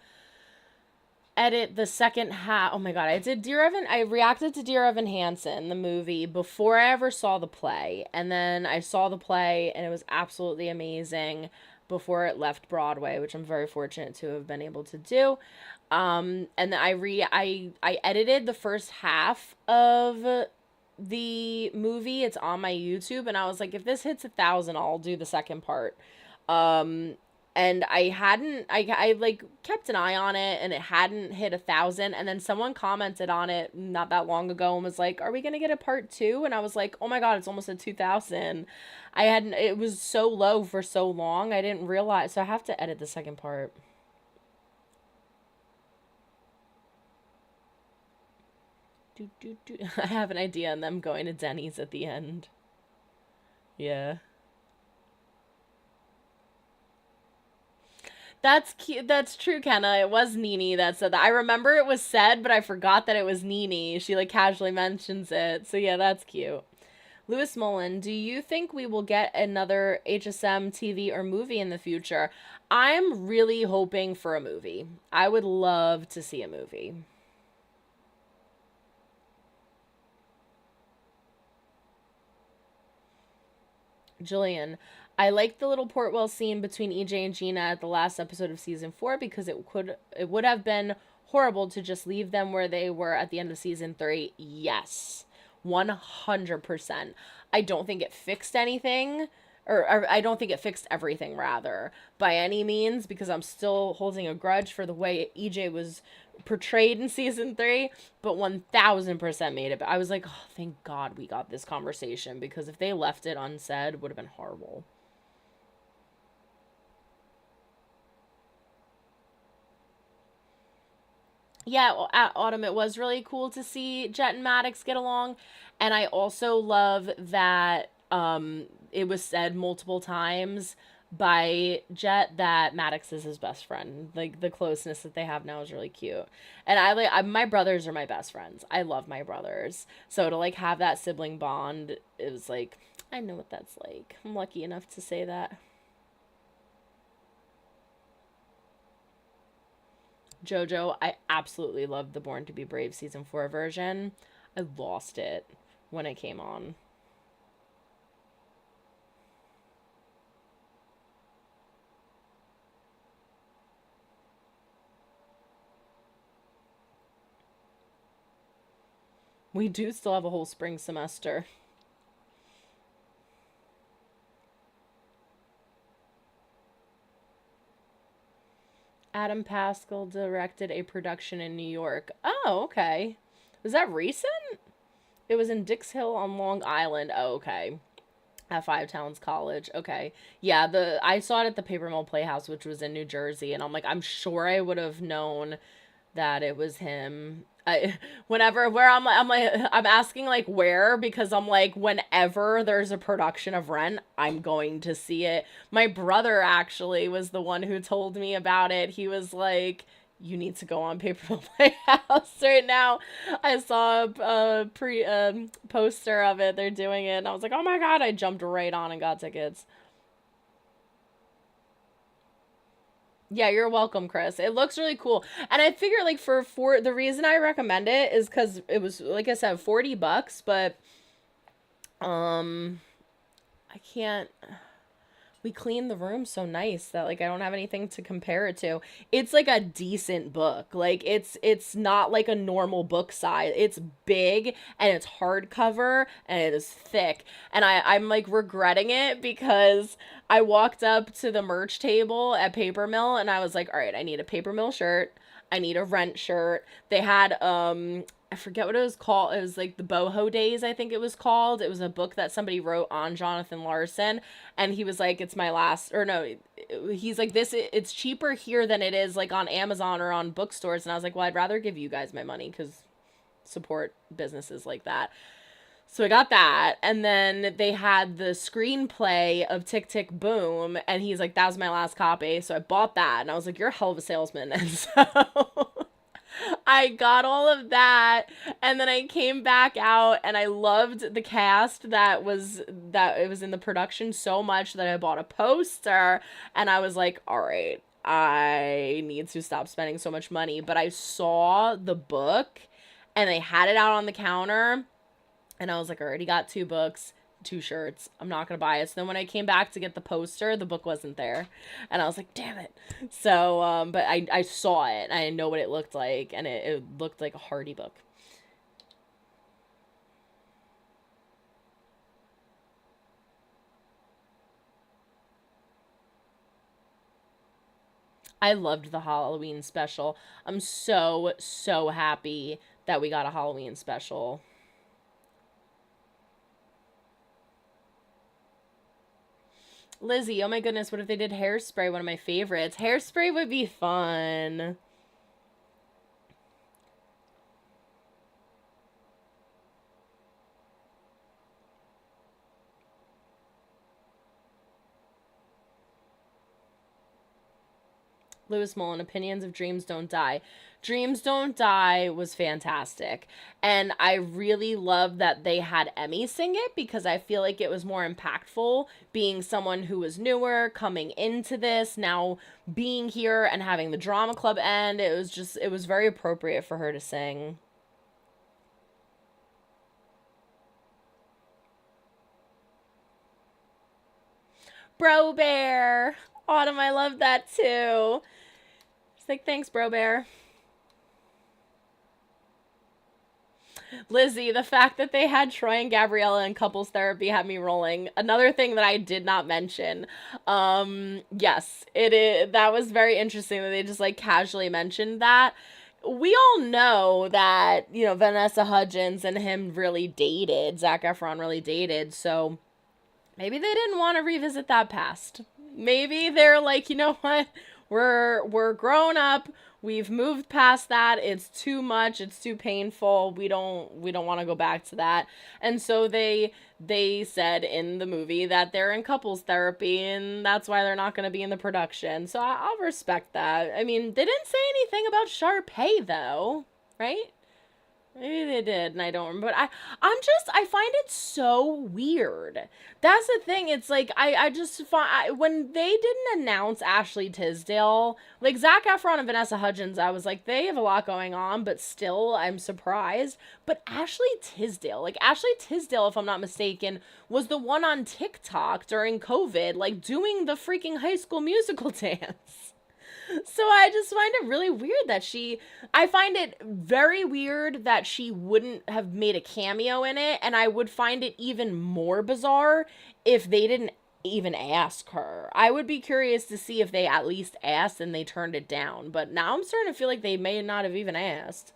edit the second half. Oh my god, I reacted to Dear Evan Hansen, the movie, before I ever saw the play. And then I saw the play and it was absolutely amazing before it left Broadway, which I'm very fortunate to have been able to do. And then I edited the first half of the movie. It's on my YouTube, and I was like, if this hits 1,000, I'll do the second part. And I like kept an eye on it, and it hadn't hit 1,000. And then someone commented on it not that long ago and was like, "Are we gonna get a part 2?" And I was like, "Oh my god, it's almost at 2,000." It was so low for so long, I didn't realize. So I have to edit the second part. I have an idea on them going to Denny's at the end. Yeah. That's cute. That's true, Kenna. It was Nene that said that. I remember it was said, but I forgot that it was Nene. She, like, casually mentions it. So yeah, that's cute. Lewis Mullen, do you think we will get another HSM TV or movie in the future? I'm really hoping for a movie. I would love to see a movie. Jillian, I liked the little Portwell scene between EJ and Gina at the last episode of season 4 because it would have been horrible to just leave them where they were at the end of season 3. Yes. 100%. I don't think it fixed anything, or I don't think it fixed everything, rather, by any means, because I'm still holding a grudge for the way EJ was portrayed in season 3, but 1,000% made it. But I was like, oh, thank God we got this conversation, because if they left it unsaid, it would have been horrible. Yeah, well, at Autumn, it was really cool to see Jet and Maddox get along. And I also love that it was said multiple times by Jet that Maddox is his best friend. Like, the closeness that they have now is really cute. And my brothers are my best friends. I love my brothers. So to, like, have that sibling bond, it was like, I know what that's like. I'm lucky enough to say that. JoJo, I absolutely loved the Born to Be Brave season 4 version. I lost it when it came on. We do still have a whole spring semester. Adam Pascal directed a production in New York. Oh, okay. Was that recent? It was in Dix Hill on Long Island. Oh, okay. At Five Towns College. Okay. Yeah, the I saw it at the Paper Mill Playhouse, which was in New Jersey, and I'm like, I'm sure I would have known that it was him. Whenever where I'm asking like where, because I'm like, whenever there's a production of Rent, I'm going to see it. My brother actually was the one who told me about it. He was like, you need to go on Paper Mill Playhouse right now. I saw a poster of it. They're doing it, and I was like, oh my god! I jumped right on and got tickets. Yeah, you're welcome, Chris. It looks really cool. And I figure like for the reason I recommend it is cuz it was like I said $40, but um I can't we cleaned the room so nice that like I don't have anything to compare it to. It's like a decent book. Like it's not like a normal book size. It's big and it's hardcover and it is thick. And I'm like regretting it because I walked up to the merch table at Paper Mill and I was like, all right, I need a Paper Mill shirt. I need a Rent shirt. They had I forget what it was called. It was like the Boho Days, I think it was called. It was a book that somebody wrote on Jonathan Larson, and he was like, "It's my last," or no, he's like, "This it's cheaper here than it is like on Amazon or on bookstores." And I was like, "Well, I'd rather give you guys my money because support businesses like that." So I got that, and then they had the screenplay of Tick Tick Boom, and he's like, "That was my last copy," so I bought that, and I was like, "You're a hell of a salesman," and so I got all of that, and then I came back out and I loved the cast that it was in the production so much that I bought a poster, and I was like, all right, I need to stop spending so much money. But I saw the book and they had it out on the counter, and I was like, I already got 2 books, 2 shirts. I'm not going to buy it. So then when I came back to get the poster, the book wasn't there. And I was like, damn it. So, but I saw it. I know what it looked like. And it looked like a Hardy book. I loved the Halloween special. I'm so, so happy that we got a Halloween special. Lizzie, oh my goodness, what if they did Hairspray? One of my favorites. Hairspray would be fun. Lewis Mullen, Opinions of Dreams Don't Die. Dreams Don't Die was fantastic. And I really love that they had Emmy sing it because I feel like it was more impactful being someone who was newer, coming into this, now being here and having the drama club end. It was very appropriate for her to sing. Bro Bear. Autumn, I love that too. It's like, thanks, Bro Bear. Lizzie, the fact that they had Troy and Gabriella in couples therapy had me rolling. Another thing that I did not mention. Yes, it is. That was very interesting that they just like casually mentioned that. We all know that, you know, Vanessa Hudgens and him really dated. Zac Efron really dated. So maybe they didn't want to revisit that past. Maybe they're like, you know what? We're grown up. We've moved past that. It's too much. It's too painful. We don't want to go back to that. And so they said in the movie that they're in couples therapy and that's why they're not going to be in the production. So I'll respect that. I mean, they didn't say anything about Sharpay though, right? Maybe they did, and I don't remember. But I find it so weird. That's the thing. It's like I just find when they didn't announce Ashley Tisdale, like Zac Efron and Vanessa Hudgens, I was like, they have a lot going on, but still, I'm surprised. But Ashley Tisdale, if I'm not mistaken, was the one on TikTok during COVID, like doing the freaking High School Musical dance. So I just find it really weird that I find it very weird that she wouldn't have made a cameo in it, and I would find it even more bizarre if they didn't even ask her. I would be curious to see if they at least asked and they turned it down, but now I'm starting to feel like they may not have even asked.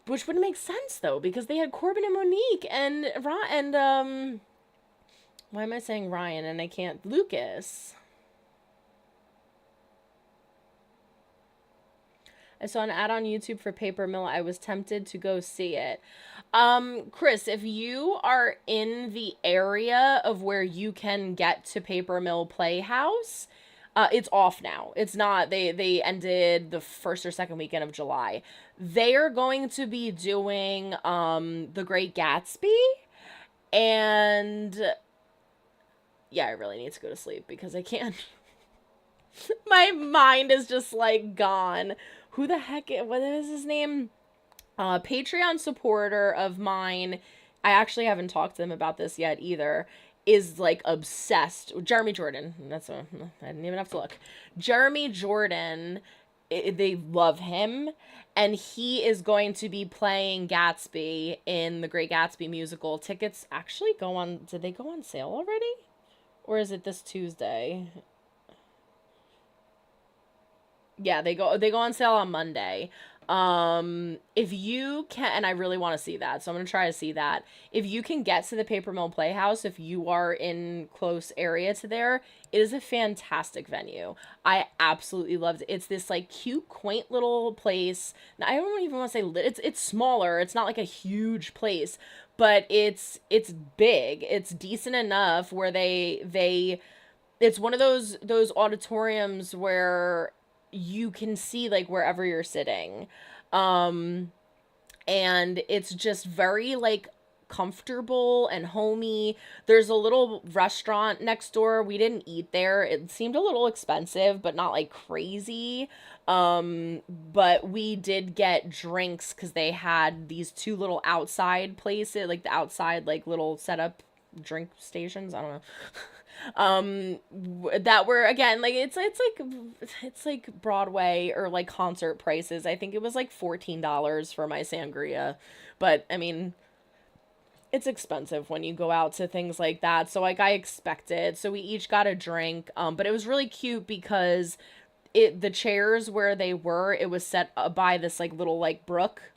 Which would make sense though, because they had Corbin and Monique and why am I saying Ryan and I can't Lucas? I saw an ad on YouTube for Paper Mill. I was tempted to go see it. Chris, if you are in the area of where you can get to Paper Mill Playhouse, it's off now. It's not. They ended the first or second weekend of July. They are going to be doing The Great Gatsby, and yeah, I really need to go to sleep because I can't. My mind is just like gone. Who the heck? What is his name? Patreon supporter of mine. I actually haven't talked to them about this yet either. Is like obsessed. Jeremy Jordan. I didn't even have to look. Jeremy Jordan. They love him, and he is going to be playing Gatsby in the Great Gatsby musical. Tickets actually go on. Did they go on sale already, or is it this Tuesday? Yeah, they go on sale on Monday. If you can, and I really want to see that, so I'm gonna try to see that. If you can get to the Paper Mill Playhouse, if you are in close area to there, it is a fantastic venue. I absolutely loved it. It's this like cute, quaint little place. Now, I don't even want to say it's smaller. It's not like a huge place, but it's big. It's decent enough where they it's one of those auditoriums where you can see like wherever you're sitting. Um and it's just very like comfortable and homey. There's a little restaurant next door. We didn't eat there. It seemed a little expensive, but not like crazy. But we did get drinks cuz they had these two little outside places, like the outside like little setup drink stations. I don't know. That were again like it's like Broadway or like concert prices. I think it was like $14 for my sangria, but I mean it's expensive when you go out to things like that, so like I expected. So we each got a drink, but it was really cute because the chairs where they were, it was set by this like little like brook,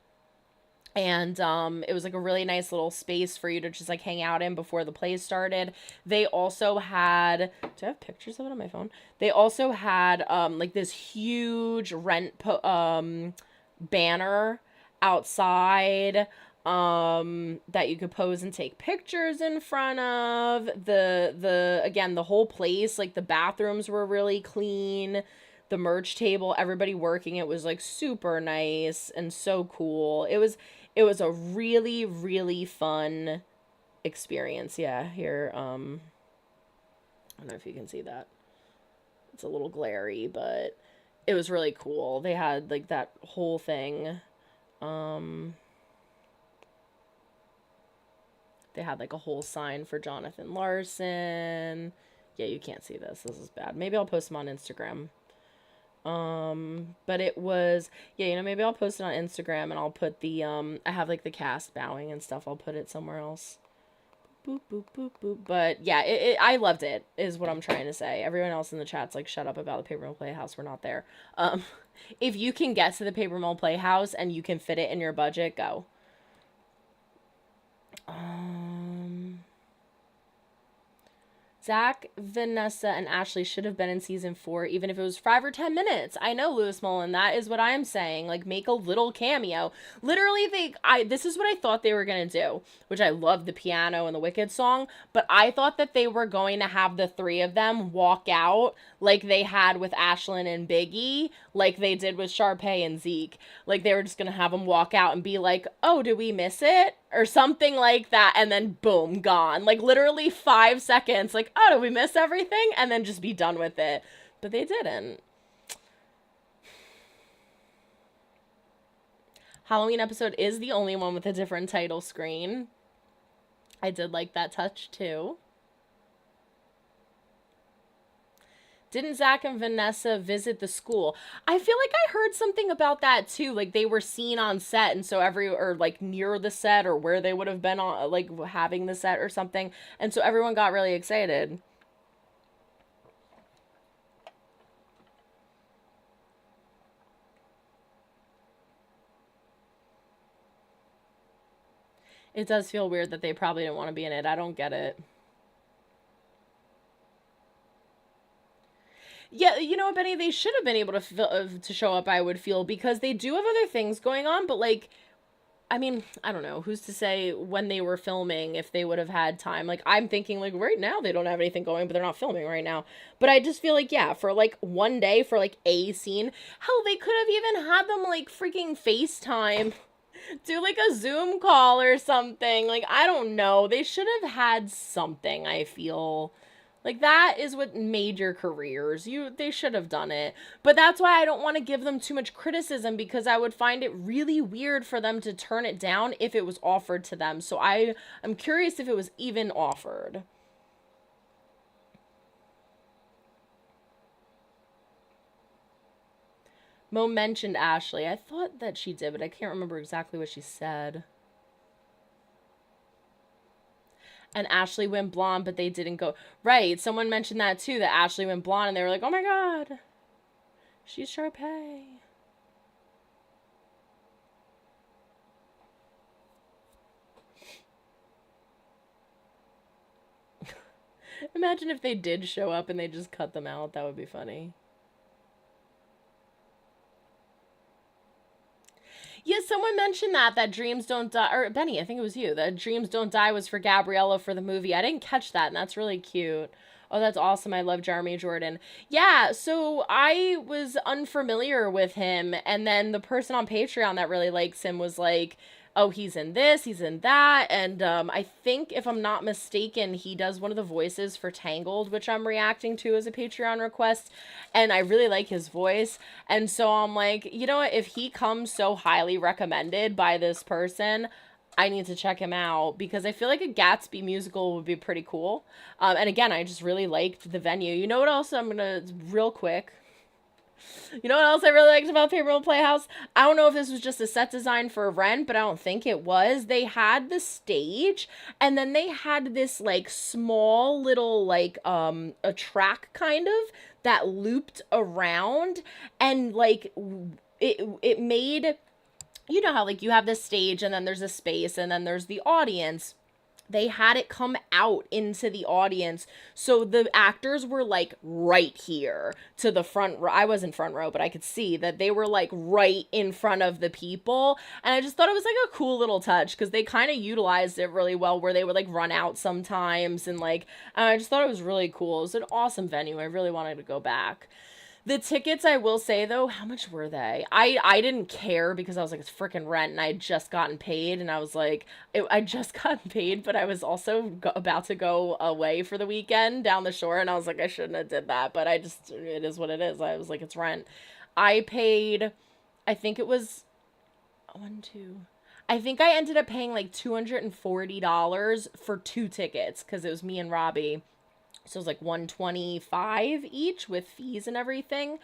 and it was like a really nice little space for you to just like hang out in before the play started. They also had, do I have pictures of it on my phone? They also had like this huge banner outside that you could pose and take pictures in front of. The again, the whole place, like the bathrooms were really clean. The merch table, everybody working it was like super nice and so cool. It was a really, really fun experience. Yeah, here, I don't know if you can see that. It's a little glary, but it was really cool. They had like that whole thing. Um, they had like a whole sign for Jonathan Larson. Yeah, you can't see this. This is bad. Maybe I'll post them on Instagram. But it was, yeah, maybe I'll post it on Instagram and I'll put I have like the cast bowing and stuff. I'll put it somewhere else. Boop, boop, boop, boop. But yeah, I loved it, is what I'm trying to say. Everyone else in the chat's like, shut up about the Paper Mill Playhouse. We're not there. If you can get to the Paper Mill Playhouse and you can fit it in your budget, go. Zach, Vanessa, and Ashley should have been in season 4, even if it was 5 or 10 minutes. I know, Lewis Mullen. That is what I'm saying. Like, make a little cameo. Literally, this is what I thought they were going to do, which I love the piano and the Wicked song, but I thought that they were going to have the 3 of them walk out like they had with Ashlyn and Biggie, like they did with Sharpay and Zeke. Like, they were just going to have them walk out and be like, oh, did we miss it? Or something like that, and then boom, gone. Like, literally 5 seconds, like, oh, did we miss everything? And then just be done with it. But they didn't. Halloween episode is the only one with a different title screen. I did like that touch, too. Didn't Zach and Vanessa visit the school? I feel like I heard something about that too. Like they were seen on set, and so or like near the set or where they would have been on, like having the set or something. And so everyone got really excited. It does feel weird that they probably didn't want to be in it. I don't get it. Yeah, you know what, Benny? They should have been able to show up, I would feel, because they do have other things going on, but like, I mean, I don't know. Who's to say when they were filming if they would have had time? Like, I'm thinking, like, right now they don't have anything going, but they're not filming right now. But I just feel like, yeah, for, like, one day, for, like, a scene, hell, they could have even had them, like, freaking FaceTime. Do, like, a Zoom call or something. Like, I don't know. They should have had something, I feel. Like, that is what made your careers. They should have done it. But that's why I don't want to give them too much criticism, because I would find it really weird for them to turn it down if it was offered to them. So I'm curious if it was even offered. Mo mentioned Ashley. I thought that she did, but I can't remember exactly what she said. And Ashley went blonde, but they didn't go. Right, someone mentioned that too, that Ashley went blonde, and they were like, oh my god, she's Sharpay. Imagine if they did show up and they just cut them out. That would be funny. Yeah, someone mentioned that Dreams Don't Die, or Benny, I think it was you, that Dreams Don't Die was for Gabriella for the movie. I didn't catch that, and that's really cute. Oh, that's awesome. I love Jeremy Jordan. Yeah, so I was unfamiliar with him, and then the person on Patreon that really likes him was like, oh, he's in this, he's in that, and I think, if I'm not mistaken, he does one of the voices for Tangled, which I'm reacting to as a Patreon request, and I really like his voice, and so I'm like, you know what, if he comes so highly recommended by this person, I need to check him out, because I feel like a Gatsby musical would be pretty cool. And again, I just really liked the venue. You know what else I'm gonna, real quick, you know what else I really liked about Papermill Playhouse? I don't know if this was just a set design for Rent, but I don't think it was. They had the stage, and then they had this, like, small little, like, a track, kind of, that looped around, and, like, it made, you know how, like, you have this stage, and then there's a space, and then there's the audience. They had it come out into the audience, so the actors were like right here to the front row. I wasn't front row, but I could see that they were like right in front of the people, and I just thought it was like a cool little touch, because they kind of utilized it really well, where they would like run out sometimes, and like, I just thought it was really cool. It was an awesome venue. I really wanted to go back. The tickets, I will say, though, how much were they? I didn't care, because I was like, it's freaking Rent, and I had just gotten paid, and I was like, I just got paid, but I was also about to go away for the weekend down the shore, and I was like, I shouldn't have did that, but it is what it is. I was like, it's Rent. I paid, I think it was, I think I ended up paying like $240 for 2 tickets, because it was me and Robbie. So it was like $125 each with fees and everything.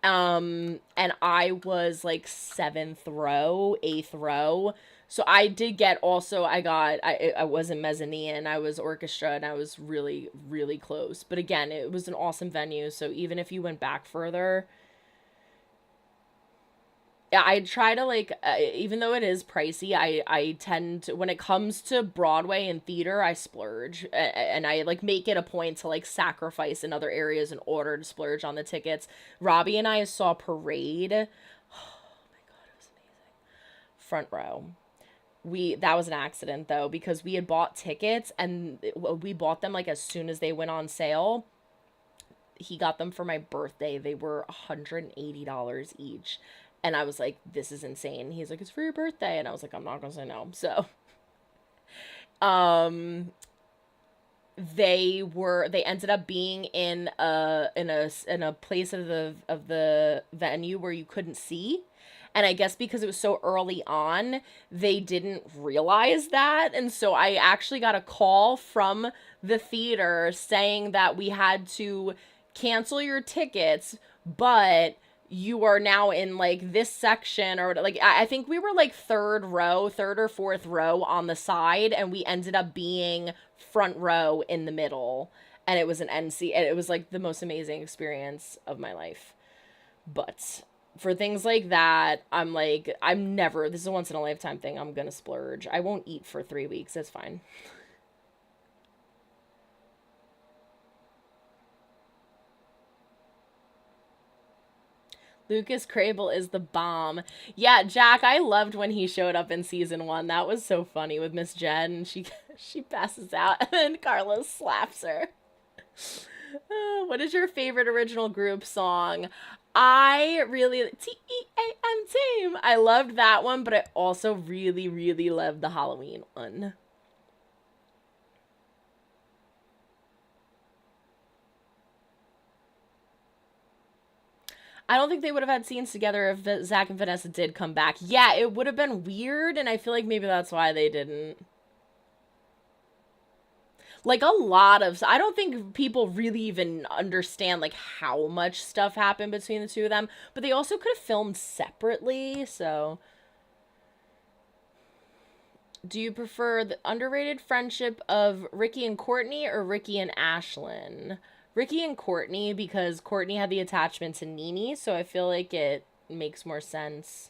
And I was like 7th row, 8th row. So I did get also, I wasn't mezzanine, I was orchestra, and I was really, really close. But again, it was an awesome venue. So even if you went back further, I try to like, even though it is pricey, I tend to, when it comes to Broadway and theater, I splurge, and I like make it a point to like sacrifice in other areas in order to splurge on the tickets. Robbie and I saw Parade. Oh my God, it was amazing. Front row. We That was an accident though, because we had bought tickets and we bought them like as soon as they went on sale. He got them for my birthday. They were $180 each. And I was like, this is insane. He's like, it's for your birthday. And I was like, I'm not going to say no. So, um, they ended up being in a place of the venue where you couldn't see. And I guess because it was so early on, they didn't realize that. And so I actually got a call from the theater saying that we had to cancel your tickets, but you are now in like this section, or like I think we were like third or fourth row on the side, and we ended up being front row in the middle. And it was an NC, and it was like the most amazing experience of my life. But for things like that, I'm like, this is a once in a lifetime thing. I'm gonna splurge. I won't eat for 3 weeks. It's fine. Lucas Crable is the bomb. Yeah, Jack, I loved when he showed up in season 1. That was so funny with Miss Jen. She she passes out and then Carlos slaps her. What is your favorite original group song? I really TEAM team. I loved that one, but I also really, really loved the Halloween one. I don't think they would have had scenes together if Zach and Vanessa did come back. Yeah, it would have been weird, and I feel like maybe that's why they didn't. Like a lot of, I don't think people really even understand like how much stuff happened between the two of them, but they also could have filmed separately. So do you prefer the underrated friendship of Ricky and Courtney or Ricky and Ashlyn? Ricky and Courtney, because Courtney had the attachment to Nene, so I feel like it makes more sense.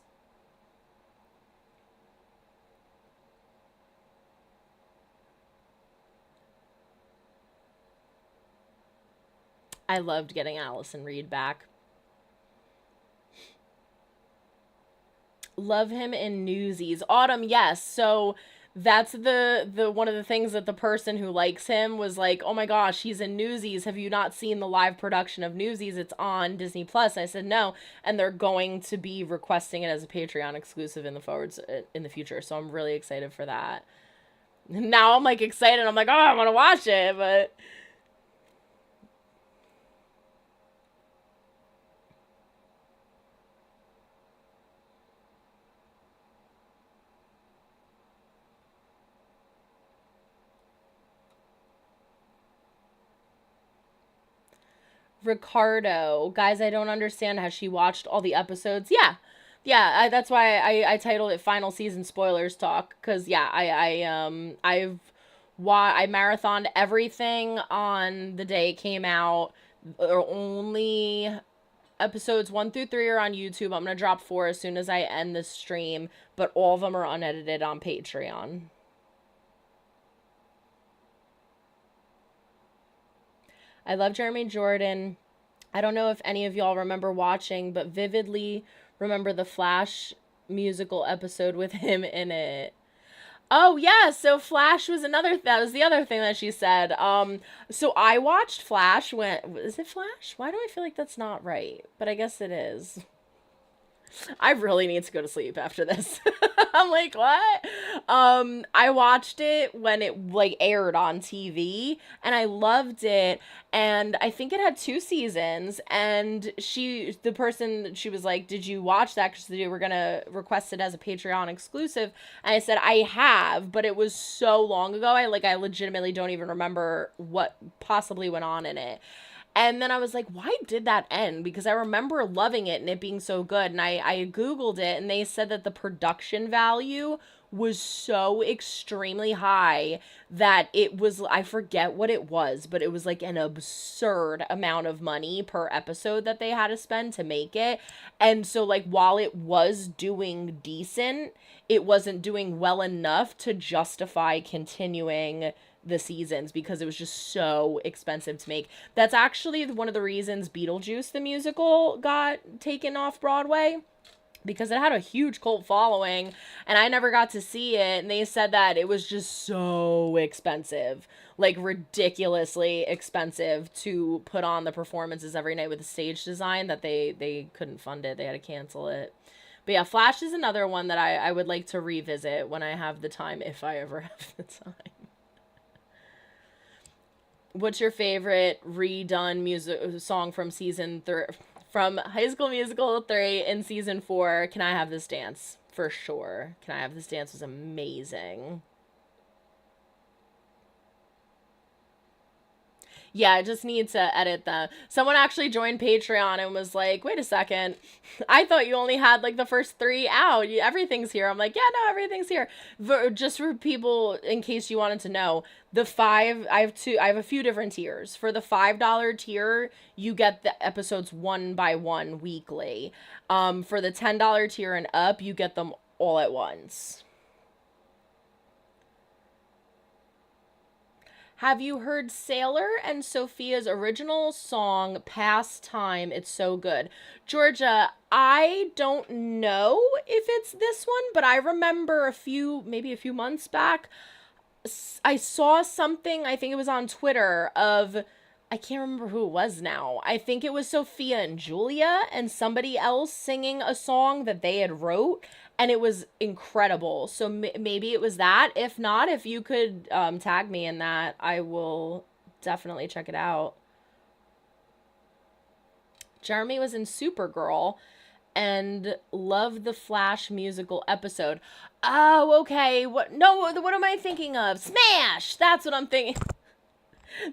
I loved getting Allison Reed back. Love him in Newsies. Autumn, yes. So that's the one of the things that the person who likes him was like, "Oh my gosh, he's in Newsies. Have you not seen the live production of Newsies? It's on Disney Plus." I said, "No." And they're going to be requesting it as a Patreon exclusive in the forwards in the future. So I'm really excited for that. Now I'm like excited. I'm like, "Oh, I want to watch it." But Ricardo, guys, I don't understand how she watched all the episodes. Yeah, yeah, that's why I titled it Final Season Spoilers Talk, because yeah, I marathoned everything on the day it came out. Only episodes 1 through 3 are on YouTube. I'm gonna drop 4 as soon as I end this stream, but all of them are unedited on Patreon. I love Jeremy Jordan. I don't know if any of y'all remember watching, but vividly remember the Flash musical episode with him in it. Oh yeah, so Flash was that was the other thing that she said. So I watched Flash when, is it Flash? Why do I feel like that's not right? But I guess it is. I really need to go to sleep after this. I'm like, what? I watched it when it like aired on TV and I loved it. And I think it had 2 seasons. And the person, she was like, did you watch that? Because they were going to request it as a Patreon exclusive. And I said, I have, but it was so long ago. I legitimately don't even remember what possibly went on in it. And then I was like, why did that end? Because I remember loving it and it being so good. And I Googled it and they said that the production value was so extremely high that it was, I forget what it was, but it was like an absurd amount of money per episode that they had to spend to make it. And so, like, while it was doing decent, it wasn't doing well enough to justify continuing the seasons because it was just so expensive to make. That's actually one of the reasons Beetlejuice the musical got taken off Broadway, because it had a huge cult following and I never got to see it, and they said that it was just so expensive, like ridiculously expensive to put on the performances every night with the stage design, that they couldn't fund it. They had to cancel it. But yeah, Flash is another one that I would like to revisit when I have the time, if I ever have the time. What's your favorite redone music song from from High School Musical 3 in season 4? Can I Have This Dance? For sure. Can I Have This Dance was amazing. Yeah, I just need to edit them. Someone actually joined Patreon and was like, wait a second. I thought you only had like the first 3 out. Everything's here. I'm like, yeah, no, everything's here. Just for people, in case you wanted to know, I have a few different tiers. For the $5 tier, you get the episodes 1 by 1 weekly. For the $10 tier and up, you get them all at once. Have you heard Sailor and Sophia's original song, Past Time? It's so good. Georgia, I don't know if it's this one, but I remember maybe a few months back, I saw something, I think it was on Twitter, I can't remember who it was now. I think it was Sophia and Julia and somebody else singing a song that they had wrote, and it was incredible. So maybe it was that. If not, if you could tag me in that, I will definitely check it out. Jeremy was in Supergirl and loved the Flash musical episode. Oh, okay. What am I thinking of? Smash! That's what I'm thinking.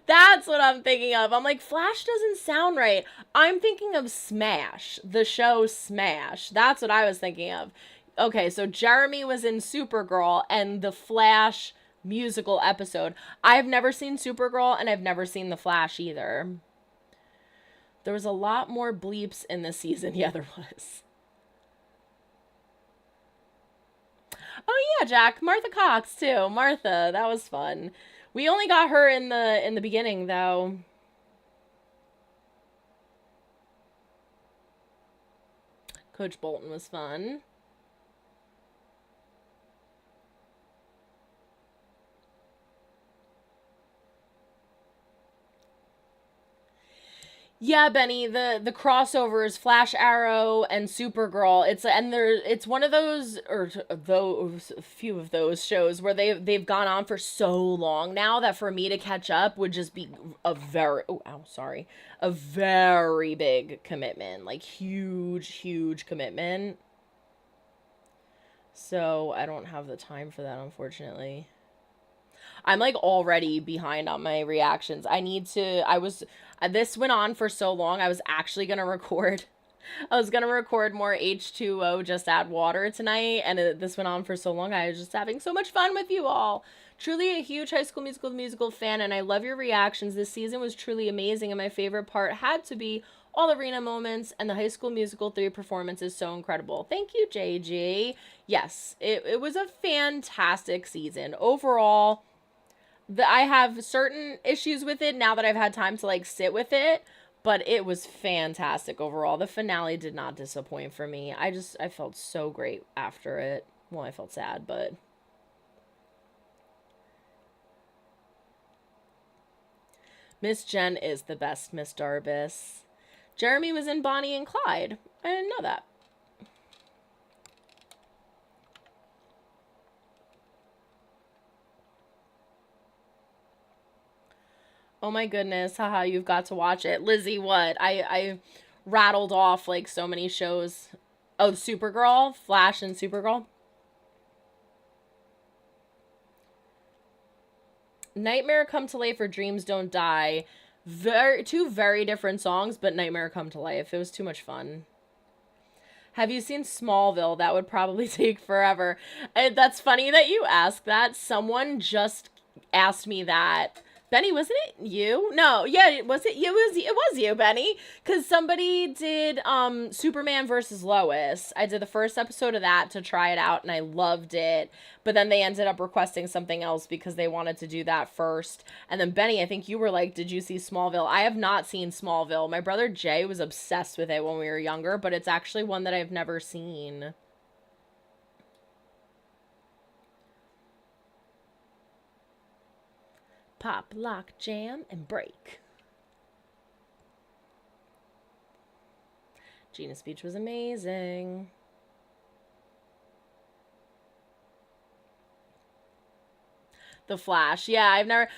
That's what I'm thinking of. I'm like, Flash doesn't sound right. I'm thinking of Smash, the show Smash. That's what I was thinking of. Okay, so Jeremy was in Supergirl and the Flash musical episode. I've never seen Supergirl and I've never seen the Flash either. There was a lot more bleeps in this season. Yeah, there was. Oh yeah, Jack. Martha Cox too. Martha, that was fun. We only got her in the beginning though. Coach Bolton was fun. Yeah, Benny, the crossovers, Flash Arrow and Supergirl. It's one of those, or those, a few of those shows where they've gone on for so long now that for me to catch up would just be a very big commitment, like huge commitment. So I don't have the time for that, unfortunately. I'm like already behind on my reactions. This went on for so long. I was actually going to record. I was going to record more H2O Just Add Water tonight. And this went on for so long. I was just having so much fun with you all. Truly a huge High School Musical fan. And I love your reactions. This season was truly amazing. And my favorite part had to be all arena moments, and the High School Musical 3 performance is so incredible. Thank you, JG. Yes, it was a fantastic season. Overall, I have certain issues with it now that I've had time to like sit with it, but it was fantastic overall. The finale did not disappoint for me. I felt so great after it. Well, I felt sad, but Miss Jen is the best Miss Darbus. Jeremy was in Bonnie and Clyde. I didn't know that. Oh my goodness, haha, you've got to watch it. Lizzie, what? I rattled off like so many shows. Oh, Supergirl, Flash and Supergirl. Nightmare Come to Life for Dreams Don't Die Two very different songs, but Nightmare Come to Life. It was too much fun. Have you seen Smallville? That would probably take forever. That's funny that you ask that. Someone just asked me that. Benny, wasn't it you? No, yeah, was it? It was you, Benny, because somebody did Superman versus Lois. I did the first episode of that to try it out, and I loved it. But then they ended up requesting something else because they wanted to do that first. And then Benny, I think you were like, "Did you see Smallville?" I have not seen Smallville. My brother Jay was obsessed with it when we were younger, but it's actually one that I've never seen. Pop, lock, jam, and break. Gina's speech was amazing. The Flash. Yeah, I've never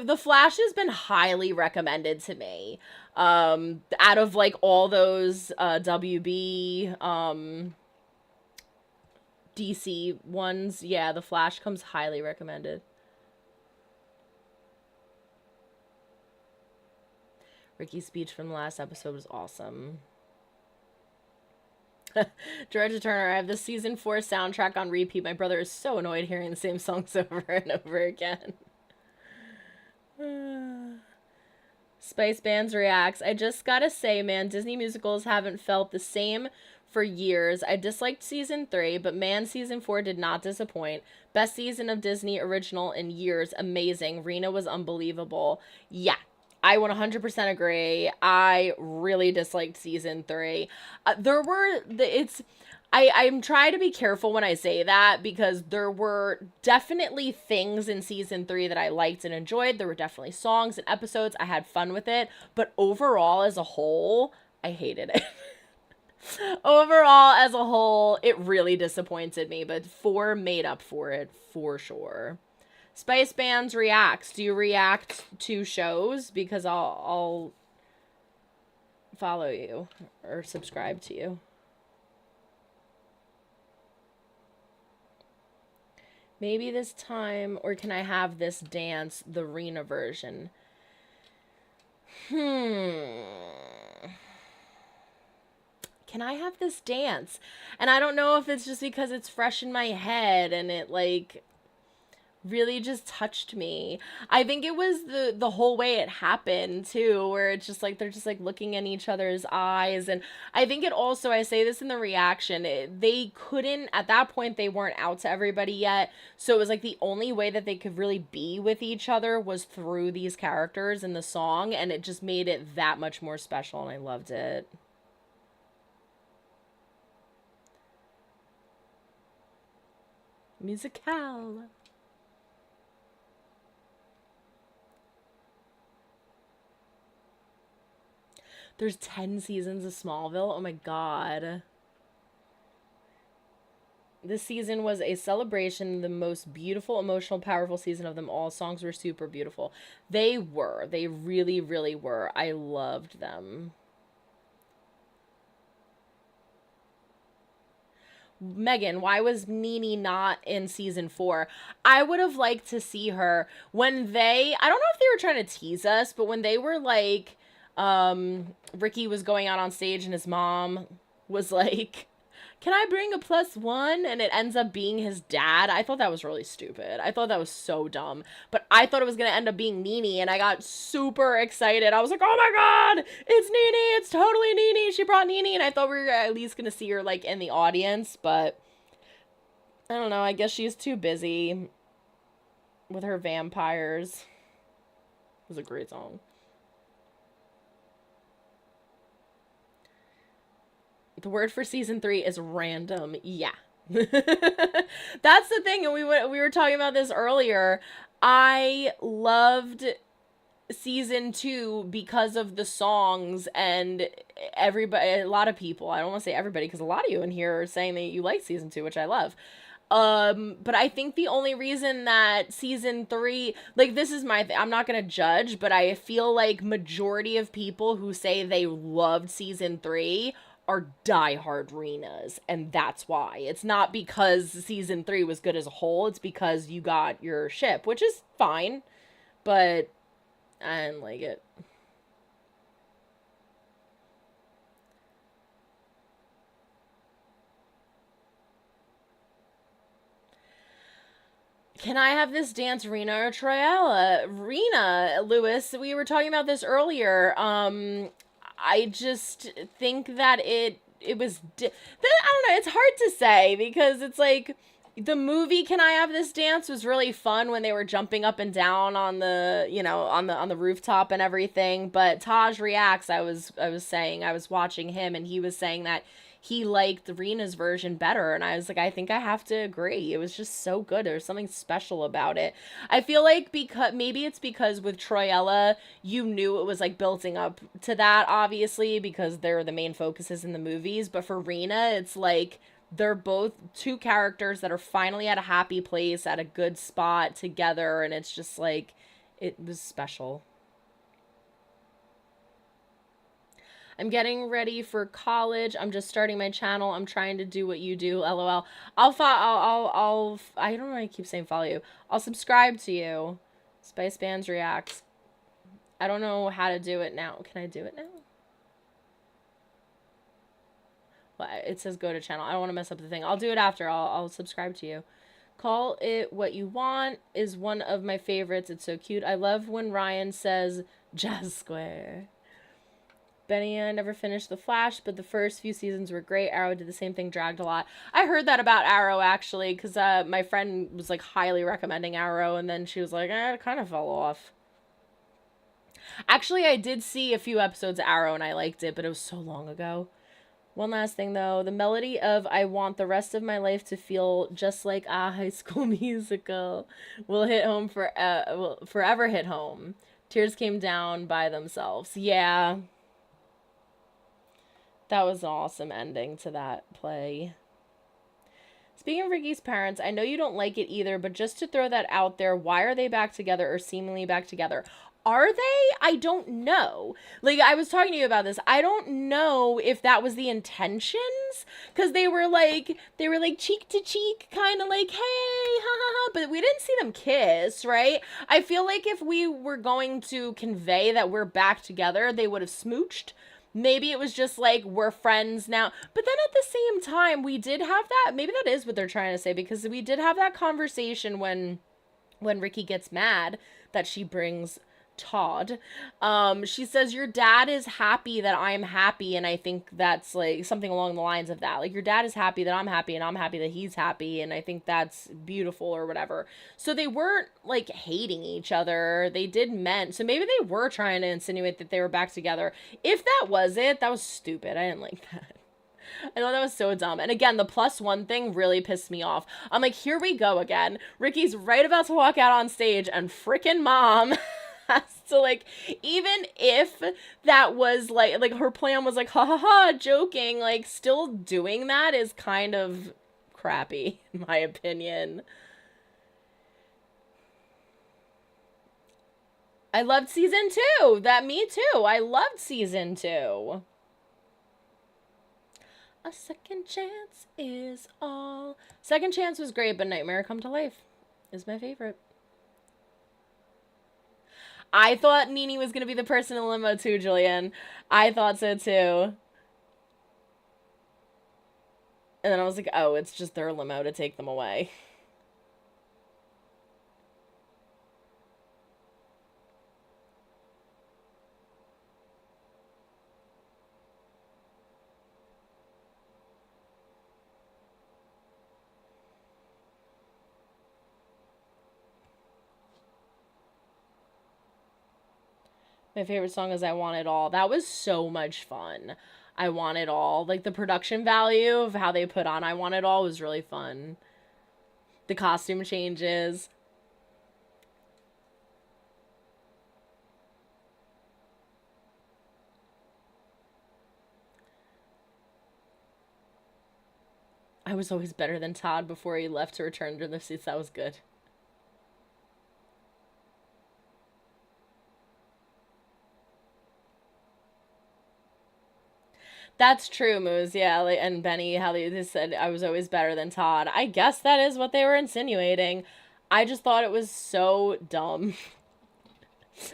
The Flash has been highly recommended to me. Out of like all those WB DC ones, yeah, The Flash comes highly recommended. Ricky's speech from the last episode was awesome. Georgia Turner, I have the season 4 soundtrack on repeat. My brother is so annoyed hearing the same songs over and over again. Spice Bands reacts. I just gotta say, man, Disney musicals haven't felt the same for years. I disliked season 3, but man, season 4 did not disappoint. Best season of Disney original in years. Amazing. Rena was unbelievable. Yeah, I 100% agree. I really disliked season 3. I'm trying to be careful when I say that because there were definitely things in season 3 that I liked and enjoyed. There were definitely songs and episodes. I had fun with it. But overall, as a whole, I hated it. Overall, as a whole, it really disappointed me. But 4 made up for it, for sure. Spice Bands reacts. Do you react to shows? Because I'll follow you or subscribe to you. Maybe this time, or can I have this dance, the Rena version? Can I have this dance? And I don't know if it's just because it's fresh in my head and it like really just touched me. I think it was the whole way it happened too, where it's just like they're just like looking in each other's eyes. And I think it also, I say this in the reaction, they couldn't, at that point they weren't out to everybody yet, so it was like the only way that they could really be with each other was through these characters in the song, and it just made it that much more special, and I loved it. Musical. There's 10 seasons of Smallville. Oh my god. This season was a celebration, the most beautiful, emotional, powerful season of them all. Songs were super beautiful. They were. They really, really were. I loved them. Megan, why was Nene not in season 4? I would have liked to see her when I don't know if they were trying to tease us, but when they were like, Ricky was going out on stage and his mom was like, can I bring a +1? And it ends up being his dad. I thought that was really stupid. I thought that was so dumb. But I thought it was going to end up being Nene, and I got super excited. I was like, oh my god, it's Nene. It's totally Nene. She brought Nene, and I thought we were at least going to see her, like, in the audience. But I don't know. I guess she's too busy with her vampires. It was a great song. The word for season 3 is random. Yeah. That's the thing, and we were talking about this earlier. I loved season 2 because of the songs, and everybody, a lot of people, I don't want to say everybody because a lot of you in here are saying that you like season 2, which I love. But I think the only reason that season 3, like, this is I'm not gonna judge, but I feel like majority of people who say they loved season 3 are diehard Renas, and that's why. It's not because season 3 was good as a whole, it's because you got your ship, which is fine, but I didn't like it. Can I have this dance, Rena or Troyella? Rena, Lewis, we were talking about this earlier. I just think that it was I don't know, it's hard to say because it's like the movie Can I Have This Dance was really fun when they were jumping up and down on the, on the rooftop and everything, but Taj Reacts, I was saying, I was watching him and he was saying that he liked Rena's version better, and I was like, I think I have to agree. It was just so good. There's something special about it. I feel like because maybe it's because with Troyella you knew it was like building up to that, obviously, because they're the main focuses in the movies, but for Rena it's like they're both two characters that are finally at a happy place, at a good spot together, and it's just like it was special. I'm getting ready for college. I'm just starting my channel. I'm trying to do what you do. LOL. I don't know why I keep saying follow you. I'll subscribe to you. Spice Bands Reacts. I don't know how to do it now. Can I do it now? Well, it says go to channel. I don't want to mess up the thing. I'll do it after. I'll subscribe to you. Call It What You Want is one of my favorites. It's so cute. I love when Ryan says Jazz Square. Benny, I never finished The Flash, but the first few seasons were great. Arrow did the same thing, dragged a lot. I heard that about Arrow, actually, because my friend was, like, highly recommending Arrow, and then she was like, it kind of fell off. Actually, I did see a few episodes of Arrow, and I liked it, but it was so long ago. One last thing, though. The melody of I Want the Rest of My Life to Feel Just Like a High School Musical will hit home will forever hit home. Tears came down by themselves. Yeah. That was an awesome ending to that play. Speaking of Ricky's parents, I know you don't like it either, but just to throw that out there, why are they back together or seemingly back together? Are they? I don't know. Like, I was talking to you about this. I don't know if that was the intentions, because they were like cheek to cheek, kind of like, hey, ha ha ha, but we didn't see them kiss, right? I feel like if we were going to convey that we're back together, they would have smooched. Maybe it was just like, we're friends now. But then at the same time, we did have that. Maybe that is what they're trying to say, because we did have that conversation when Ricky gets mad that she brings Todd. She says, your dad is happy that I'm happy, and I think that's like something along the lines of that. Like, your dad is happy that I'm happy, and I'm happy that he's happy, and I think that's beautiful or whatever. So they weren't like hating each other. They did meant. So maybe they were trying to insinuate that they were back together. If that was it, that was stupid. I didn't like that. I thought that was so dumb. And again, the +1 thing really pissed me off. I'm like, here we go again. Ricky's right about to walk out on stage, and frickin' mom has to, like, even if that was like her plan was like, ha ha ha, joking, like, still doing that is kind of crappy, in my opinion. I loved season 2. Me too. I loved season 2. A second chance is all. Second Chance was great, but Nightmare Come to Life is my favorite. I thought Nene was going to be the person in the limo too, Julian. I thought so too. And then I was like, oh, it's just their limo to take them away. My favorite song is I Want It All. That was so much fun. I Want It All. Like, the production value of how they put on I Want It All was really fun. The costume changes. I was always better than Todd before he left to return to the seats. That was good. That's true, Moose. Yeah, like, and Benny, how they just said I was always better than Todd. I guess that is what they were insinuating. I just thought it was so dumb.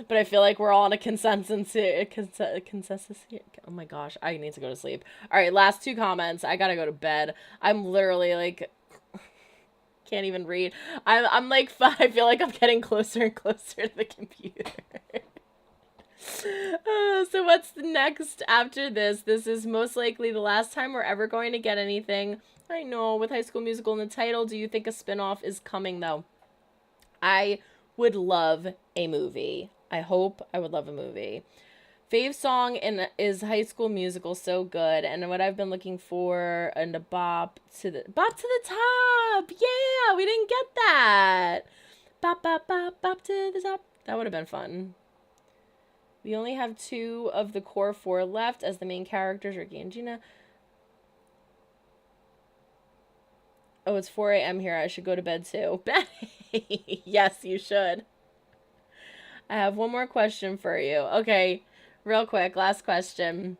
But I feel like we're all on a consensus here. Consensus here. Oh my gosh, I need to go to sleep. All right, last 2 comments. I gotta go to bed. I'm literally like Can't even read. I'm like, I feel like I'm getting closer and closer to the computer. So what's the next after this? This is most likely the last time we're ever going to get anything. I know, with High School Musical in the title. Do you think a spinoff is coming, though? I would love a movie. I hope I would love a movie. Fave song is High School Musical, so good. And what I've been looking for, and a bop to the top. Yeah, we didn't get that. Bop, bop, bop, bop to the top. That would have been fun. We only have 2 of the core 4 left as the main characters, Ricky and Gina. Oh, it's 4 a.m. here. I should go to bed too. Yes, you should. I have one more question for you. Okay, real quick, last question.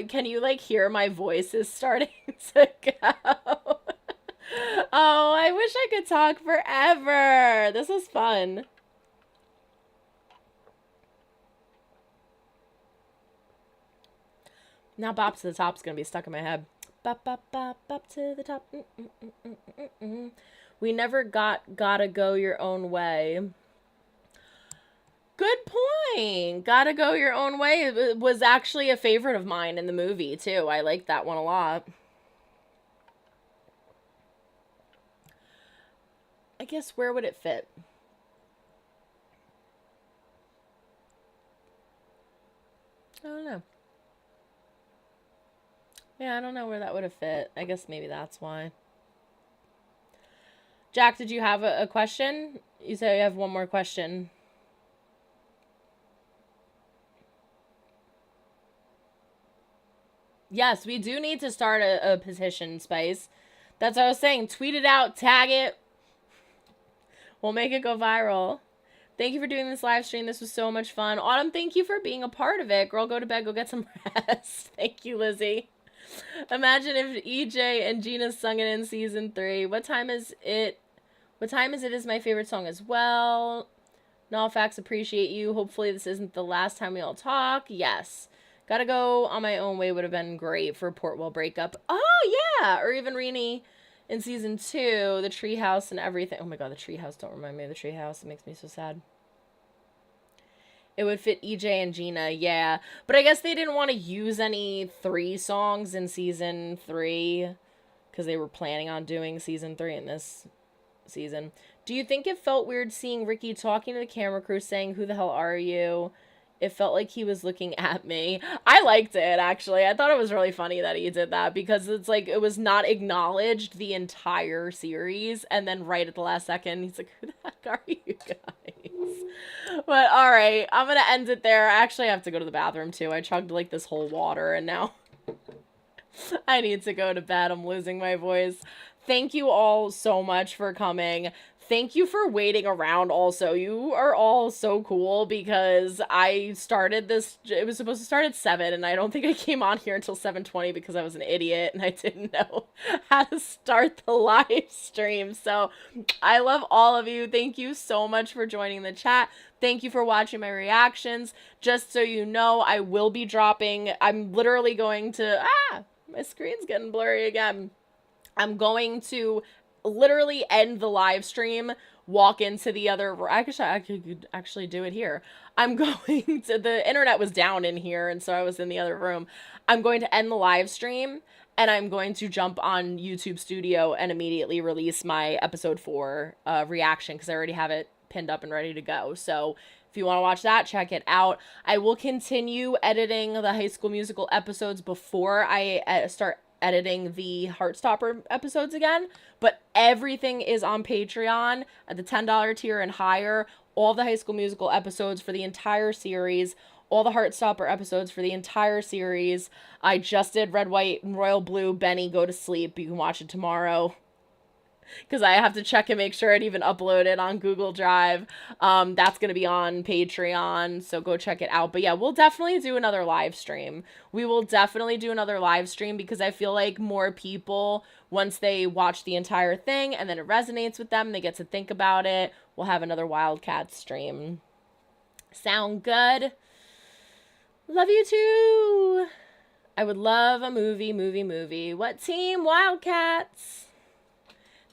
Can you, like, hear my voice is starting to go? Oh, I wish I could talk forever. This was fun. Now Bop to the Top's gonna be stuck in my head. Bop, bop, bop, bop to the top. We never Gotta Go Your Own Way. Good point. Gotta Go Your Own Way. It was actually a favorite of mine in the movie, too. I liked that one a lot. I guess where would it fit? I don't know. Yeah, I don't know where that would have fit. I guess maybe that's why. Jack, did you have a question? You said you have one more question. Yes, we do need to start a petition, Spice. That's what I was saying. Tweet it out, tag it. We'll make it go viral. Thank you for doing this live stream. This was so much fun. Autumn, thank you for being a part of it. Girl, go to bed. Go get some rest. Thank you, Lizzie. Imagine if EJ and Gina sung it in season 3. What time is it? What time is it is my favorite song as well. Nolfax, appreciate you. Hopefully this isn't the last time we all talk. Yes. Gotta Go On My Own Way would have been great for Portwell breakup. Oh, yeah. Or even Rini in season 2. The treehouse and everything. Oh my god, the treehouse. Don't remind me of the treehouse. It makes me so sad. It would fit EJ and Gina, yeah. But I guess they didn't want to use any 3 songs in season 3 because they were planning on doing season 3 in this season. Do you think it felt weird seeing Ricky talking to the camera crew saying, "Who the hell are you?" It felt like he was looking at me. I liked it, actually. I thought it was really funny that he did that because it's like it was not acknowledged the entire series. And then right at the last second, he's like, "Who the heck are you guys?" But all right, I'm going to end it there. I actually have to go to the bathroom too. I chugged like this whole water and now I need to go to bed. I'm losing my voice. Thank you all so much for coming. Thank you for waiting around also. You are all so cool because I started this, it was supposed to start at 7 and I don't think I came on here until 7:20 because I was an idiot and I didn't know how to start the live stream. So I love all of you. Thank you so much for joining the chat. Thank you for watching my reactions. Just so you know, I will be dropping, I'm literally going to, my screen's getting blurry again. I'm going to literally end the live stream, walk into the other, I could actually do it here. I'm going to, the internet was down in here and so I was in the other room. I'm going to end the live stream and I'm going to jump on YouTube Studio and immediately release my episode 4 reaction because I already have it pinned up and ready to go. So if you want to watch that, check it out. I will continue editing the High School Musical episodes before I start editing the Heartstopper episodes again, but everything is on Patreon at the $10 tier and higher. All the High School Musical episodes for the entire series, all the Heartstopper episodes for the entire series. I just did Red, White, and Royal Blue, Benny, Go to Sleep. You can watch it tomorrow because I have to check and make sure it even uploaded on Google Drive. That's going to be on Patreon, so go check it out. But yeah, we'll definitely do another live stream. We will definitely do another live stream because I feel like more people, once they watch the entire thing and then it resonates with them, they get to think about it, we'll have another Wildcat stream. Sound good? Love you too! I would love a movie. What team? Wildcats!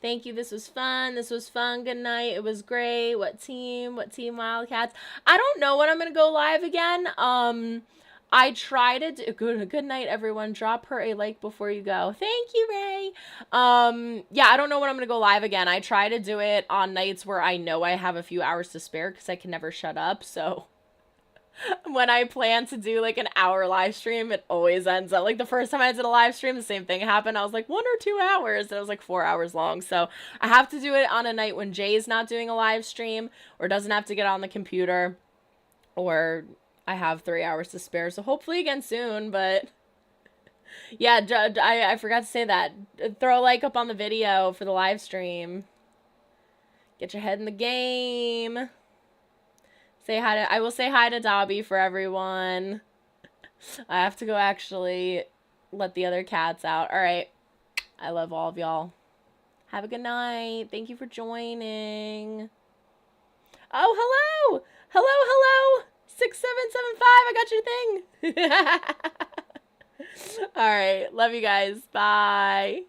Thank you. This was fun. This was fun. Good night. It was great. What team? What team Wildcats? I don't know when I'm going to go live again. I try to do good night, everyone. Drop her a like before you go. Thank you, Ray. Yeah, I don't know when I'm going to go live again. I try to do it on nights where I know I have a few hours to spare because I can never shut up. So when I plan to do like an hour live stream, it always ends up like the first time I did a live stream, the same thing happened. I was like 1 or 2 hours, and it was like 4 hours long. So I have to do it on a night when Jay's not doing a live stream or doesn't have to get on the computer, or I have 3 hours to spare. So hopefully again soon. But yeah, I forgot to say that. Throw a like up on the video for the live stream. Get your head in the game. Say hi to, I will say hi to Dobby for everyone. I have to go actually let the other cats out. All right. I love all of y'all. Have a good night. Thank you for joining. Oh, hello. Hello. 6775. I got your thing. All right. Love you guys. Bye.